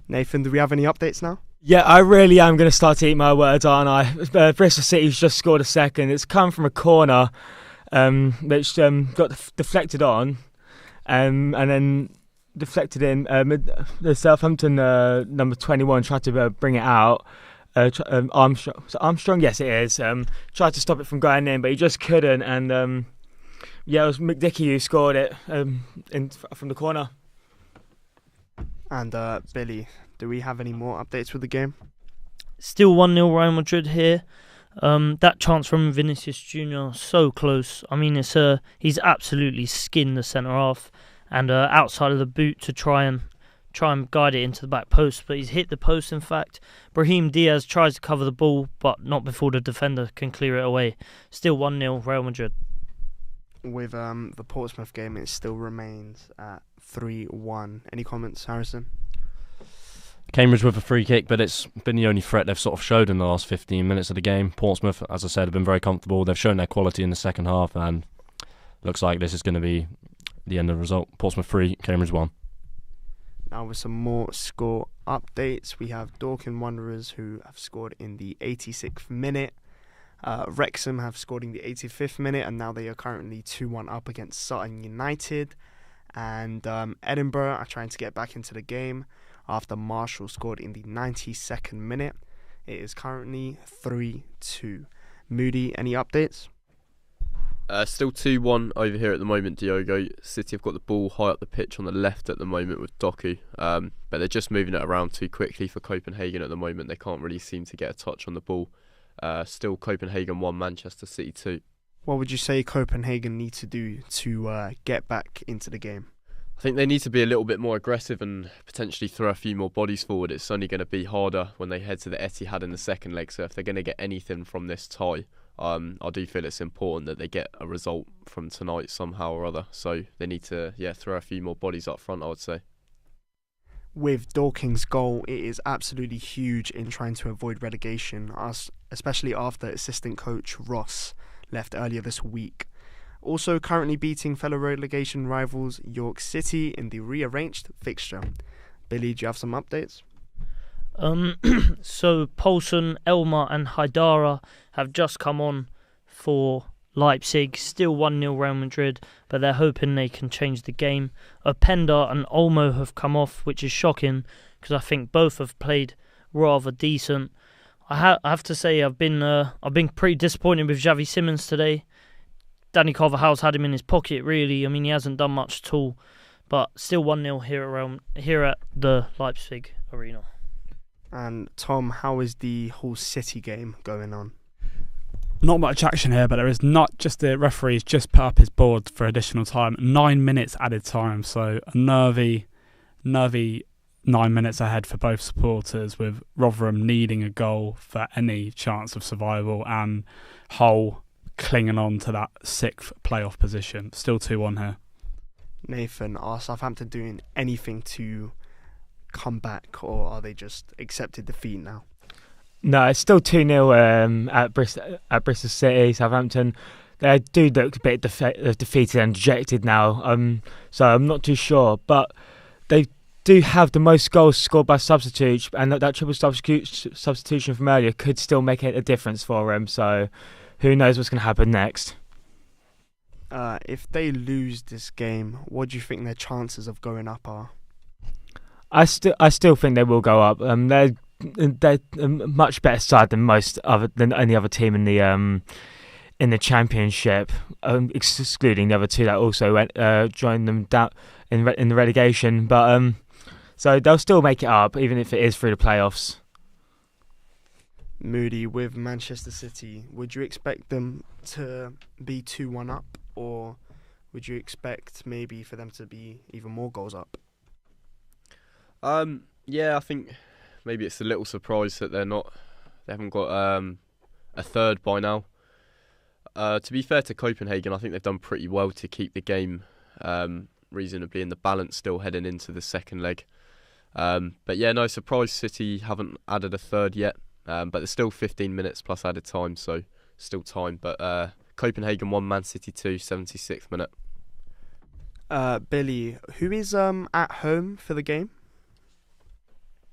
Nathan, do we have any updates now? Yeah, I really am going to start to eat my words, aren't I? Bristol City's just scored a second. It's come from a corner which got deflected on and then deflected in. The Southampton number 21 tried to bring it out. Armstrong, yes it is. Tried to stop it from going in, but he just couldn't. And it was McDickie who scored it from the corner. And Billy, do we have any more updates with the game? Still 1-0 Real Madrid here. That chance from Vinicius Jr. so close. I mean, he's absolutely skinned the centre half and outside of the boot to try and guide it into the back post, but he's hit the post. In fact, Brahim Diaz tries to cover the ball, but not before the defender can clear it away. Still 1-0 Real Madrid. With the Portsmouth game, it still remains at 3-1. Any comments, Harrison? Cambridge with a free kick, but it's been the only threat they've sort of showed in the last 15 minutes of the game. Portsmouth, as I said, have been very comfortable. They've shown their quality in the second half, and looks like this is going to be the end of the result. Portsmouth 3, Cambridge 1. Now with some more score updates, we have Dorking Wanderers who have scored in the 86th minute. Wrexham have scored in the 85th minute, and now they are currently 2-1 up against Sutton United. And Edinburgh are trying to get back into the game after Marshall scored in the 92nd minute. It is currently 3-2. Moody, any updates? Still 2-1 over here at the moment, Diogo. City have got the ball high up the pitch on the left at the moment with Doku, but they're just moving it around too quickly for Copenhagen at the moment. They can't really seem to get a touch on the ball. Still Copenhagen 1, Manchester City 2. What would you say Copenhagen need to do to get back into the game? I think they need to be a little bit more aggressive and potentially throw a few more bodies forward. It's only going to be harder when they head to the Etihad in the second leg, so if they're going to get anything from this tie, I do feel it's important that they get a result from tonight somehow or other. So they need to throw a few more bodies up front, I would say. With Dorking's goal, it is absolutely huge in trying to avoid relegation, especially after assistant coach Ross left earlier this week. Also currently beating fellow relegation rivals York City in the rearranged fixture. Billy, do you have some updates? So Poulsen, Elmer and Haidara have just come on for Leipzig. Still 1-0 Real Madrid, but they're hoping they can change the game. Openda and Olmo have come off, which is shocking because I think both have played rather decent. I have to say I've been pretty disappointed with Xavi Simons today. Danny Carvajal's had him in his pocket, really. I mean, he hasn't done much at all. But still 1-0 here at the Leipzig arena. And Tom, how is the whole City game going on? Not much action here, but there is not just the referee's just put up his board for additional time. 9 minutes added time, so a nervy 9 minutes ahead for both supporters, with Rotherham needing a goal for any chance of survival and Hull clinging on to that 6th playoff position. Still 2-1 here. Nathan, are Southampton doing anything to come back, or are they just accepted defeat now? No, it's still 2-0 at Bristol City. Southampton, they do look a bit defeated and dejected now. So I'm not too sure, but they do have the most goals scored by substitutes, and that triple substitution from earlier could still make it a difference for them. So who knows what's going to happen next? If they lose this game, what do you think their chances of going up are? I still think they will go up. They're a much better side than any other team in the Championship, excluding the other two that also joined them down in the relegation. But so they'll still make it up, even if it is through the playoffs. Moody, with Manchester City, would you expect them to be 2-1 up, or would you expect maybe for them to be even more goals up? I think maybe it's a little surprise that they haven't got a third by now. To be fair to Copenhagen, I think they've done pretty well to keep the game reasonably in the balance still heading into the second leg. But yeah, no surprise City haven't added a third yet. But there's still 15 minutes plus added time, so still time. But Copenhagen 1, Man City 2, 76th minute. Billy, who is at home for the game?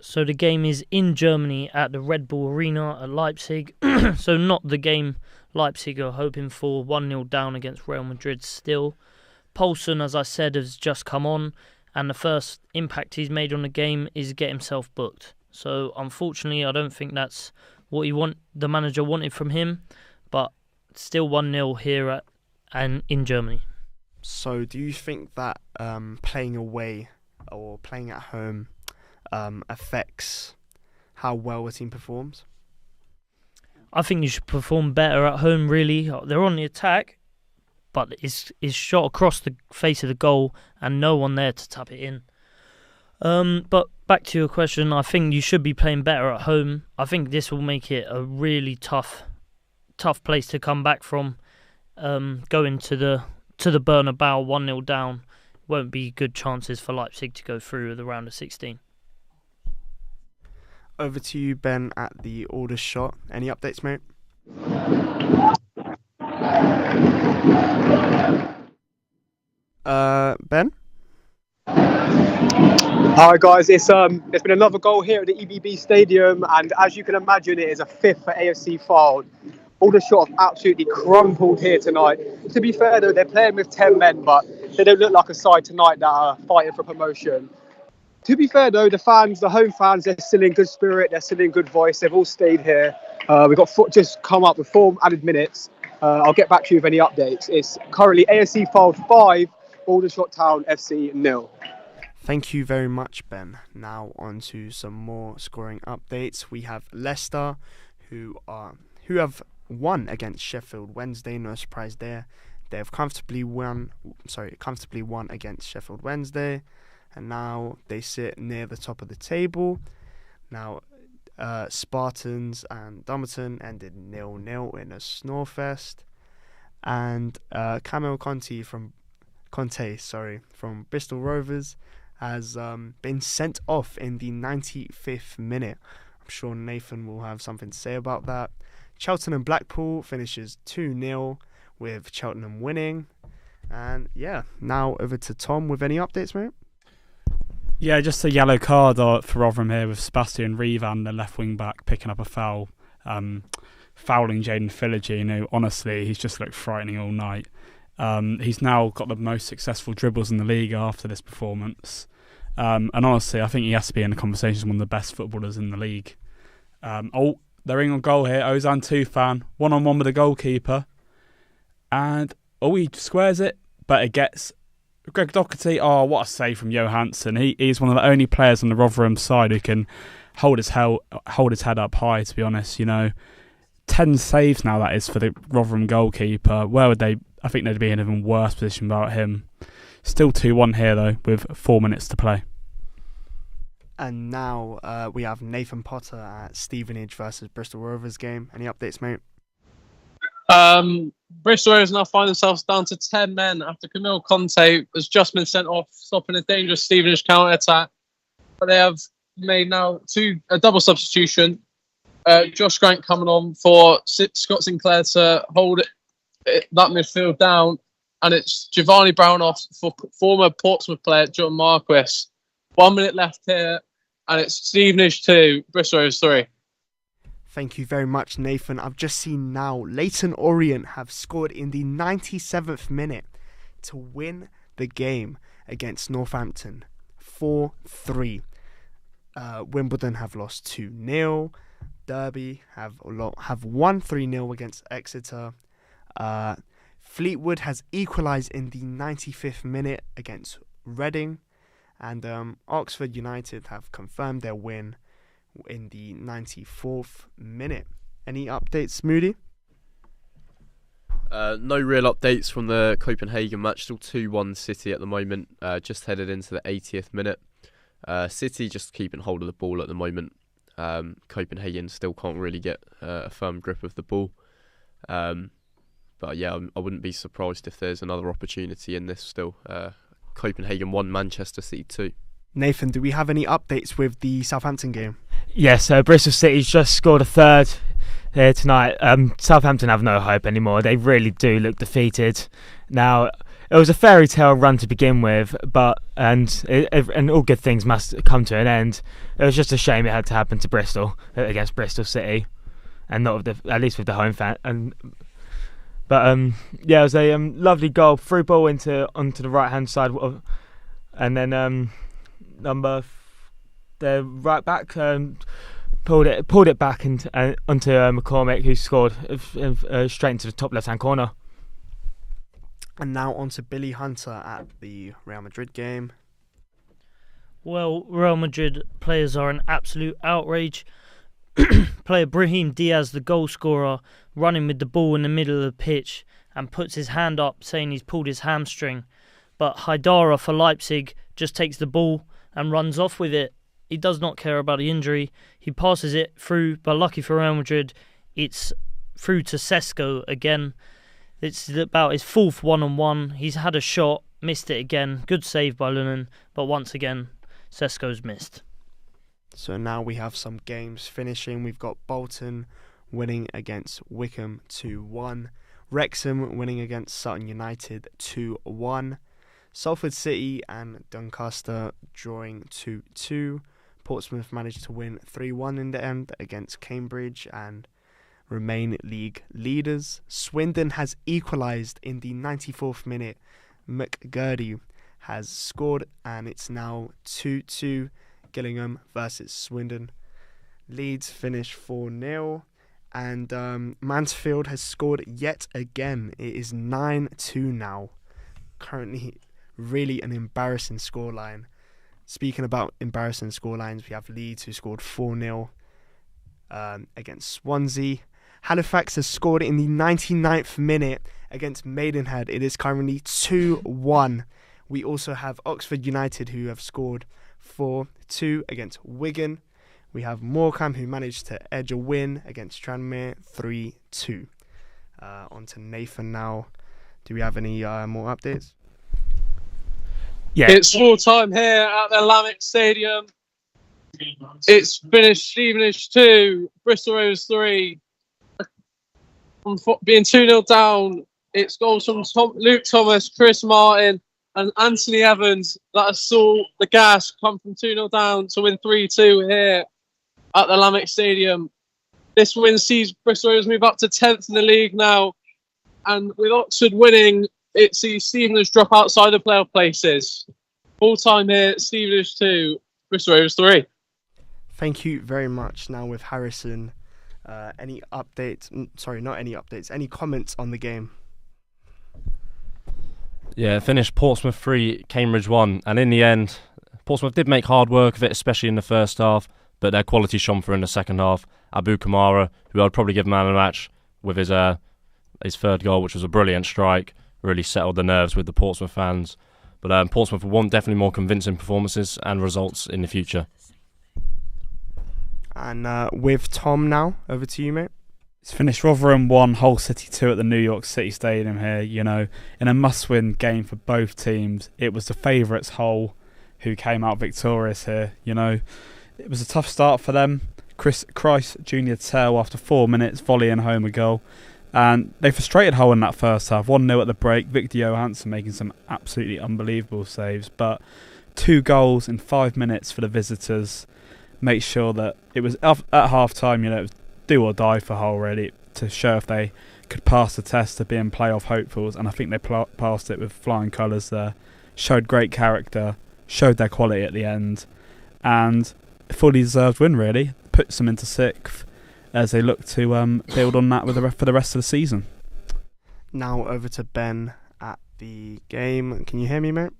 So the game is in Germany at the Red Bull Arena at Leipzig. So not the game Leipzig are hoping for. 1-0 down against Real Madrid still. Poulsen, as I said, has just come on, and the first impact he's made on the game is get himself booked. So unfortunately, I don't think that's what the manager wanted from him, but still 1-0 here and in Germany. So do you think that playing away or playing at home affects how well a team performs? I think you should perform better at home, really. They're on the attack, but it's shot across the face of the goal and no one there to tap it in. But back to your question, I think you should be playing better at home. I think this will make it a really tough place to come back from. Going to the Bernabeu 1-0 down won't be good chances for Leipzig to go through the round of 16. Over to you, Ben, at the Aldershot. Any updates, mate? Ben? Hi guys, it's been another goal here at the EBB Stadium, and as you can imagine, it is a fifth for AFC Fylde. Aldershot have absolutely crumpled here tonight. To be fair though, they're playing with 10 men, but they don't look like a side tonight that are fighting for promotion. To be fair though, the home fans, they're still in good spirit, they're still in good voice, they've all stayed here. We've got just come up with 4 added minutes. I'll get back to you with any updates. It's currently ASC Fylde 5, Aldershot Town FC 0. Thank you very much, Ben. Now on to some more scoring updates. We have Leicester, who have won against Sheffield Wednesday. No surprise there. They have comfortably won against Sheffield Wednesday, and now they sit near the top of the table. Now, Spartans and Dumbarton ended 0-0 in a snorefest, and Kamil Conte from Bristol Rovers has been sent off in the 95th minute. I'm sure Nathan will have something to say about that. Cheltenham Blackpool finishes 2-0 with Cheltenham winning. And yeah, now over to Tom with any updates, mate? Yeah, just a yellow card for Rotherham here with Sebastian Revan, the left wing back, picking up a foul, fouling Jaden Philogene, who honestly, he's just looked frightening all night. He's now got the most successful dribbles in the league after this performance. And honestly, I think he has to be in the conversation as one of the best footballers in the league. They're in on goal here. Ozan Tufan, one-on-one with the goalkeeper. And, he squares it, but it gets Greg Doherty. Oh, what a save from Johansson. He's one of the only players on the Rotherham side who can hold his head up high, to be honest. 10 saves now, that is, for the Rotherham goalkeeper. Where would they... I think they'd be in an even worse position without him. Still 2-1 here, though, with 4 minutes to play. And now we have Nathan Potter at Stevenage versus Bristol Rovers game. Any updates, mate? Bristol Rovers now find themselves down to 10 men after Kamil Conte has just been sent off, stopping a dangerous Stevenage counter-attack. But they have made now a double substitution. Josh Grant coming on for Scott Sinclair to hold that midfield down. And it's Giovanni Brownoff for former Portsmouth player John Marquis. 1 minute left here, and it's Stevenage 2, Bristol Rovers 3. Thank you very much, Nathan. I've just seen now Leyton Orient have scored in the 97th minute to win the game against Northampton 4-3. Wimbledon have lost 2-0. Derby have won 3-0 against Exeter. Fleetwood has equalised in the 95th minute against Reading. And Oxford United have confirmed their win in the 94th minute. Any updates, Moody? No real updates from the Copenhagen match. Still 2-1 City at the moment. Just headed into the 80th minute. City just keeping hold of the ball at the moment. Copenhagen still can't really get a firm grip of the ball. But yeah, I wouldn't be surprised if there's another opportunity in this still. Copenhagen 1, Manchester City 2. Nathan, do we have any updates with the Southampton game? Yes, Bristol City's just scored a third here tonight. Southampton have no hope anymore. They really do look defeated. Now, it was a fairy tale run to begin with, and all good things must come to an end. It was just a shame it had to happen to Bristol against Bristol City, and not at least with the home fan. But it was a lovely goal, through ball onto the right hand side, and then the right back pulled it back onto McCormick, who scored straight into the top left hand corner. And now on to Billy Hunter at the Real Madrid game. Well, Real Madrid players are an absolute outrage. Player Brahim Diaz, the goal scorer, running with the ball in the middle of the pitch and puts his hand up saying he's pulled his hamstring. But Haidara for Leipzig just takes the ball and runs off with it. He does not care about the injury. He passes it through, but lucky for Real Madrid, it's through to Sesko again. It's about his fourth one-on-one. He's had a shot, missed it again. Good save by Lunin, but once again, Sesko's missed. So now we have some games finishing. We've got Bolton winning against Wickham 2-1. Wrexham winning against Sutton United 2-1. Salford City and Doncaster drawing 2-2. Portsmouth managed to win 3-1 in the end against Cambridge and remain league leaders. Swindon has equalised in the 94th minute. McGurdy has scored and it's now 2-2. Gillingham versus Swindon. Leeds finish 4-0 And Mansfield has scored yet again. It is 9-2 now. Currently, really an embarrassing scoreline. Speaking about embarrassing scorelines, we have Leeds who scored 4-0 against Swansea. Halifax has scored in the 99th minute against Maidenhead. It is currently 2-1. We also have Oxford United who have scored 4-2 against Wigan. We have Morecambe who managed to edge a win against Tranmere 3-2. On to Nathan now. Do we have any more updates? Yeah. It's full time here at the Lamech Stadium. It's finished Stevenage 2, Bristol Rovers 3. Being 2-0 down, it's goals from Luke Thomas, Chris Martin, and Anthony Evans that saw the gas come from 2-0 down to win 3-2 here at the Lamech Stadium. This win sees Bristol Rovers move up to 10th in the league now, and with Oxford winning, it sees Stevenage drop outside the playoff places. Full time here, Stevenage 2, Bristol Rovers 3. Thank you very much. Now with Harrison, any updates? Sorry, not any updates. Any comments on the game? Yeah, it finished Portsmouth 3, Cambridge 1, and in the end, Portsmouth did make hard work of it, especially in the first half, but their quality shone through in the second half. Abu Kamara, who I'd probably give man of the match with his third goal, which was a brilliant strike, really settled the nerves with the Portsmouth fans. But Portsmouth will want definitely more convincing performances and results in the future. And with Tom now, over to you, mate. It's finished Rotherham 1, Hull City 2 at the New York City Stadium here. You know, in a must-win game for both teams. It was the favourites Hull who came out victorious here. You know, it was a tough start for them. Chris Christ Jr. Tell after 4 minutes volleying home a goal. And they frustrated Hull in that first half. 1-0 at the break. Victor Johansson making some absolutely unbelievable saves. But 2 goals in 5 minutes for the visitors make sure that it was at half-time, you know, it was do or die for Hull, really, to show if they could pass the test of being playoff hopefuls. And I think they passed it with flying colours there. Showed great character. Showed their quality at the end. And a fully deserved win, really. Puts them into 6th as they look to build on that for the rest of the season. Now over to Ben at the game. Can you hear me, mate?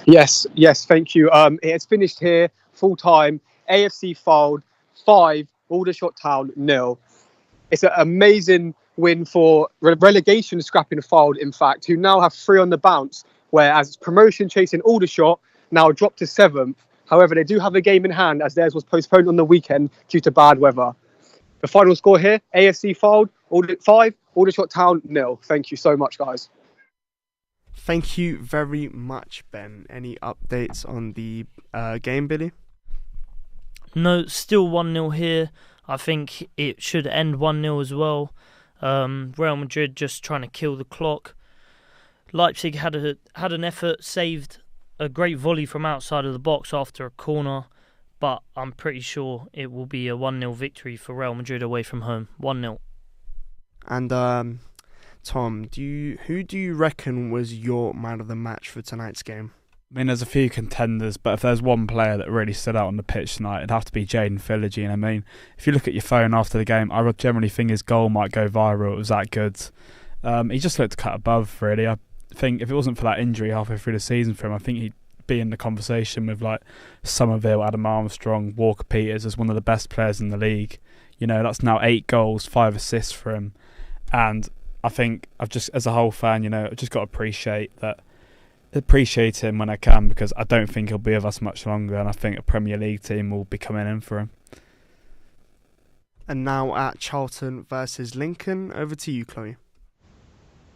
Yes, thank you. It has finished here, full time. AFC Fylde 5, Aldershot Town 0. It's an amazing win for relegation scrapping Fylde, in fact, who now have 3 on the bounce, whereas promotion chasing Aldershot now dropped to 7th. However, they do have a game in hand as theirs was postponed on the weekend due to bad weather. The final score here, AFC Fylde 5, Aldershot Town 0. Thank you so much, guys. Thank you very much, Ben. Any updates on the game, Billy? No, still 1-0 here. I think it should end 1-0 as well. Real Madrid just trying to kill the clock. Leipzig had an effort, saved a great volley from outside of the box after a corner, but I'm pretty sure it will be a 1-0 victory for Real Madrid away from home. 1-0. And Tom, who do you reckon was your man of the match for tonight's game? I mean, there's a few contenders, but if there's one player that really stood out on the pitch tonight, it'd have to be Jaden Philogene. And I mean, if you look at your phone after the game, I generally think his goal might go viral. It was that good. He just looked cut above, really. I think if it wasn't for that injury halfway through the season for him, I think he'd be in the conversation with like Somerville, Adam Armstrong, Walker Peters as one of the best players in the league. You know, that's now 8 goals, 5 assists for him. And I think I've just, as a whole fan, you know, I've just got to appreciate him when I can, because I don't think he'll be with us much longer, and I think a Premier League team will be coming in for him. And now at Charlton versus Lincoln, over to you, Chloe.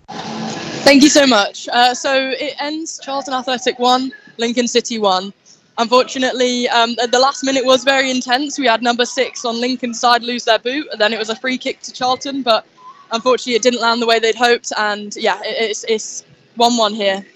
Thank you so much. So it ends Charlton Athletic 1, Lincoln City 1. Unfortunately, the last minute was very intense. We had number 6 on Lincoln's side lose their boot, and then it was a free kick to Charlton, but unfortunately it didn't land the way they'd hoped, and yeah, it's 1-1 here.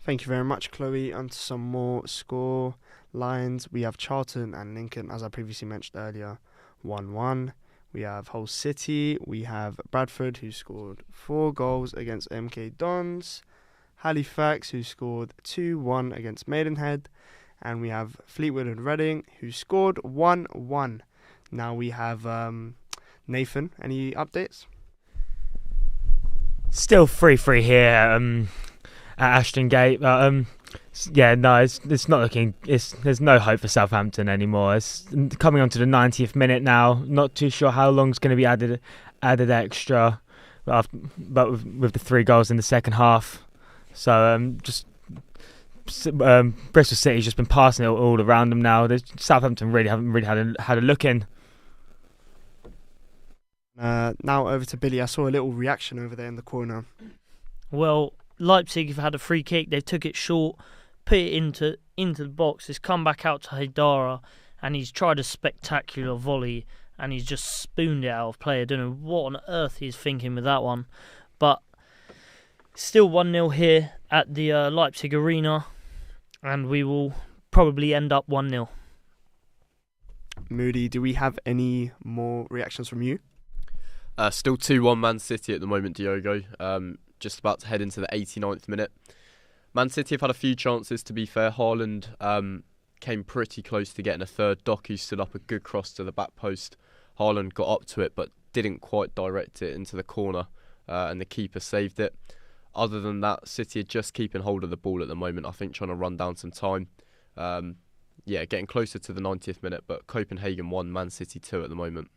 Thank you very much, Chloe. On to some more score lines. We have Charlton and Lincoln, as I previously mentioned earlier, 1-1. We have Hull City. We have Bradford, who scored 4 goals against MK Dons. Halifax, who scored 2-1 against Maidenhead. And we have Fleetwood and Reading, who scored 1-1. Now we have Nathan. Any updates? Still 3-3 here at Ashton Gate, but yeah, no, it's not looking. There's no hope for Southampton anymore. It's coming on to the 90th minute now. Not too sure how long's going to be added extra, but with the 3 goals in the second half, so Bristol City's just been passing it all around them now. Southampton really haven't had a look in. Now over to Billy. I saw a little reaction over there in the corner. Well, Leipzig have had a free kick. They took it short, put it into the box. It's come back out to Haidara, and he's tried a spectacular volley, and he's just spooned it out of play. I don't know what on earth he's thinking with that one. But still 1-0 here at the Leipzig Arena, and we will probably end up 1-0. Moody, do we have any more reactions from you? Still 2-1 Man City at the moment, Diogo. Just about to head into the 89th minute. Man City have had a few chances, to be fair. Haaland came pretty close to getting a third. Doku stood up a good cross to the back post. Haaland got up to it but didn't quite direct it into the corner, and the keeper saved it. Other than that, City are just keeping hold of the ball at the moment, I think, trying to run down some time. Getting closer to the 90th minute, but Copenhagen 1, Man City 2 at the moment.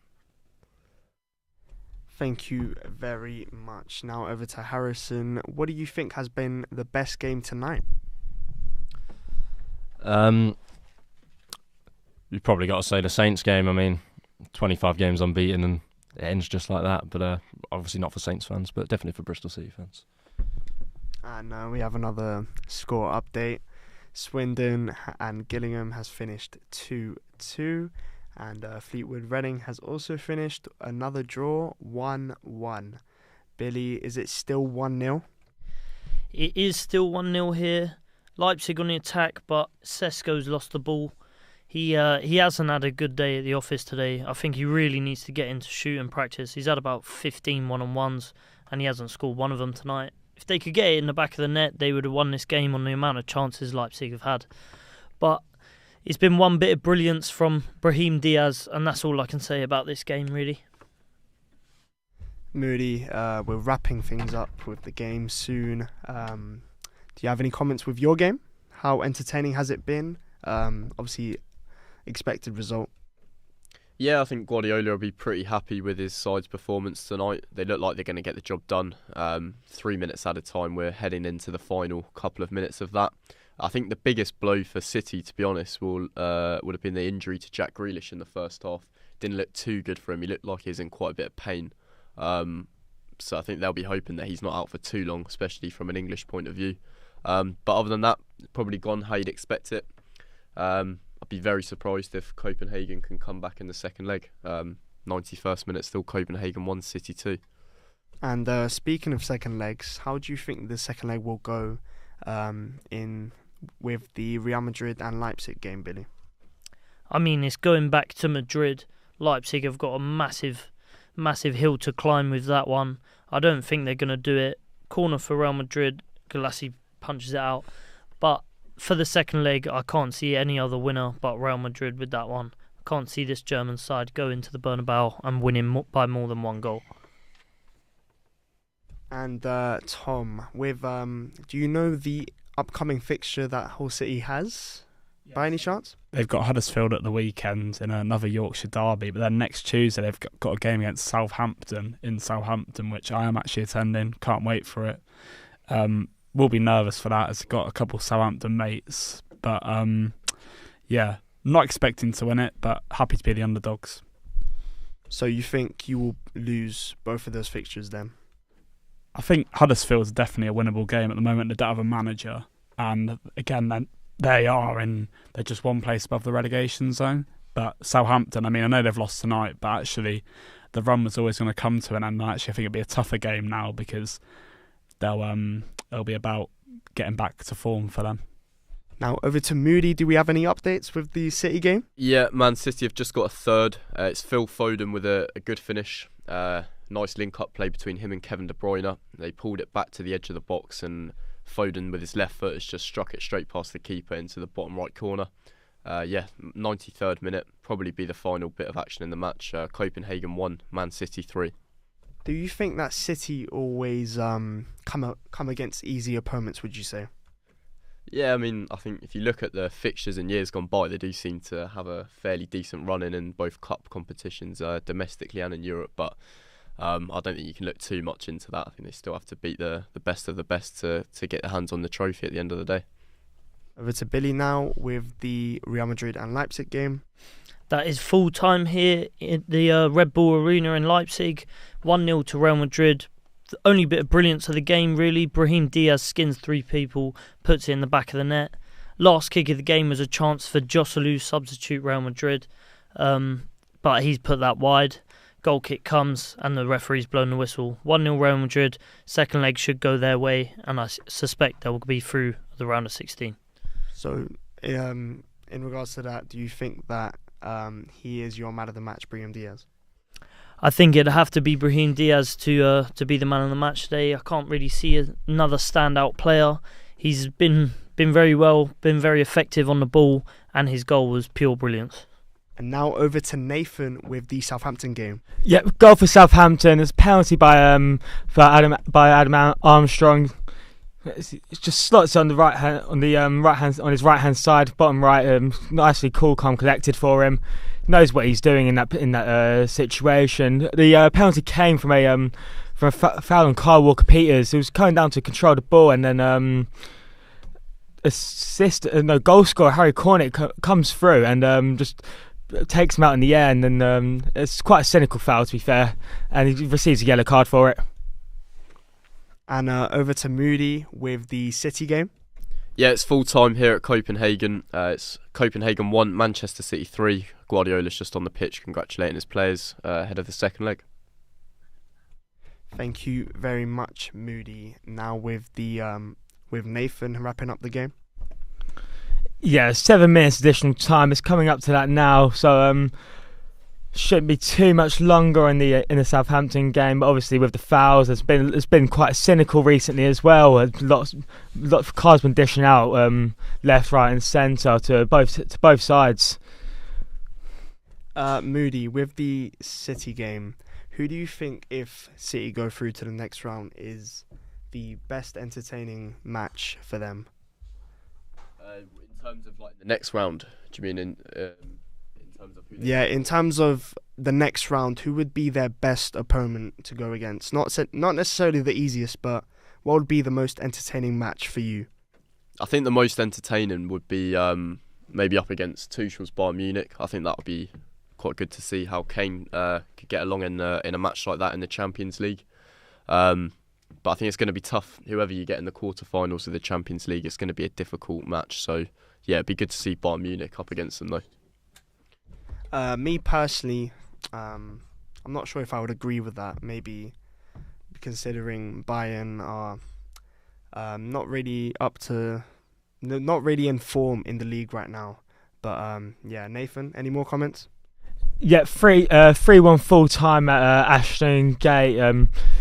Thank you very much. Now over to Harrison. What do you think has been the best game tonight? You've probably got to say the Saints game. I mean, 25 games unbeaten and it ends just like that. But obviously not for Saints fans, but definitely for Bristol City fans. And we have another score update. Swindon and Gillingham has finished 2-2. And Fleetwood Reading has also finished another draw, 1-1. Billy, is it still 1-0? It is still 1-0 here. Leipzig on the attack, but Sesko's lost the ball. He hasn't had a good day at the office today. I think he really needs to get into shooting practice. He's had about 15 one-on-ones, and he hasn't scored one of them tonight. If they could get it in the back of the net, they would have won this game on the amount of chances Leipzig have had. But it's been one bit of brilliance from Brahim Diaz, and that's all I can say about this game, really. Moody, we're wrapping things up with the game soon. Do you have any comments with your game? How entertaining has it been? Obviously, expected result. Yeah, I think Guardiola will be pretty happy with his side's performance tonight. They look like they're going to get the job done. 3 minutes at a time, we're heading into the final couple of minutes of that. I think the biggest blow for City, to be honest, would have been the injury to Jack Grealish in the first half. Didn't look too good for him. He looked like he was in quite a bit of pain. So I think they'll be hoping that he's not out for too long, especially from an English point of view. But other than that, probably gone how you'd expect it. I'd be very surprised if Copenhagen can come back in the second leg. 91st minute, still Copenhagen 1, City 2. And speaking of second legs, how do you think the second leg will go with the Real Madrid and Leipzig game, Billy? I mean, it's going back to Madrid. Leipzig have got a massive hill to climb with that one. I don't think they're going to do it. Corner for Real Madrid, Galassi punches it out. But for the second leg, I can't see any other winner but Real Madrid with that one. I can't see this German side go into the Bernabeu and winning by more than one goal. And Tom, with do you know the upcoming fixture that Hull City has, by any chance? They've got Huddersfield at the weekend in another Yorkshire derby, but then next Tuesday they've got a game against Southampton in Southampton, which I am actually attending. Can't wait for it. We'll be nervous for that, as I've got a couple of Southampton mates. But yeah, not expecting to win it, but happy to be the underdogs. So you think you will lose both of those fixtures then? I think Huddersfield's definitely a winnable game at the moment. They don't have a manager, and again, they're just one place above the relegation zone. But Southampton, I mean, I know they've lost tonight, but actually the run was always going to come to an end. And actually, I think it'll be a tougher game now because it'll be about getting back to form for them. Now over to Moody. Do we have any updates with the City game? Yeah, Man City have just got a third. It's Phil Foden with a good finish. Nice link-up play between him and Kevin De Bruyne. They pulled it back to the edge of the box, and Foden with his left foot has just struck it straight past the keeper into the bottom right corner. Yeah, 93rd minute, probably be the final bit of action in the match. Copenhagen 1, Man City 3. Do you think that City always come against easy opponents, would you say? Yeah, I mean, I think if you look at the fixtures in years gone by, they do seem to have a fairly decent run in both cup competitions, domestically and in Europe. But I don't think you can look too much into that. I think they still have to beat the best of the best to get their hands on the trophy at the end of the day. Over to Billy now with the Real Madrid and Leipzig game. That is full time here at the Red Bull Arena in Leipzig. 1-0 to Real Madrid. The only bit of brilliance of the game, really. Brahim Diaz skins 3 people, puts it in the back of the net. Last kick of the game was a chance for Joselu, substitute Real Madrid, but he's put that wide. Goal kick comes and the referee's blown the whistle. 1-0 Real Madrid. Second leg should go their way, and I suspect they will be through the round of 16. So, in regards to that, do you think that he is your man of the match, Brahim Diaz? I think it'd have to be Brahim Diaz to be the man of the match today. I can't really see another standout player. He's been very well, been very effective on the ball, and his goal was pure brilliance. And now over to Nathan with the Southampton game. Yeah, goal for Southampton. It's a penalty by Adam Armstrong. It just slots on the right hand, on his right hand side, bottom right. Nicely cool, calm, collected for him. Knows what he's doing in that situation. The penalty came from a foul on Kyle Walker-Peters, who was coming down to control the ball, and then goal scorer Harry Cornick comes through and just takes him out in the air, and then it's quite a cynical foul, to be fair, and he receives a yellow card for it. And over to Moody with the City game. Yeah, it's full time here at Copenhagen. It's Copenhagen 1, Manchester City 3. Guardiola's just on the pitch congratulating his players ahead of the second leg. Thank you very much, Moody. Now with Nathan wrapping up the game. Yeah, 7 minutes additional time. It's coming up to that now, so shouldn't be too much longer in the Southampton game. But obviously with the fouls, it's been quite cynical recently as well. Lots of cards been dishing out left, right, and centre to both sides. Moody, with the City game, who do you think, if City go through to the next round, is the best entertaining match for them? In terms of like the next round, do you mean in terms of who? Yeah, in terms of the next round, who would be their best opponent to go against? Not necessarily the easiest, but what would be the most entertaining match for you? I think the most entertaining would be maybe up against Tuchel's Bayern Munich. I think that would be quite good to see how Kane could get along in a match like that in the Champions League. But I think it's going to be tough. Whoever you get in the quarterfinals of the Champions League, it's going to be a difficult match. So, yeah, it'd be good to see Bayern Munich up against them, though. Me personally, I'm not sure if I would agree with that. Maybe considering Bayern are not really in form in the league right now. But yeah, Nathan, any more comments? Yeah, 3-1 full time at Ashton Gate.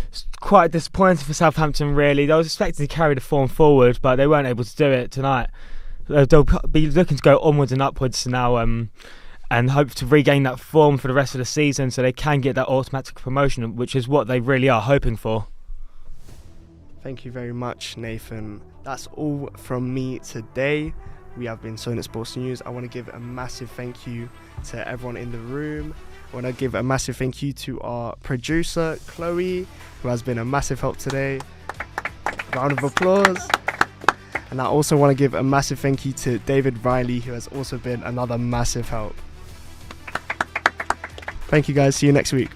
It's quite disappointing for Southampton, really. They was expected to carry the form forward, but they weren't able to do it tonight. They'll be looking to go onwards and upwards now, and hope to regain that form for the rest of the season, so they can get that automatic promotion, which is what they really are hoping for. Thank you very much, Nathan. That's all from me today. We have been Solent Sports News. I want to give a massive thank you to everyone in the room. I want to give a massive thank you to our producer, Chloe, who has been a massive help today. Round of applause. And I also want to give a massive thank you to David Riley, who has also been another massive help. Thank you guys. See you next week.